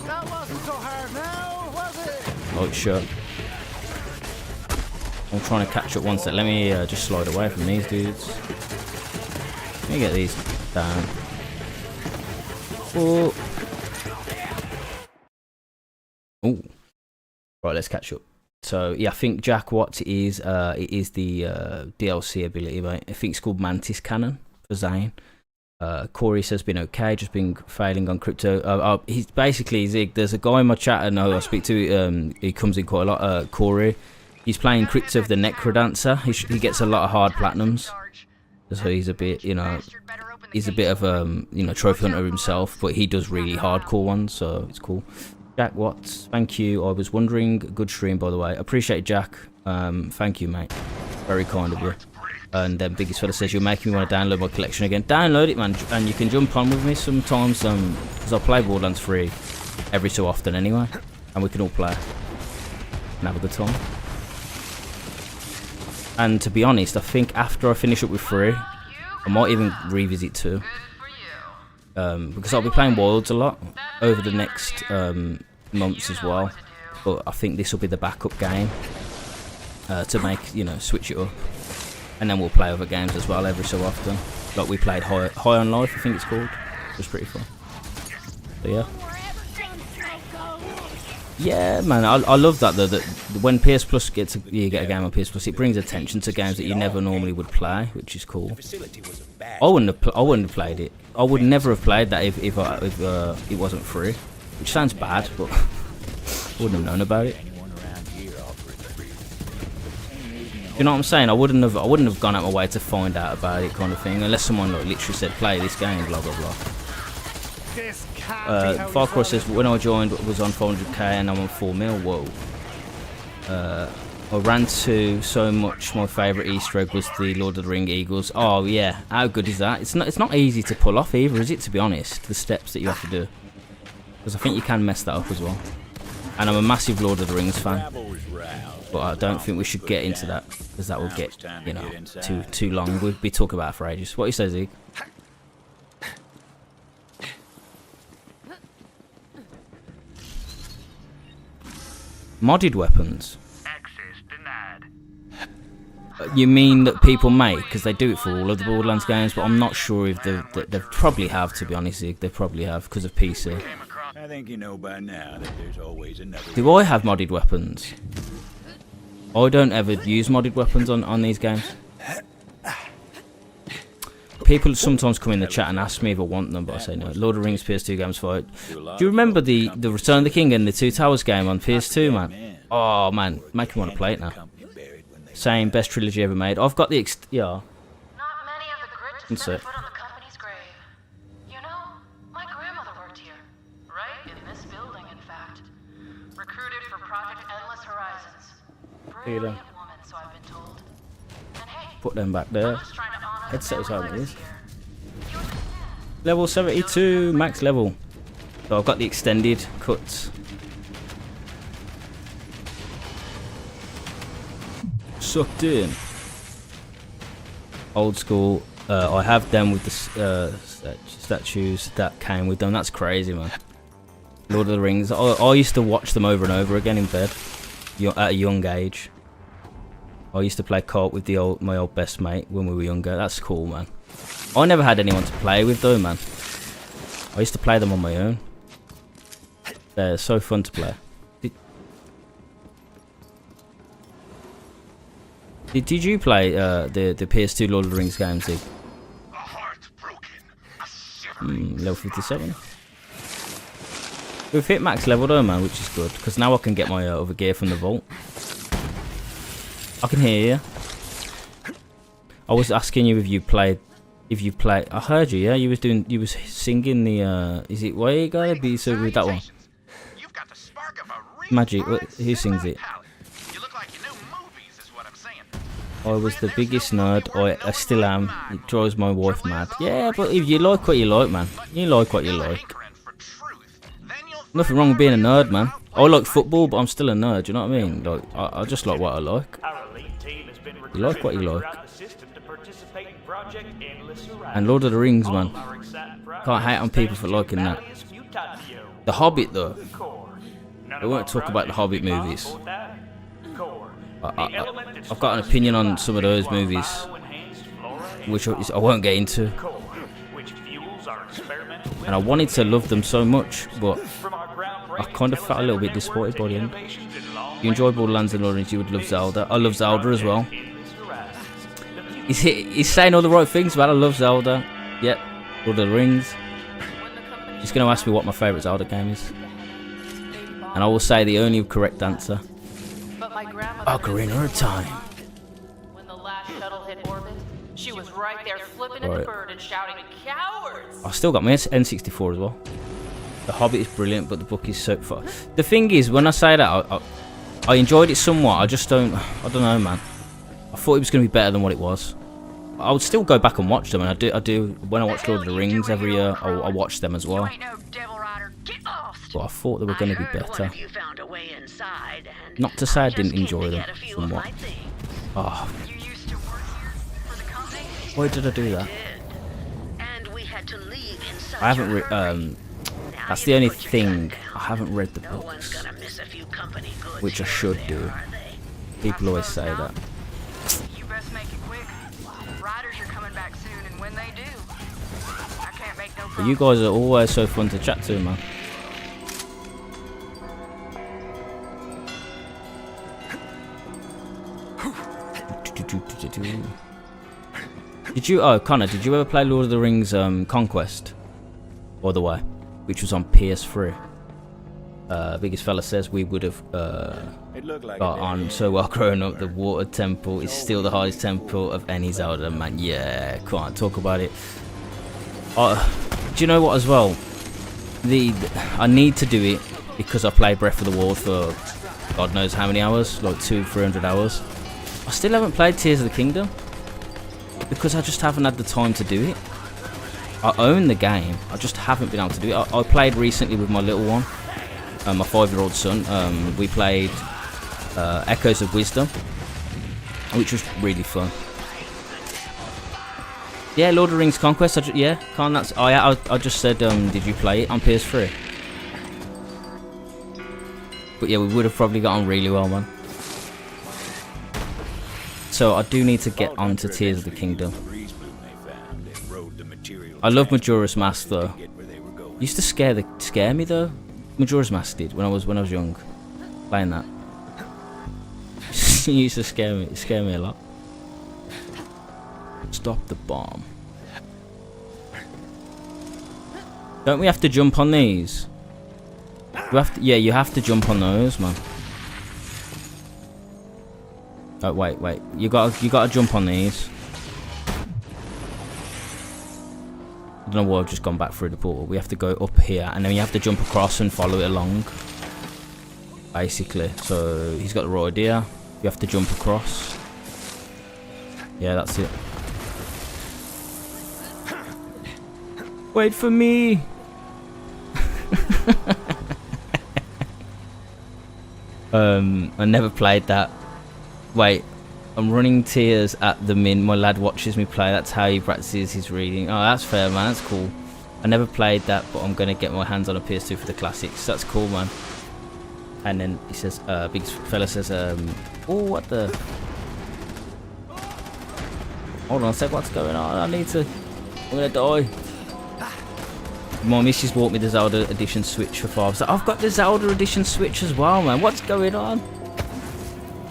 That wasn't so hard now, was it? Oh, sure. I'm trying to catch up one sec. Let me just slide away from these dudes. Let me get these down. Oh. Ooh. Right, let's catch up. So yeah, I think Jack Watts is it is the DLC ability, mate. I think it's called Mantis Cannon for ZANE. Corey says been okay, just been failing on crypto. He's basically Zig. There's a guy in my chat I know I speak to. He comes in quite a lot. Corey. He's playing Crypt of the Necrodancer. He gets a lot of hard platinums. So he's a bit, he's a bit of trophy hunter himself, but he does really hardcore ones, so it's cool. Jack Watts, thank you. I was wondering, good stream by the way. Appreciate it, Jack. Thank you, mate. Very kind of you. And then Biggest Fella says you're making me want to download my collection again. Download it, man, and you can jump on with me sometimes. Because I play Borderlands 3 every so often anyway, and we can all play and have a good time. And to be honest, I think after I finish up with 3, I might even revisit 2. Because I'll be playing Wilds a lot over the next months as well. But I think this will be the backup game to make, switch it up. And then we'll play other games as well every so often. Like we played High on Life, I think it's called. It was pretty fun. So yeah. Yeah, man, I love that though. That when PS Plus you get a game on PS Plus, it brings attention to games that you never normally would play, which is cool. I wouldn't have played it. I would never have played that if it wasn't free, which sounds bad, but I wouldn't have known about it. You know what I'm saying? I wouldn't have gone out my way to find out about it, kind of thing, unless someone like literally said play this game, blah blah blah. Far Cry says when I joined it was on 400k and I'm on 4 mil. Whoa. I ran to so much. My favourite Easter egg was the Lord of the Ring Eagles. Oh yeah, how good is that? It's not easy to pull off either, is it? To be honest, the steps that you have to do, because I think you can mess that up as well. And I'm a massive Lord of the Rings fan, but I don't think we should get into that because that will get too long. We'll be talking about it for ages. What you say, Zeke? Modded weapons. Access denied. You mean that people make? Because they do it for all of the Borderlands games, but I'm not sure if they probably have, to be honest, Zig. They probably have because of PC. I think you know by now that there's always another. Do I have modded weapons? I don't ever use modded weapons on these games. People sometimes come in the chat and ask me if I want them, but I say no. Lord of the Rings PS2 games fight. Do you remember the Return of the King and the Two Towers game on PS2, man? Oh man, make me want to play it now. Same, best trilogy ever made. I've got the yeah. Not many of the grit to set foot on the company's grave. You know, my grandmother worked here, right in this building, in fact. Recruited for Project Endless Horizons. Brilliant woman, so I've been told. And hey, put them back there. Headset was how it is. Level 72, max level. So I've got the extended cuts. Sucked in. Old school. I have them with the statues that came with them. That's crazy, man. Lord of the Rings. I used to watch them over and over again in bed at a young age. I used to play co-op with my old best mate when we were younger. That's cool, man. I never had anyone to play with though, man. I used to play them on my own. They're so fun to play. Did you play the PS2 Lord of the Rings games, Dig? Level 57. We've hit max level though, man, which is good because now I can get my other gear from the vault. I can hear you. I was asking you if you played. I heard you. Yeah, you was singing the. Is it "Why You Gotta Be So Good"? That one. You've got the spark of a Magic. Who sings it? You look like you know movies, is what I'm saying. I was the biggest nerd. I still am. It drives my wife mad. Yeah, but if you like what you like, man, you like what you like. Nothing wrong with being a nerd, man. I like football, but I'm still a nerd. You know what I mean? Like, I just like what I like. You like what you like. And Lord of the Rings, man. Can't hate on people for liking that. The Hobbit, though. I won't talk about the Hobbit movies. I've got an opinion on some of those movies, which I won't get into. And I wanted to love them so much, but I kind of felt a little bit disappointed by the end. If you enjoy Borderlands and Lord of the Rings, you would love Zelda. I love Zelda as well. He's saying all the right things, man. I love Zelda. Yep, Lord of the Rings. He's going to ask me what my favourite Zelda game is. And I will say the only correct answer. Ocarina of Time. When the last shuttle hit orbit, she was right there flipping at the bird and shouting, "Cowards!" I still got my N64 as well. The Hobbit is brilliant, but the book is so far. The thing is, when I say that, I enjoyed it somewhat. I don't know, man. I thought it was going to be better than what it was. I would still go back and watch them, and I do. When I watch Lord of the Rings every year, I watch them as well. But I thought they were going to be better. Not to say I didn't enjoy them somewhat. Oh. Why did I do that? I haven't that's the only thing. I haven't read the books, which I should do. People always say that. You best make it quick. Riders are coming back soon, and when they do, I can't make no promises. But you guys are always so fun to chat to, man. Did you, Connor, did you ever play Lord of the Rings Conquest? Or the way? Which was on PS3. Biggest fella says we would have got on so well growing up. The water temple is still the hardest temple of any Zelda, man. Yeah, can't talk about it. Do you know what as well? I need to do it because I played Breath of the Wild for God knows how many hours, like 200-300 hours. I still haven't played Tears of the Kingdom because I just haven't had the time to do it. I own the game, I just haven't been able to do it. I played recently with my little one, my 5-year-old son. We played Echoes of Wisdom, which was really fun. Yeah, Lord of the Rings Conquest. I just said, did you play it on PS3? But yeah, we would have probably got on really well, man. So I do need to get onto Tears of the Kingdom. I love Majora's Mask though. It used to scare me though. Majora's Mask did when I was young, playing that. It used to scare me a lot. Stop the bomb. Don't we have to jump on these? Yeah, you have to jump on those, man. Oh wait. You gotta jump on these. I don't know why I've just gone back through the portal. We have to go up here, and then you have to jump across and follow it along. Basically, so he's got the right idea. You have to jump across. Yeah, that's it. Wait for me. I never played that. Wait, I'm running tears at the min. My lad watches me play. That's how he practices his reading. Oh, that's fair, man. That's cool. I never played that, but I'm gonna get my hands on a PS2 for the classics. That's cool, man. And then he says, big fella says, oh, what the? Hold on a sec. What's going on? I'm gonna die. My missus bought me the Zelda Edition Switch for $5. So I've got the Zelda Edition Switch as well, man. What's going on?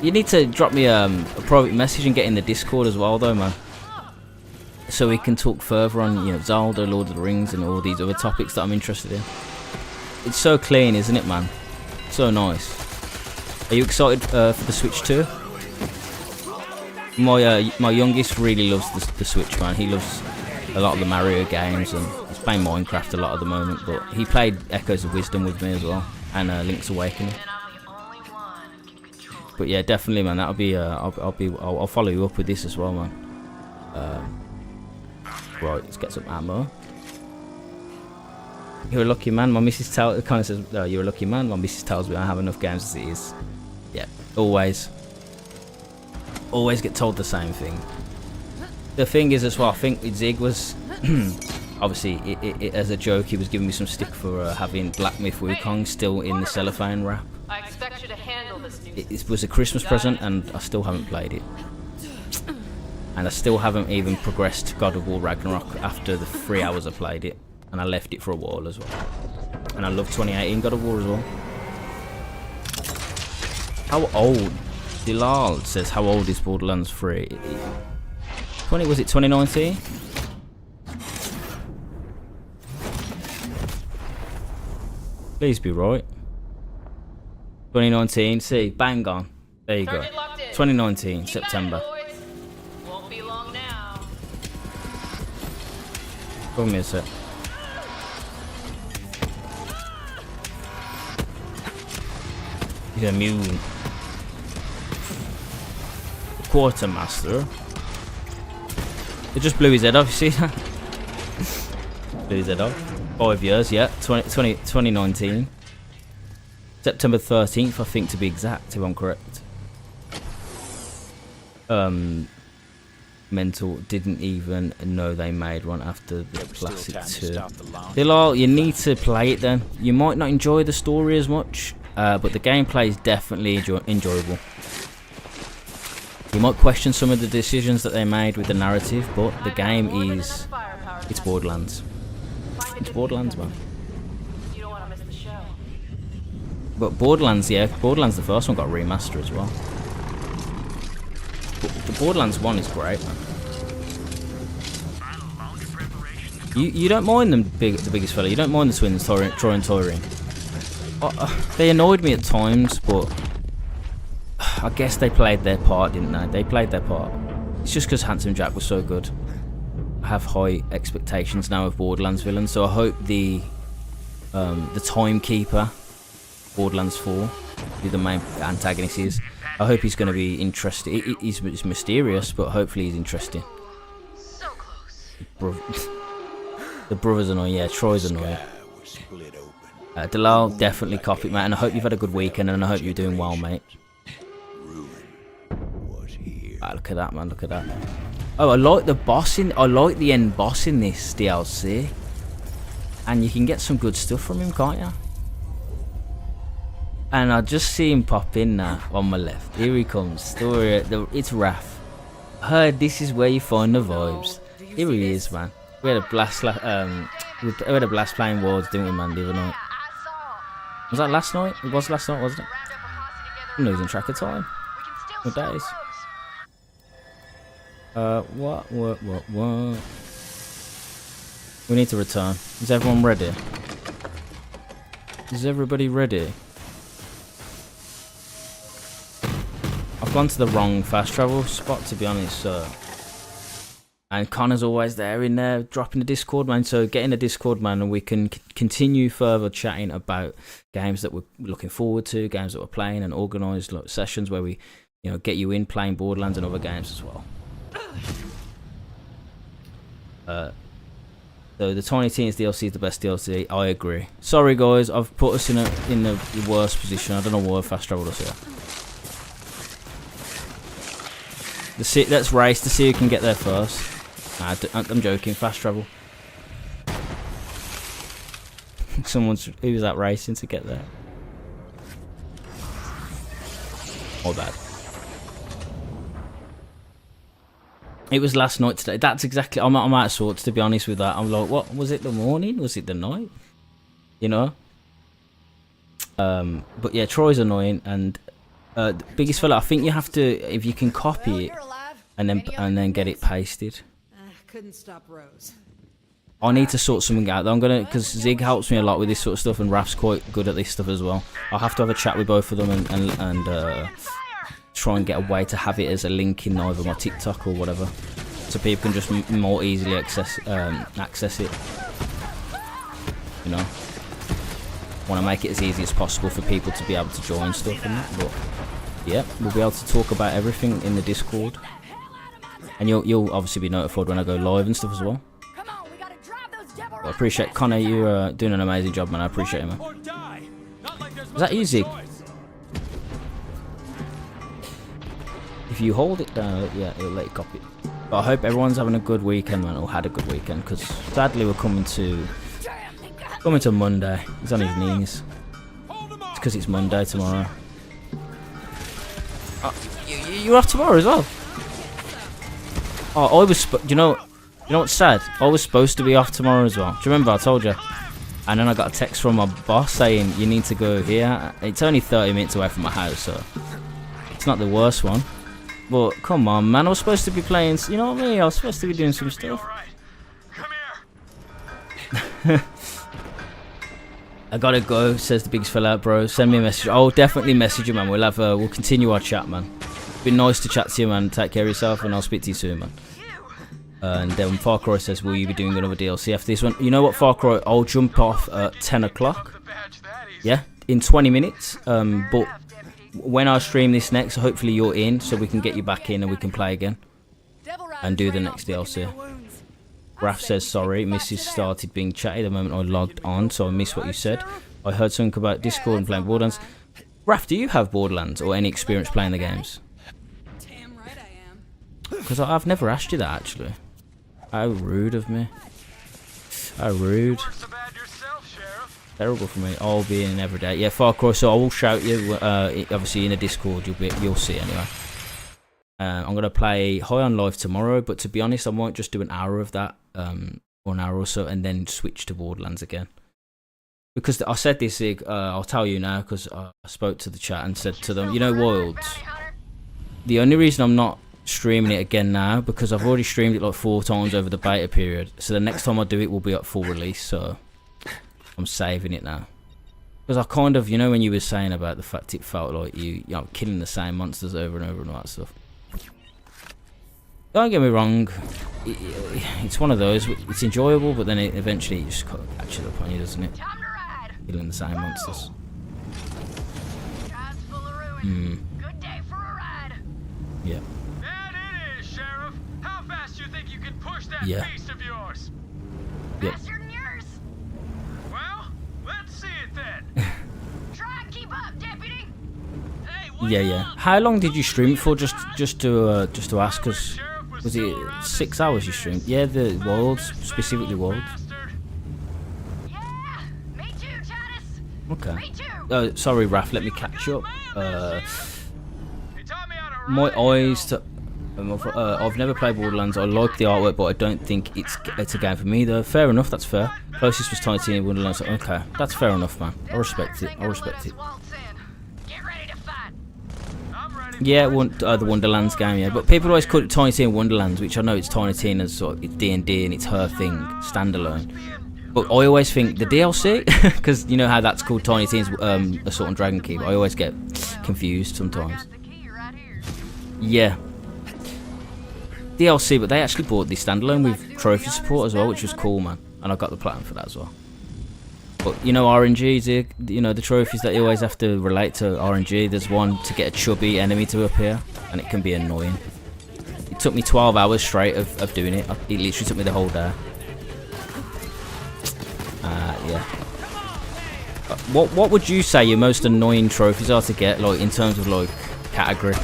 You need to drop me a private message and get in the Discord as well, though, man. So we can talk further on, Zelda, Lord of the Rings, and all these other topics that I'm interested in. It's so clean, isn't it, man? So nice. Are you excited for the Switch too? My youngest really loves the Switch, man. He loves a lot of the Mario games, and he's playing Minecraft a lot at the moment. But he played Echoes of Wisdom with me as well, and Link's Awakening. But yeah, definitely, man. That'll be. I'll follow you up with this as well, man. Right, let's get some ammo. You're a lucky man. My missus kind of says, "You're a lucky man." My missus tells me I have enough games as it is. Yeah, always get told the same thing. The thing is as well, I think with Zig was obviously as a joke, he was giving me some stick for having Black Myth Wukong still in the cellophane wrap. I expect you to handle this new. It was a Christmas present, and I still haven't played it. And I still haven't even progressed God of War Ragnarok after the 3 hours I played it. And I left it for a while as well. And I love 2018 God of War as well. How old? Dilal says, how old is Borderlands 3? Was it 2019? Please be right. 2019, see, bang on. There you go. 2019, September. Won't be long now. Give me a sec. He's immune. Quartermaster. It just blew his head off, you see that? Blew his head off. 5 years, yeah. 2019. September 13th, I think, to be exact, if I'm correct. Mental didn't even know they made one after the Classic 2. Dilal, you need to play it then. You might not enjoy the story as much, but the gameplay is definitely enjoyable. You might question some of the decisions that they made with the narrative, but the game is... It's Borderlands. It's Borderlands, man. You don't want to miss the show. But Borderlands, yeah, Borderlands the first one got remastered as well. The Borderlands 1 is great, man. You don't mind them the biggest fella. You don't mind the twins, Troy and Tyrene. They annoyed me at times, but I guess they played their part, didn't they? They played their part. It's just because Handsome Jack was so good. I have high expectations now of Borderlands villains, so I hope the Timekeeper, Borderlands 4, who the main antagonist is, I hope he's going to be interesting. He's mysterious, but hopefully he's interesting. So close. The brother's annoying, yeah, Troy's annoying. Dalal, definitely copy it, mate, and I hope you've had a good weekend, and I hope you're doing well, mate. Look at that, man, look at that. Oh, I like the end boss in this DLC. And you can get some good stuff from him, can't you? And I just see him pop in now on my left. Here he comes. It's Raph. Heard this is where you find the vibes. Here he is, man. We had a blast. We had a blast playing Worlds, didn't we, man, the other night? Was that last night? It was last night, wasn't it? I'm losing track of time. What days? What? We need to return. Is everyone ready? Is everybody ready? I've gone to the wrong fast travel spot, to be honest, and Connor's always there in there dropping the Discord, man, so get in the Discord, man, and we can continue further chatting about games that we're looking forward to, games that we're playing, and organise sessions where we, get you in playing Borderlands and other games as well. So the Tiny Teens DLC is the best DLC. I agree. Sorry guys, I've put us in the worst position. I don't know why I fast travelled us here. Let's race to see who can get there first. Nah, I'm joking. Fast travel. Who's that racing to get there? My bad. It was last night today. That's exactly. I'm out of sorts, to be honest with that. I'm like, what was it? The morning? Was it the night? But yeah, Troy's annoying, and the biggest fella. I think you have to, if you can copy it, and then get it pasted. Couldn't stop Rose. I need to sort something out. I'm gonna, because Zig helps me a lot with this sort of stuff, and Raf's quite good at this stuff as well. I'll have to have a chat with both of them and try and get a way to have it as a link in either my TikTok or whatever, so people can just more easily access it. You know, want to make it as easy as possible for people to be able to join stuff and that. But yeah, we'll be able to talk about everything in the Discord, and you'll obviously be notified when I go live and stuff as well. I appreciate Connor, you're doing an amazing job, man. I appreciate it, man. Is that easy? If you hold it down, yeah, it'll let you copy it. But I hope everyone's having a good weekend, man, or had a good weekend, because sadly we're coming to Monday. He's on his knees. It's because it's Monday tomorrow. Oh, you're off tomorrow as well? Oh, I was. You know what's sad? I was supposed to be off tomorrow as well. Do you remember I told you? And then I got a text from my boss saying you need to go here. It's only 30 minutes away from my house, so it's not the worst one. But come on, man, I was supposed to be playing. You know what I mean? I was supposed to be doing some stuff. I gotta go, says the biggest fella, bro. Send me a message. I'll definitely message you, man. We'll continue our chat, man. It's been nice to chat to you, man. Take care of yourself, and I'll speak to you soon, man. And then Far Cry says, will you be doing another DLC after this one? You know what, Far Cry? I'll jump off at 10 o'clock. Yeah, in 20 minutes. But when I stream this next, hopefully you're in, so we can get you back in and we can play again. And do the next DLC. Raf says, sorry, Mrs. started being chatty the moment I logged on, so I missed what you said. I heard something about Discord and playing Borderlands. Raf, do you have Borderlands or any experience playing the games? Damn right I am. Because I've never asked you that, actually. How rude of me. How rude. Terrible for me. I'll be in every day. Yeah, Far Cry, so I will shout you. Obviously in a Discord, you'll see anyway. I'm gonna play High on Life tomorrow, but to be honest, I might just do an hour of that, or an hour or so, and then switch to Borderlands again. Because I said this, I'll tell you now, because I spoke to the chat and said to them, you know, Wilds, the only reason I'm not streaming it again now, because I've already streamed it like 4 times over the beta period, so the next time I do it will be at full release, so I'm saving it now. Because I kind of, you know, when you were saying about the fact it felt like you know, killing the same monsters over and over and all that stuff. Don't get me wrong, it's one of those, it's enjoyable, but then it eventually just kind of catches up on you, doesn't it? Killing the same monsters. Good day for a ride. Yeah. That it is, Sheriff. How fast you think you can push that beast of yours? Yep. Faster than yours. Well, let's see it then. Try and keep up, deputy. Hey, Yeah. How long did you stream it for? Just to ask, cause was it 6 hours you streamed? Yeah, the Wilds, specifically Wilds. Yeah, me too, Titus. Okay. Me too. Sorry, Raf. Let me catch up. My eyes. I've never played Borderlands. I like the artwork, but I don't think it's a game for me though. Fair enough. That's fair. Closest was Tiny Tina Wonderlands. Okay, that's fair enough, man. I respect it. I respect it. Yeah, the Wonderlands game, yeah. But people always call it Tiny Tina Wonderlands, which I know it's Tiny Tina's sort of D&D and it's her thing, standalone. But I always think the DLC, because you know how that's called Tiny Tina's Assault on Dragon Keep. I always get confused sometimes. Yeah. DLC, but they actually bought the standalone with trophy support as well, which was cool, man. And I got the platinum for that as well. But you know RNG, you know the trophies that you always have to relate to RNG. There's one to get a chubby enemy to appear, and it can be annoying. It took me 12 hours straight of doing it. It literally took me the whole day. Yeah. What would you say your most annoying trophies are to get, like in terms of like category?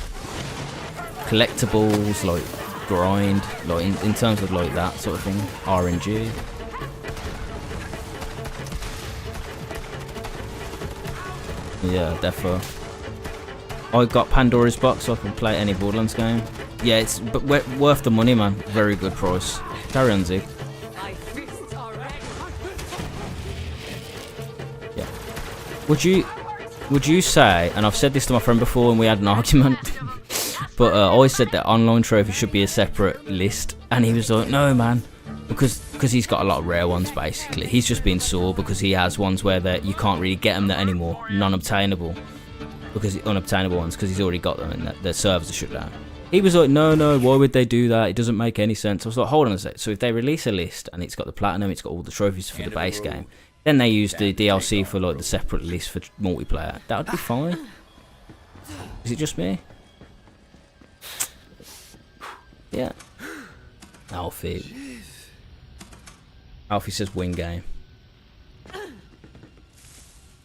Collectibles, like grind, like in terms of like that sort of thing. RNG. Yeah, defo. I got Pandora's box, so I can play any Borderlands game. Yeah, it's worth the money, man. Very good price. Carry on, Zig. Yeah. Would you say, and I've said this to my friend before, and we had an argument, but I always said that online trophy should be a separate list, and he was like, no, man, because he's got a lot of rare ones basically. He's just been sore because he has ones where you can't really get them there anymore, non-obtainable, because unobtainable ones because he's already got them and the servers are shut down. He was like, no, why would they do that? It doesn't make any sense. I was like, hold on a sec. So if they release a list and it's got the platinum, it's got all the trophies for the base game, then they use the DLC for like the separate list for multiplayer, that would be fine. Is it just me? Yeah. Alfie says win game.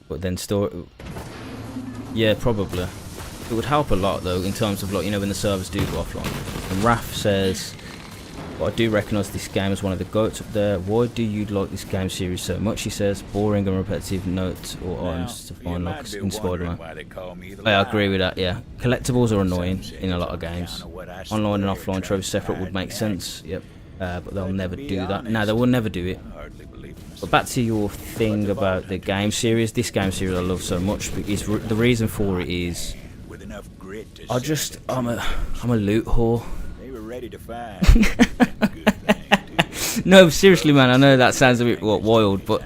But then yeah, probably. It would help a lot though in terms of like, you know, when the servers do go offline. And Raf says, but I do recognise this game as one of the GOATs up there. Why do you like this game series so much? He says, boring and repetitive notes or items to find like in Spider-Man. I agree with that, yeah. Collectibles are annoying in a lot of games. Online and offline trophies separate would make sense, yep. But they'll never do that. No, they will never do it. But back to your thing about the game series. This game series I love so much. The reason for it is I'm a loot whore. They were ready to find. No, seriously, man. I know that sounds a bit wild, but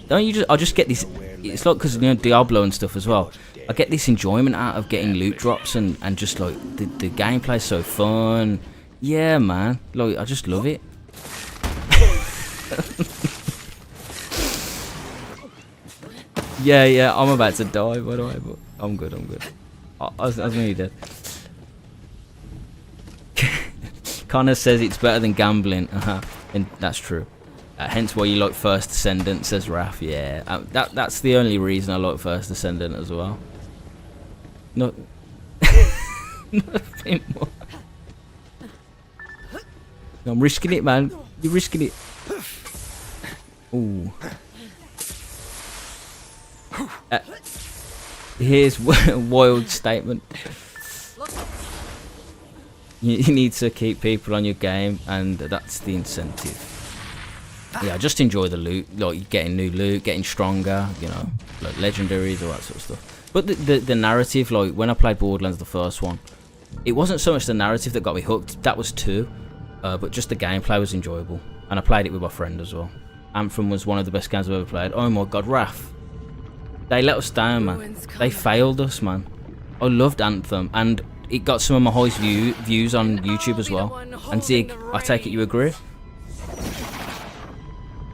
don't you I just get this. It's like because, you know, Diablo and stuff as well. I get this enjoyment out of getting loot drops and just like the gameplay's so fun. Yeah, man. Like I just love it. Yeah. I'm about to die, by the way, but I'm good. I was nearly dead. Connor says it's better than gambling. And that's true. Hence why you like First Descendant, says Raph. Yeah, that's the only reason I like First Descendant as well. No, nothing more. I'm risking it, man. You're risking it. Ooh. Here's a wild statement. You need to keep people on your game, and that's the incentive. Yeah, just enjoy the loot, like getting new loot, getting stronger, you know, like legendaries, all that sort of stuff. But the narrative, like when I played Borderlands, the first one, it wasn't so much the narrative that got me hooked. That was 2, but just the gameplay was enjoyable, and I played it with my friend as well. Anthem was one of the best games I've ever played. Oh my god, Raph. They let us down, man. They failed us, man. I loved Anthem, and it got some of my highest views on YouTube as well. And Zig, I take it you agree?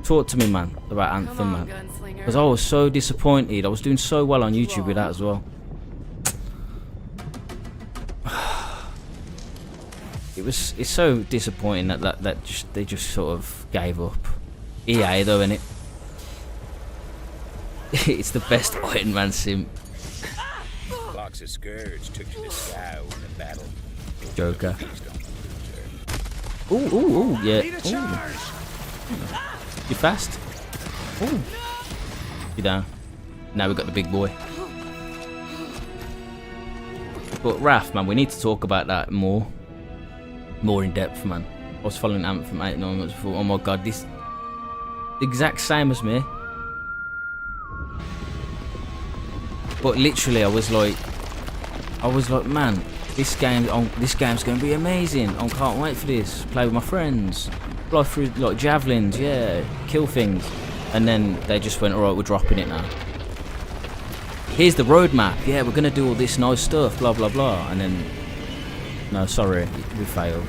Talk to me, man, about Anthem, man. Because I was so disappointed. I was doing so well on YouTube with that as well. It's so disappointing that they just sort of gave up. EA though, innit? It's the best Iron Man sim. Box of Scourge took to the sky in the battle. Joker. Ooh, yeah. Ooh. You fast? Ooh. You down? Now we got the big boy. But Raph, man, we need to talk about that more in depth, man. I was following Anthem 8 9 months before. Oh my god, this the exact same as me. But literally, I was like, man, this game's gonna be amazing. I can't wait for this. Play with my friends, fly through like javelins, yeah, kill things. And then they just went, alright, we're dropping it now. Here's the roadmap. Yeah, we're gonna do all this nice stuff, blah blah blah. And then, no, sorry, we failed.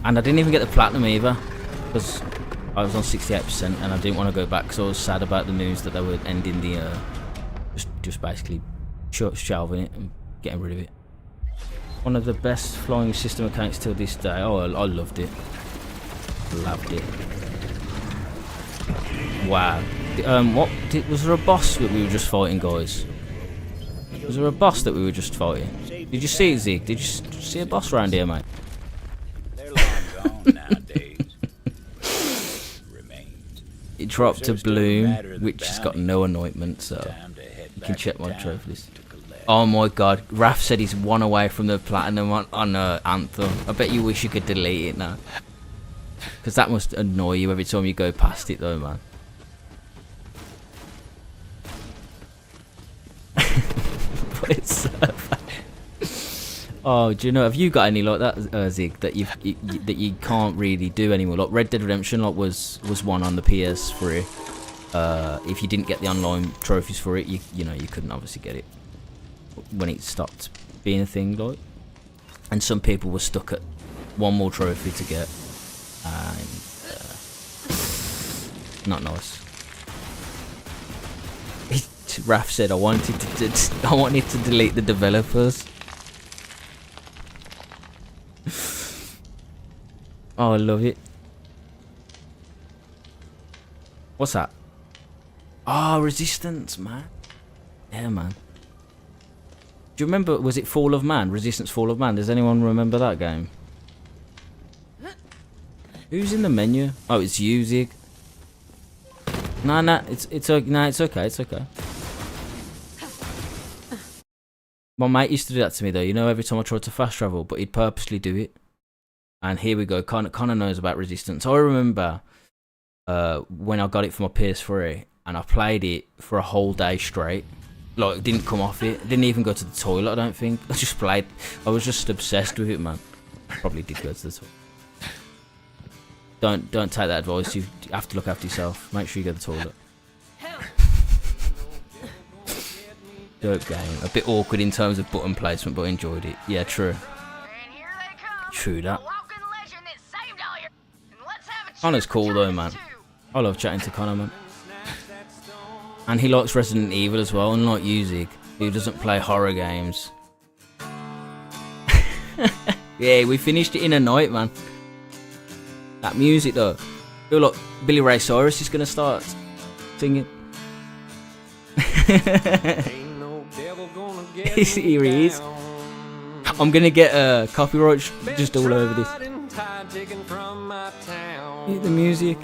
And I didn't even get the platinum either, because I was on 68% and I didn't want to go back because I was sad about the news that they were ending the just basically shelving it and getting rid of it. One of the best flying system mechanics till this day. Oh, I loved it. Loved it. Wow. Was there a boss that we were just fighting, guys? Was there a boss that we were just fighting? Did you see it, Zeke? Did you see a boss around here, mate? They're long gone nowadays. It dropped to Bloom, which has got no anointment, so you can check my trophies. Oh my god, Raph said he's 1 away from the platinum on Anthem. I bet you wish you could delete it now. Because that must annoy you every time you go past it though, man. But it's so bad. Oh, do you know? Have you got any like that, Zig, that that you can't really do anymore? Like Red Dead Redemption, like was one on the PS3. If you didn't get the online trophies for it, you know you couldn't obviously get it when it stopped being a thing, like. And some people were stuck at one more trophy to get, and not nice. Raph said I wanted to delete the developers. Oh, I love it. What's that? Oh, Resistance, man. Yeah, man. Do you remember, was it Fall of Man? Resistance Fall of Man? Does anyone remember that game? Who's in the menu? Oh, it's you, Zig. Nah, it's okay, it's okay. My mate used to do that to me though, you know, every time I tried to fast travel, but he'd purposely do it. And here we go, Connor knows about Resistance. I remember when I got it for my PS3 and I played it for a whole day straight. Like, didn't come off it, didn't even go to the toilet, I don't think. I just played, I was just obsessed with it, man. Probably did go to the toilet. Don't take that advice, you have to look after yourself. Make sure you go to the toilet. Dope game. A bit awkward in terms of button placement, but enjoyed it. Yeah, true. True that. Connor's cool though, man. I love chatting to Connor, man. And he likes Resident Evil as well, unlike Uzik, who doesn't play horror games. Yeah, we finished it in a night, man. That music though. I feel like Billy Ray Cyrus is gonna start singing. Here he is. I'm gonna get copyright just all over this. Hear the music.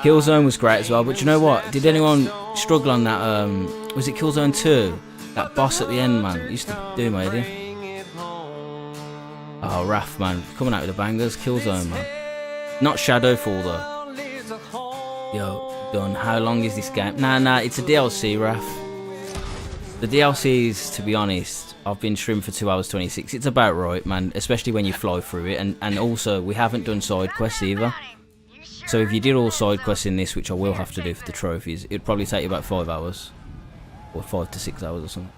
Killzone was great as well, but you know what? Did anyone struggle on that? Was it Killzone 2? That boss at the end, man. It used to do my idea. Oh, Raph, man, coming out with the bangers. Killzone, man. Not Shadowfall though. Yo, done. How long is this game? Nah, it's a DLC, Raph. The DLCs, to be honest, I've been streaming for 2 hours 26. It's about right, man, especially when you fly through it. And also, we haven't done side quests either. So if you did all side quests in this, which I will have to do for the trophies, it'd probably take you about 5 hours. Or 5 to 6 hours or something.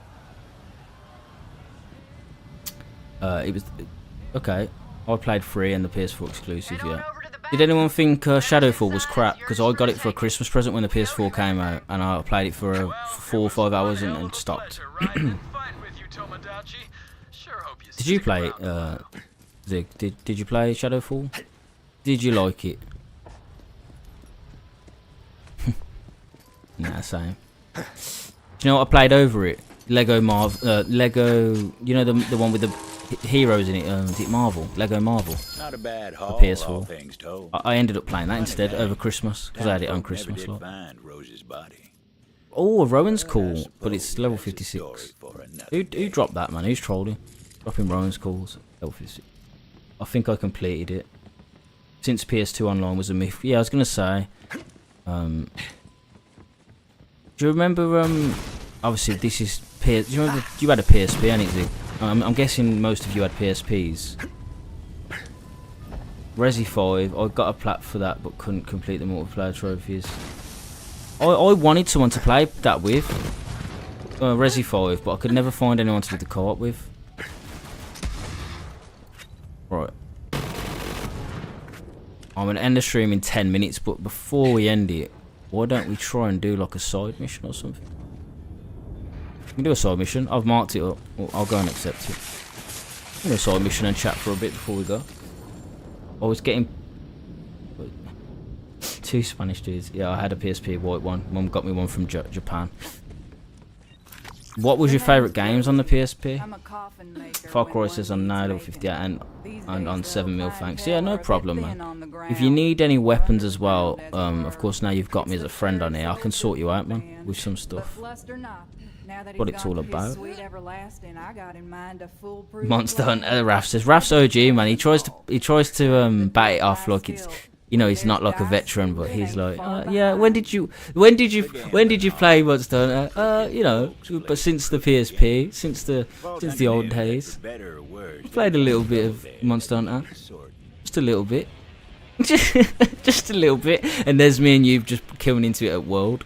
It was... Okay, I played 3 and the PS4 exclusive, yeah. Did anyone think Shadowfall was crap? Because I got it for a Christmas present when the PS4 came out, and I played it for 4 or 5 hours and stopped. Did you play it, Zig? Did you play Shadowfall? Did you like it? Nah, same. Do you know what I played over it? Lego, you know the one with the heroes in it, is it Marvel? Lego Marvel. Not a bad haul, PS4. all things told. I ended up playing that instead over Christmas, because I had it on Christmas. Like. Find Rose's body. Oh, Rowan's cool, but it's level 56. Who dropped that, man? Who's trolling? Dropping Rowan's calls. Level 56. I think I completed it. Since PS2 Online was a myth. Yeah, I was going to say... do you remember, obviously this is do you remember you had a PSP, ain't it? I'm guessing most of you had PSPs. Resi 5, I got a plat for that but couldn't complete the multiplayer trophies. I wanted someone to play that with, Resi 5, but I could never find anyone to do the co-op with. Right. I'm going to end the stream in 10 minutes, but before we end it, why don't we try and do like a side mission or something? We can do a side mission. I've marked it up. I'll go and accept it. We can do a side mission and chat for a bit before we go. I was getting 2 Spanish dudes. Yeah, I had a PSP white one. Mum got me one from Japan. What was your favourite games on the PSP? Far Cry says on now level 58 and on 7mm, thanks. Yeah, no problem, man. If you need any weapons as well, of course now you've got me as a friend on here, I can sort you out, man, with some stuff. What it's all about. Monster Hunter, Raph says. Raph's OG, man. He tries to bat it off like it's... you know, he's not like a veteran, but he's like, yeah. When did you play Monster Hunter? You know, but since the PSP, since the old days, I played a little bit of Monster Hunter, just a little bit, just a little bit. And there's me and you just killing into it at World.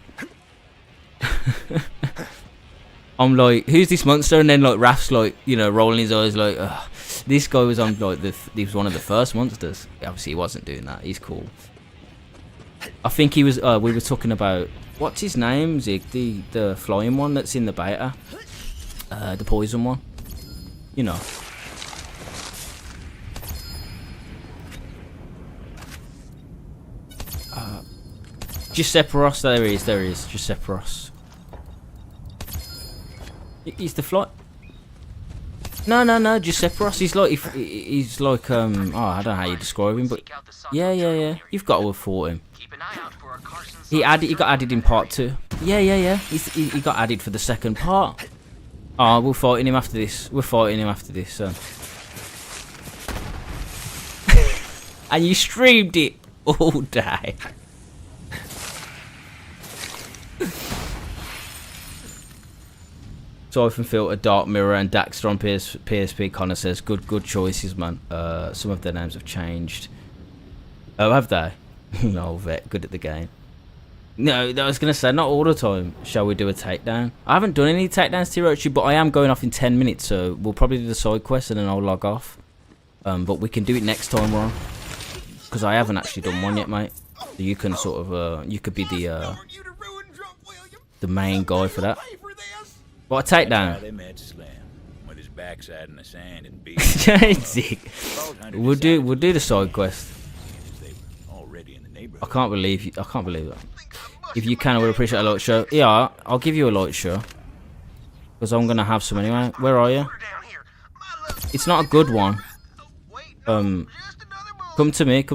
I'm like, who's this monster? And then like Raph's like, you know, rolling his eyes like, ugh. This guy was on like he was one of the first monsters. Obviously, he wasn't doing that. He's cool. I think he was. We were talking about what's his name, Zig, the flying one that's in the beta, the poison one. You know. Giuseppe Ross. There he is. There he is. Giuseppe Ross. He's the fly. No, Giuseppe Ross. He's like, oh, I don't know how you describe him, but yeah. You've got to have fought him. He got added in part 2. Yeah. He got added for the second part. Oh, we're fighting him after this. And you streamed it all day. Siphon Filter, Dark Mirror, and Daxter on PSP. Connor says, good choices, man. Some of their names have changed. Oh, have they? No, vet, good at the game. No, I was going to say, not all the time. Shall we do a takedown? I haven't done any takedowns, Tirochi, but I am going off in 10 minutes, so we'll probably do the side quest and then I'll log off. But we can do it next time, Ron. Because I haven't actually done one yet, mate. So you can sort of, you could be the main guy for that. What a takedown. They met Slim with his backside in the sand and beat. We'll do the side quest. I can't believe that. If you can, I would appreciate a light show. Yeah, I'll give you a light show. Because I'm gonna have some anyway. Where are you? It's not a good one. Come to me.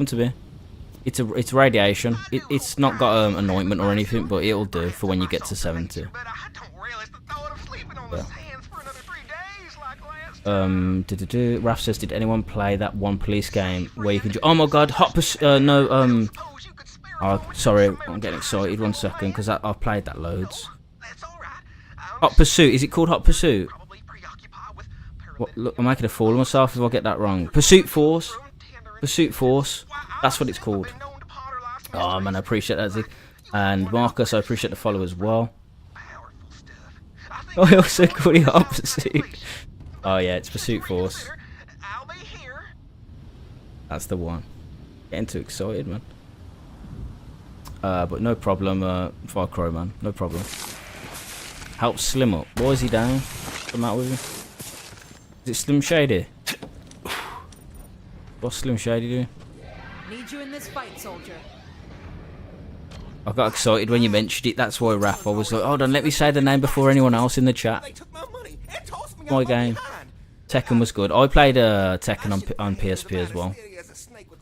It's radiation. It's not got anointment or anything, but it'll do for when you get to 70. Raph says, did anyone play that one police game where you can oh my god, Hot Pursuit, no, oh, sorry, I'm getting excited, 1 second, because I've played that loads. Hot Pursuit, is it called Hot Pursuit? What, look, I'm making a fool of myself if I get that wrong. Pursuit Force, that's what it's called. Oh man, I appreciate that, Zig. And Marcus, I appreciate the follow as well. Oh, I also call it Hot Pursuit. Oh yeah, it's Pursuit Force. That's the one. Getting too excited, man. But no problem, Far Cry, man. No problem. Help Slim up. Why is he down? What's the matter with him? Is it Slim Shady? What's Slim Shady doing? Need you in this fight, soldier. I got excited when you mentioned it. That's why, Raph. I was like, hold on, let me say the name before anyone else in the chat. My game. Tekken was good. I played Tekken on PSP as well.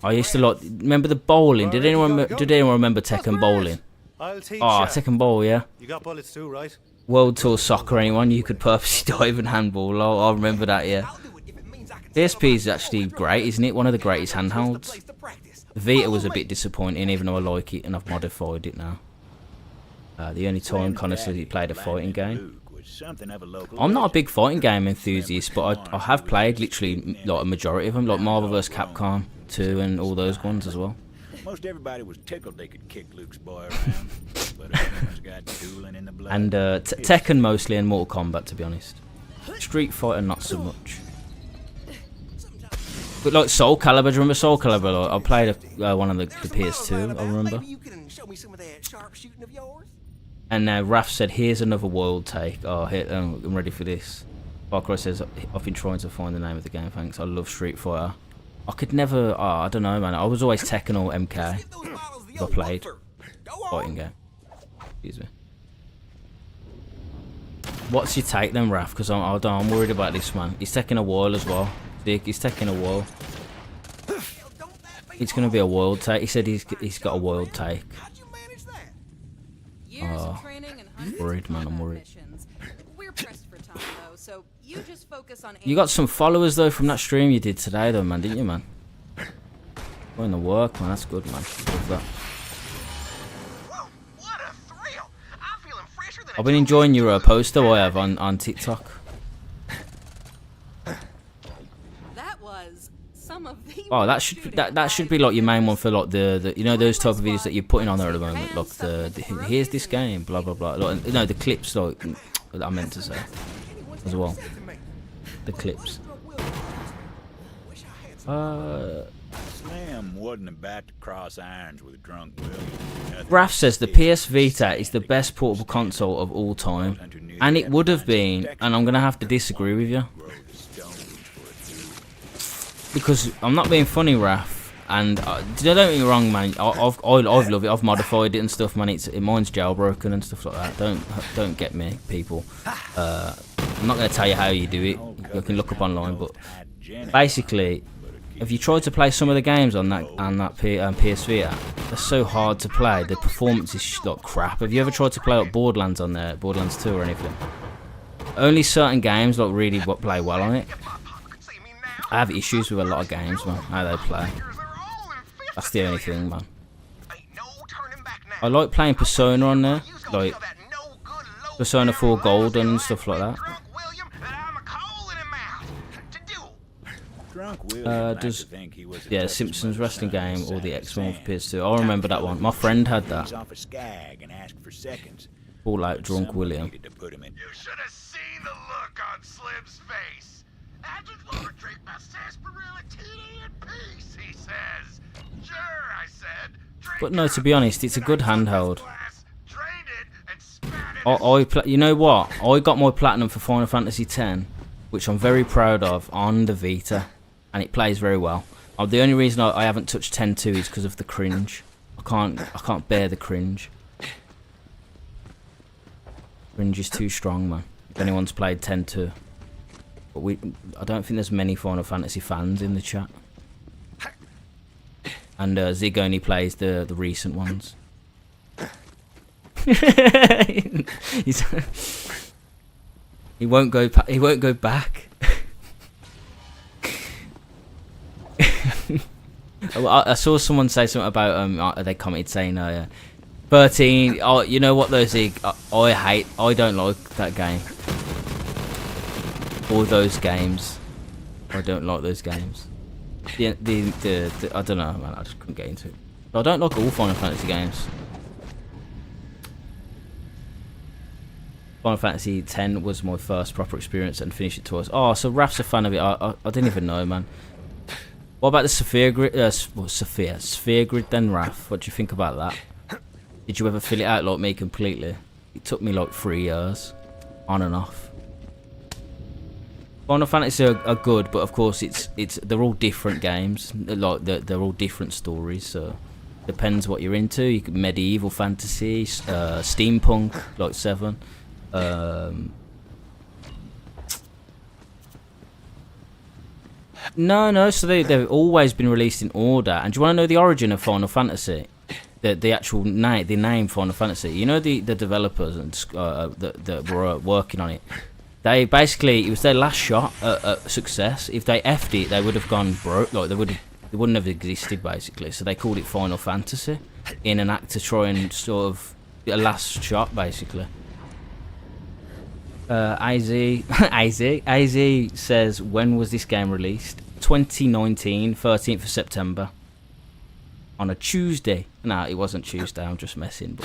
I used to like. Remember the bowling? Did anyone remember Tekken bowling? I'll teach Tekken bowl, yeah. You got bullets too, right? World Tour Soccer, anyone? You could purposely dive and handball. I remember that, yeah. PSP is actually great, isn't it? One of the greatest handhelds. Vita was a bit disappointing, even though I like it and I've modified it now. The only time Connor said he played a fighting game. I'm not a big fighting game enthusiast, but I have played literally like a majority of them, like Marvel vs. Capcom 2 and all those ones as well. Most everybody was tickled they could kick Luke's boy around, but everyone's got tooling in the blood. And Tekken mostly and Mortal Kombat, to be honest. Street Fighter not so much. But like Soul Calibur, do you remember Soul Calibur? Like, I played one on the PS2, I remember. And now Raph said, here's another world take. Oh, I'm ready for this. Far Cry says, I've been trying to find the name of the game, thanks. I love Street Fighter. I could never, I don't know, man. I was always Tekken or MK if I played fighting game. Excuse me. What's your take then, Raph? Because I'm worried about this, man. He's taking a while as well. He's taking a while. It's going to be a world take. He said he's got a world take. Oh, I'm worried, man. I'm worried. You got some followers though from that stream you did today, though, man, didn't you, man? Going to work, man. That's good, man. Love that. Whoa, what a thrill! I'm feeling fresher than I've been enjoying your poster I have on TikTok. That was some of the Oh, that should be like your main one for like the you know those type of videos that you're putting on there at the moment, like the here's this game, blah blah blah. Like, no, the clips like that I meant to say as well. The clips. Slim wasn't about to cross irons with a drunk William. Raph says the PS Vita is the best portable console of all time, and it would have been, and I'm gonna have to disagree with you. Because I'm not being funny, Raph, and don't get me wrong, man. I've loved it. I've modified it and stuff, man. Mine's jailbroken and stuff like that. Don't get me, people. I'm not gonna tell you how you do it. You can look up online, but basically, if you tried to play some of the games on that PS Vita, they're so hard to play. The performance is like crap. Have you ever tried to play like Borderlands on there, Borderlands 2 or anything? Only certain games like really play well on it. I have issues with a lot of games, man, how they play. That's the only thing, man. I like playing Persona on there, like Persona 4 Golden and stuff like that. Does Simpsons wrestling game or the X1 for PS2? I remember that one. My friend had that. All out drunk William. You should have seen the look on Slim's face. I just want to drink my sarsaparilla tea in peace, he says. Sure, I said. But no, to be honest, it's a good handheld. You know what? I got my platinum for Final Fantasy X, which I'm very proud of, on the Vita, and it plays very well. The only reason I haven't touched 10.2 is because of the cringe. I can't bear the cringe. Cringe is too strong, man. If anyone's played 10.2. But I don't think there's many Final Fantasy fans in the chat. And Zig only plays the recent ones. He won't go. He won't go back. I saw someone say something about they commented saying 13. Oh, you know what though, Zig? I don't like that game. All those games. I don't like those games. I don't know, man. I just couldn't get into it. But I don't like all Final Fantasy games. Final Fantasy X was my first proper experience and finished it twice. Oh, so Raph's a fan of it. I didn't even know, man. What about the Sphere Grid? Sphere Grid then, Raph. What do you think about that? Did you ever fill it out like me completely? It took me like 3 years, on and off. Final Fantasy are good, but of course they're all different games. Like they're all different stories. So depends what you're into. You could medieval fantasy, steampunk, like 7. No. So they've always been released in order. And do you want to know the origin of Final Fantasy? The actual name, the name Final Fantasy. You know the developers and that were working on it. They basically, it was their last shot at success. If they effed it, they would have gone broke. Like they wouldn't have existed basically. So they called it Final Fantasy in an act to try and sort of a last shot basically. AZ says, when was this game released? 2019, 13th of September. On a Tuesday. No, it wasn't Tuesday, I'm just messing,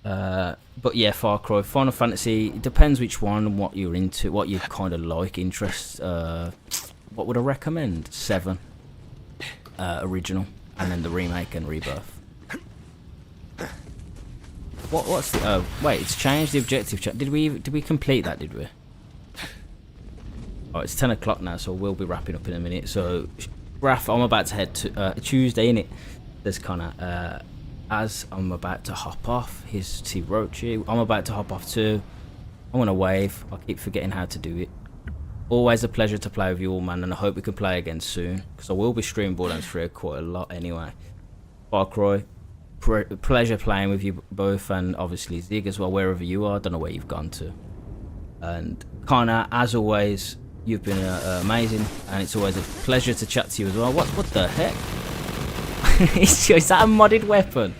but yeah, Far Cry, Final Fantasy, it depends which one and what you're into, what you kind of like, interests. What would I recommend? 7. Original, and then the remake and rebirth. What's the? Oh, wait, it's changed the objective. Did we complete that? Did we? Oh, it's 10 o'clock now, so we'll be wrapping up in a minute. So, Raph, I'm about to head to Tuesday, innit? There's Connor. As I'm about to hop off, here's T Rochi. I'm about to hop off too. I want to wave. I keep forgetting how to do it. Always a pleasure to play with you all, man, and I hope we can play again soon, because I will be streaming Borderlands 3 quite a lot anyway. Far Cry. Pleasure playing with you both, and obviously Zig as well, wherever you are. I don't know where you've gone to. And Connor, as always, You've been amazing, and it's always a pleasure to chat to you as well. What the heck? Is that a modded weapon?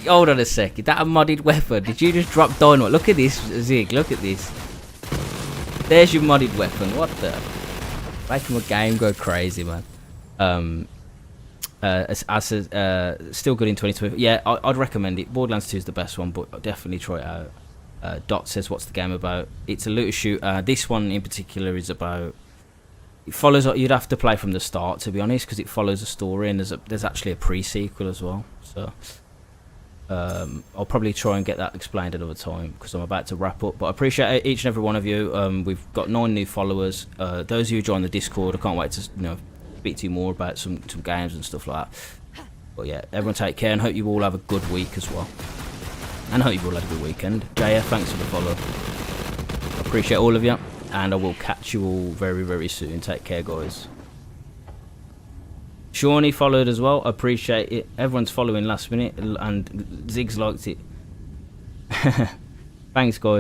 Hold on a sec. Is that a modded weapon? Did you just drop dynamite? Look at this, Zig. Look at this. There's your modded weapon. What the? Making my game go crazy, man. Still good in 2020. Yeah, I'd recommend it. Borderlands 2 is the best one, but definitely try it out. Dot says, what's the game about? It's a looter shooter. This one in particular is about, it follows, you'd have to play from the start to be honest, because it follows a story, and there's actually a pre-sequel as well. So I'll probably try and get that explained another time, because I'm about to wrap up. But I appreciate each and every one of you. We've got 9 new followers. Those of you who join the Discord, I can't wait to speak to you more about some games and stuff like that. But yeah, everyone take care, and hope you all have a good week as well. And I hope you've all had a good weekend. Jaya, thanks for the follow. I appreciate all of you, and I will catch you all very, very soon. Take care, guys. Shawnee followed as well. I appreciate it. Everyone's following last minute, and Ziggs liked it. Thanks, guys.